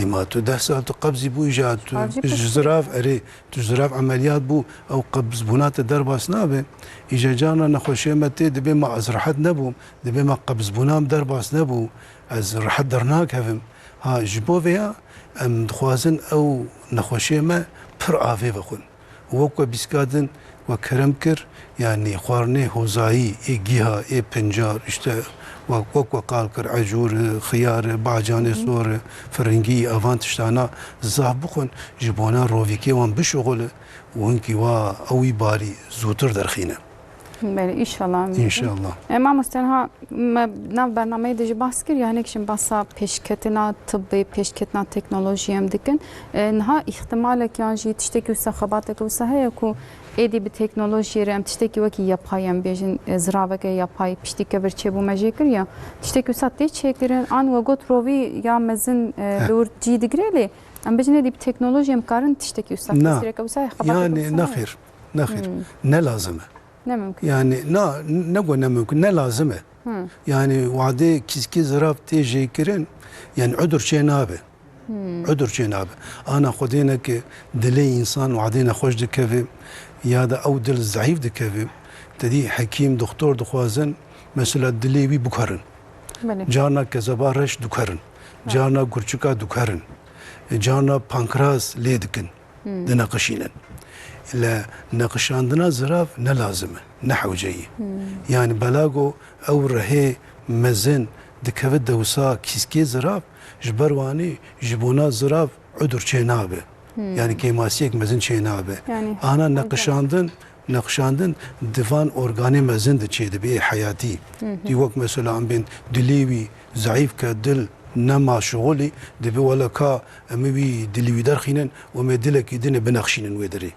إما تو 10 سال قبضي بو إيجاد جزراف أري جزراف عمليات بو أو قبض بنات درب أسنابه إيجا جانا نخوشي متى دبي ما أزرحت نبو دبي ما قبض بنام درب أسنبو أزرحت درناك هفم ها جبو فيها أم دخوازن أو نخوشي ما بر آفي بخون ووكو بسكادن وكرم كر يعني خوارني هوزاي جهة بنجار اشتا وقال كر عجور خيار باجان صور فرنجي افانت اشتانا زاف بخون جبونا روفيكي وان بشغل وانكي وا اوي باري زوتر درخينه بله ایشالا ان شاء الله. ما مستنها ناف برنامه دیجی باس کر یعنی کشم باسا پیشکتنا طبی پیشکتنا تکنولوژی هم دکن نها احتمال که آنجی تشتکی وسا خباتک وسا هیا کو ایدی به تکنولوژی رم تشتکی وکی yapayım بیشن زراوه yapay پشتی که برچه بو مجیکر یا تشتکی وسا تی چکرن آن و گوت روی یا مزن لور جی دگریلی ام بیشن دی تکنولوژی هم کارن تشتکی وسا تشتکی وسا خباتک يعني نخير نلازمه نه ممکن يعني نقول ممكن لازمه يعني وعدي كي زراف تيجي كرن يعني عذر شي نابه عذر شي نابه انا خدينا ك دلي انسان وعدينا خوش دكفي يا دا او دل ضعيف دكفي تدي حكيم دكتور دخوازن مثلا دليوي بكرن جانا كزبارش دكرن جانا غرچكا دكرن جانا بانكراس ليدكن دناقشينن لا نقشاندنا زراف نلازمه نحوجيه يعني بلاغو او رهي مزن دكفت دوسا كيسكي زراف جبرواني جبونا زراف عذر شينابه يعني كيماسيك مزن شينابه يعني انا نقشاندن دفان اورغاني مزن دچيد بي حياتي دي وقت مثلا عم بين دليوي ضعيف كدل نما شغلي دبي ولا كا امي دليوي درخينن وما دلك يدن بنخشينن ويدري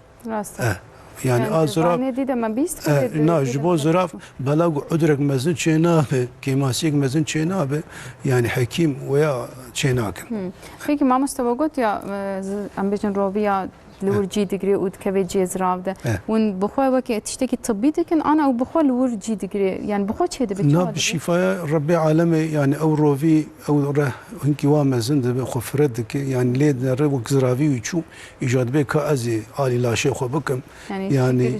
يعني زراف ما بيست نا جبو زراف بلاغ عذرك مزن شينابه كيماسيك مزن شينابه يعني حكيم ويا شيناكن فيكي ما مستوقت يا ام بيجن روبيا لور جي ديجري ود كفي جي زراف ده ون بخوا وكي تشتكي طبي دكن انا او بخوا لور جي ديجري يعني بخوا تشي ده نا بالشفاء ربي عالمي يعني او روفي او ره هنكي وام زند بخفرد يعني ليد ربك زرافي ويشو ايجاد بك ازي علي لا شيء خو بكم يعني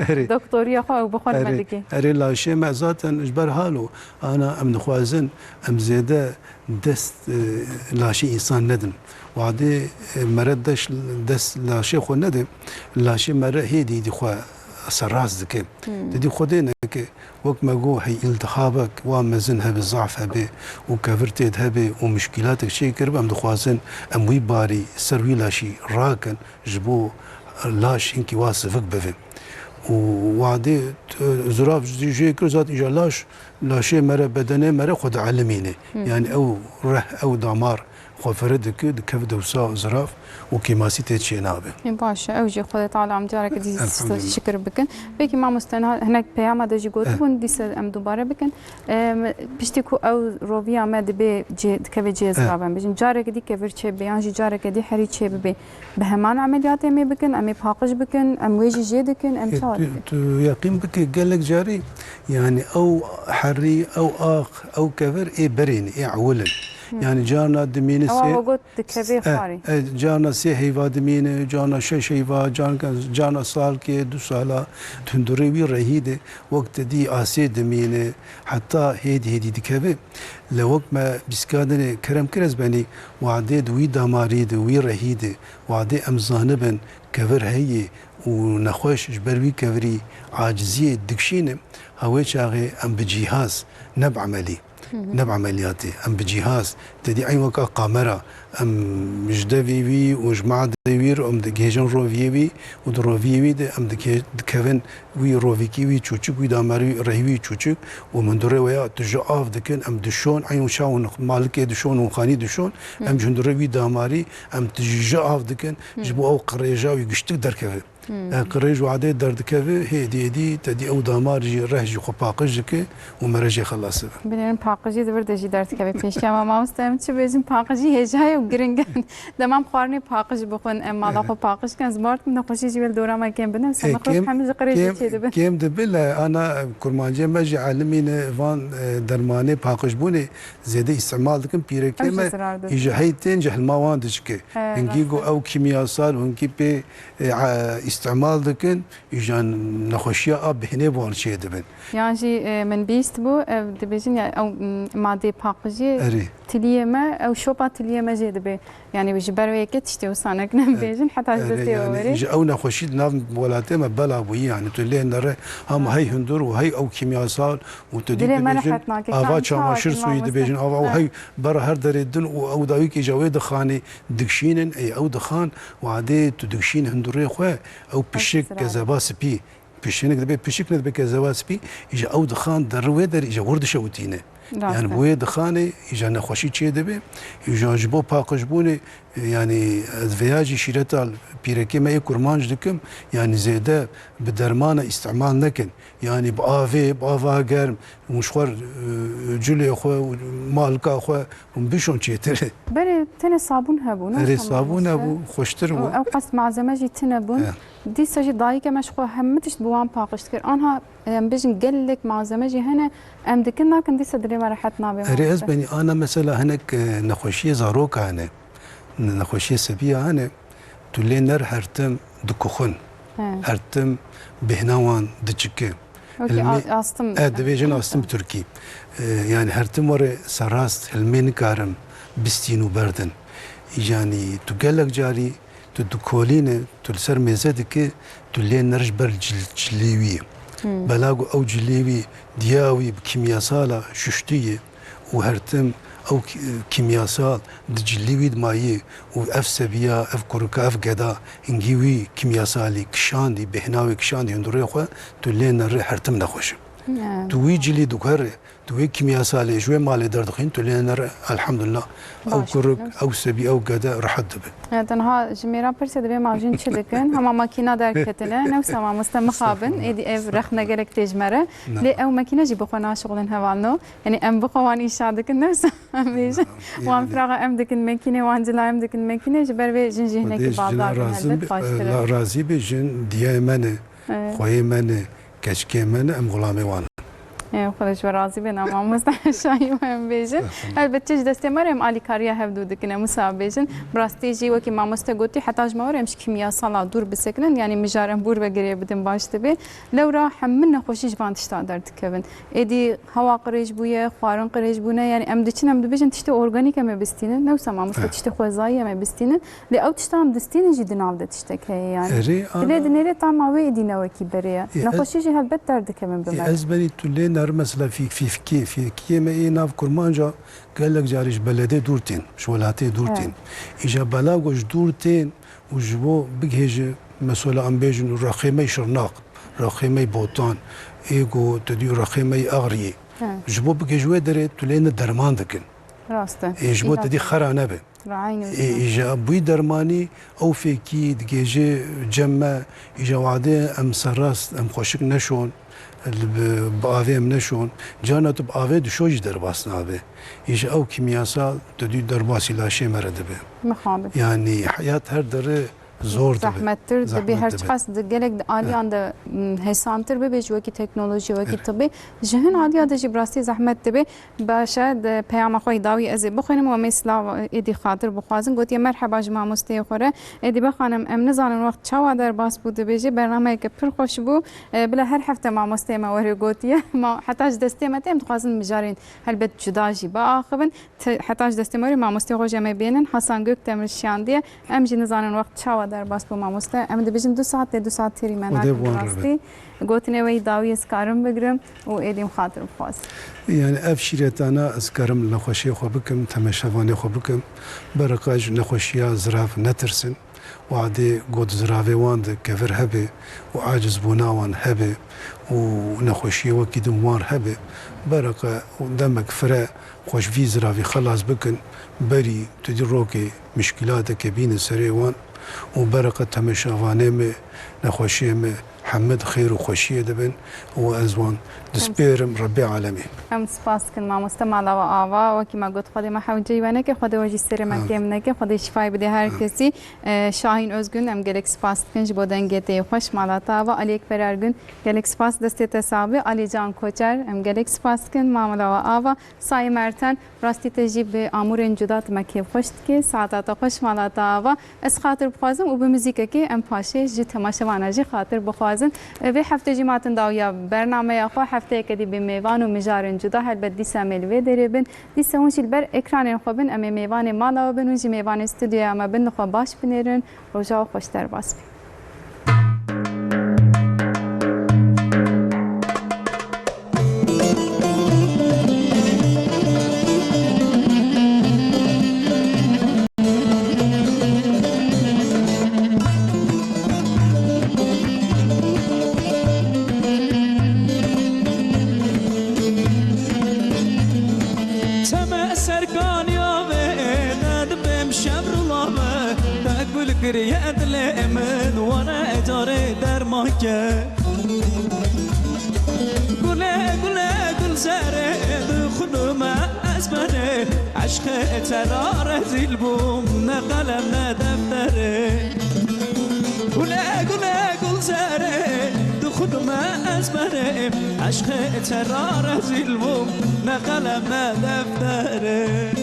دكتور خو بخوا مدكي اري لا شيء ما ذات اجبر حاله انا ام خوازن ام زيده دست لا شيء انسان ندم وعدي مردش دست لا شيء خو ندم لا شيء مره هيدي دي خو سراس دك تدي خدينا ك وقت ما جو هي التخابك ومزنها بالضعف هبه وكفرتيد هبه ومشكلاتك شيء كرب ام دخوازن ام وي باري سروي لا شيء راكن جبو لاش انكي واسفك بفهم وعدي زراف جي كرزات اجلاش لا شيء مره بدنه مره خد علمينه يعني او ره او دمار خفرد كد كفد وسا زراف وكيماسي تشي نابه باشه اوجي خدای تعالی ام جارك دي شكر بكن بكي ما مستنها هناك بياما دجي قوتون دي ام دوباره بكن بيشتكو او روبيا ما دبي جي كفي جي زراف بيجن جارك دي كفر تشي بيان جي جارك دي حري تشي بي بهمان عمليات امي بكن امي باقش بكن ام ويجي جي دكن ام شاد يقيم بك قال لك جاري يعني او حري او اخ او كفر اي برين اي عولن يعني جانا دمين جانا سي هيفا دمين جانا شش هيفا جانا سال كي دو سالا تندري وي رهيده وقت دي اسي دمين حتى هيدي دكبه لوقت ما بسكادن كرم كرز بني وعدد وي دماريد وي رهيده وعدي امزانبن كفر هي ونخوش جبروي كفري عاجزيه دكشينه هوي شاغي ام بجهاز نب عملي نب عملياتي ام بجهاز تدي اي وقت قامره ام مجدوي وي وجماعه دوير ام دجيجن روفيوي ودروفيوي ام دكفن وي روفيكي وي تشوچك وي دامري رهوي تشوچك ومن دوره ويا تجاف دكن ام دشون عين شاون مالك دشون وخاني دشون ام جندروي داماري ام تجاف دكن جبو او قريجا ويغشتك دركه قريج وعدي دردكه هي دي تدي او دامار جي رهجي خو باقجك ومرجي خلاص بنين باقجي دردجي دردكه پیش کما ما مستم چه بزن باقجي هجای و گرنگن دمام خارني باقج بخون اما لا خو باقج كان زمارت من خوشي جبل دورا ما كان بنم سما خو حمز قريج چه دبن كيم دبل انا كرمانجي مجي عالمين فان درماني باقج بوني زياده استعمال دكم بيركه يجي هيتين جهل ما واندشك انجيغو او كيمياسال ونكي بي استعمال دكن يجان نخوشيا اب هنا بون شي دبن يعني من بيست بو دبيجن او ماده باقجي تلیه ما او شوپا تلیه ما جد به یعنی بيجي بروي كتشتي وصانك نم بيجن حتى عجبتي يعني ووري إجا أو نخوشيد نام ولاتي ما بلا بوي يعني تقولي نرى هم هاي هندور وهي أو كيمياء وتدي دلي ما بيجن رحتنا كي أفا كان شامشر شاوك سويد بيجن أو هاي برا هر دريدن أو داويك إجا دخاني دكشينن أي أو دخان وعادي تدكشين هندوري خواه أو بشك كزباس بي بشينك دبي بشك ندبي كزباس بي إجا أو دخان دروي در إجا ورد شوتينه يعني بوي دخانه إجا نخوشي چه دبي إجا جبو باقشبونه يعني فياجي شيرتا بيركي ما يكرمانج دكم يعني زيادة بدرمان استعمال نكن يعني بآفا قرم مشوار جلي أخوة مالكا أخوة ومبيشون چيتر بري تنه صابون هبون هري صابون أبو خوشتر او قص معزمجي تنبون دي سجي دايكه مشخو همتش بوان باقشت كر انها بيجن قلك معزمجي هنا ام دكنا كن دي صدري ما رحتنا بما هري أزبني أنا مثلا هناك نخوشية زاروكا هنا نخوشية سبيا هنا تولي نر هرتم دكوخن هرتم بهناوان دچكه استم دبيجن استم تركي يعني هرتم ورا سراست هلمين كارم بستينو بردن يعني تقلق جاري تدكولينه تلسر ميزدك تولي نرج بر جليوي بلاغو او جليوي دياوي بكيمياسالا ششتيه وهرتم او كيمياسال دجليوي دمايي واف سبيا اف كوركا اف غدا انجيوي كيمياسالي كشاندي بهناوي كشاندي هندوري خو تولي نر هرتم نخوش توي جلي دكر توي كيمياسالي شوي مال دردخين تولي نر الحمد لله او كورك او سبي او غدا رحد به تنها جميرا برسد بي ماجين چلكن هما ماكينه دركتنه نفس ما مستمخابن ايدي اف رخنا جلك تجمره لي او ماكينه جي بخنا شغلن هوالنو يعني ام بخوان ايشادك نفس بيج وان فراغ ام دكن ماكينه وان جلا ام دكن ماكينه جبر بي جنجي هناك بعض لا رازي بجن ديامنه خويمنه كشكيمنه ام غلامي وانا خودش راضی بنا ما مستشفی مهم بیشن البته دسته مریم علی کاریا هفدو دکنه مساب بیشن براستی جی و کی ما مستگوتی حتی جمعورمش کیمیا سالا دور بسکنن یعنی مجارم بور بگیری بدن باشته به لو را همین خوشیش باندش دادر دکن ایدی هوا قریش بویه خوارن قریش بونه یعنی ام دچین ام بیشن تشته ارگانیک ام بستینه نو سما مست تشته خوزایی ام بستینه لی او تشته ام دستینه جدی ناو دتشته که یعنی لی دنیره تام اوی ایدی نو کی بریه نخوشیش هلبت درد کم بمر ازبنی تولین مثلا في كي ما ناف كرمانجا قال لك جاريش بلدي دورتين شولاتي دورتين اجا بلاغوش دورتين وجبو بجهج مسؤول ام بيجن رخيمي شرناق رخيمي بوطان ايغو تدي رخيمي اغري جبو بجهجو دري تولين درمان دكن راسته جبو تدي خرانه به اجا بوي درماني او في كي دجيجي جمع اجا وعده ام سراست ام خوشك نشون بآوی منشون جانت بآوی دشوج در باس نابه ایش او کیمیاسال تدی در باسی لاشه مرده به مخابر يعني حياة هر دره زور زحمتتر دبي هر چقاس دگلك عاليان ده هسانتر به بجو کی تکنولوژی و کی طبي جهن عاليا ده جبراسي زحمت دبي باشه ده پیام خوي داوي از بخونم و مثلا ایدی خاطر بخوازن گوت مرحبا جما مستی خوره ایدی بخانم ام نزانن وقت چاوا در باس بود بيجي برنامه که پر خوش بو بلا هر هفته ما مستی ما وري گوتيه ما حتى دستي ما تم تخازن مجارين هلبت جداجي با اخبن حتى دستي ما مستی خوش ما بينن حسن گوک تمر شانديه ام جي نزانن وقت چاوا در باس بو ماموسته ام دبیجن 2 ساعت تری مناک راستی گوتنه وی داوی اسکارم بگرم و ایدیم خاطر بخواست يعني افشيرتانا اسكرم نخوشي خو بكم تمشفاني خو بكم برقاج نخوشيا زراف نترسن وعدي قد زرافي واند كفر هبه وعاجز بوناوان هبه ونخوشي وكي دموار هبه برقا دمك فرا خوش في زرافي خلاص بكن بري تدي روكي مشكلاتك بين سريوان وبرقة تمشافاني نخوشي حمد خير وخوشية دبن وأزوان دسبيرم ربي عالمي ام سپاس کن ما مستمع لوا آوا و کی ما گفت خود ما حوجی ونه که خود وجی سر مکم نه که خود شفای بده هر کسی شاهین özgün ام گلک سپاس کن جبودن گته خوش مالاتا و علیک برارگün گلک سپاس دسته تصابی علی جان کوچر ام گلک سپاس کن ما لوا آوا سای مرتن راستی تجیب امورن جدات مکی خوشت که ساعات خوش مالاتا و اس خاطر بخوازم و به موزیک که ام پاشه جی تماشا وانا جی خاطر بخوازم دازن به هفته جماعتن داویا برنامه خو هفته کدی به میوان و مجارن جدا هل بد دیسا ملوی دربن دیسا اونشیل بر اکران خو بن ام میوان مالا بن و میوان استودیو اما بن خو باش بنرن روزا خوشتر باس كريات الامن وانا اجاري درماكه قل زارد خدوما اسمني عشق ترار زلبوم نقلم دفتري قل زارد خدوما اسمني عشق ترار زلبوم نقلم دفتري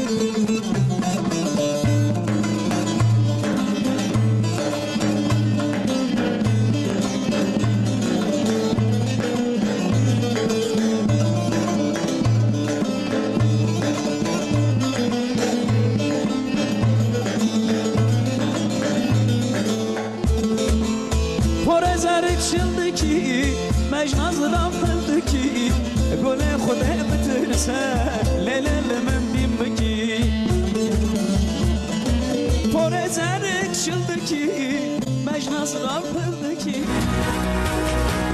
مجنازرم فلدکی گل خود بترسه لیل من بیم بکی پر زرک شلدکی مجنازرم فلدکی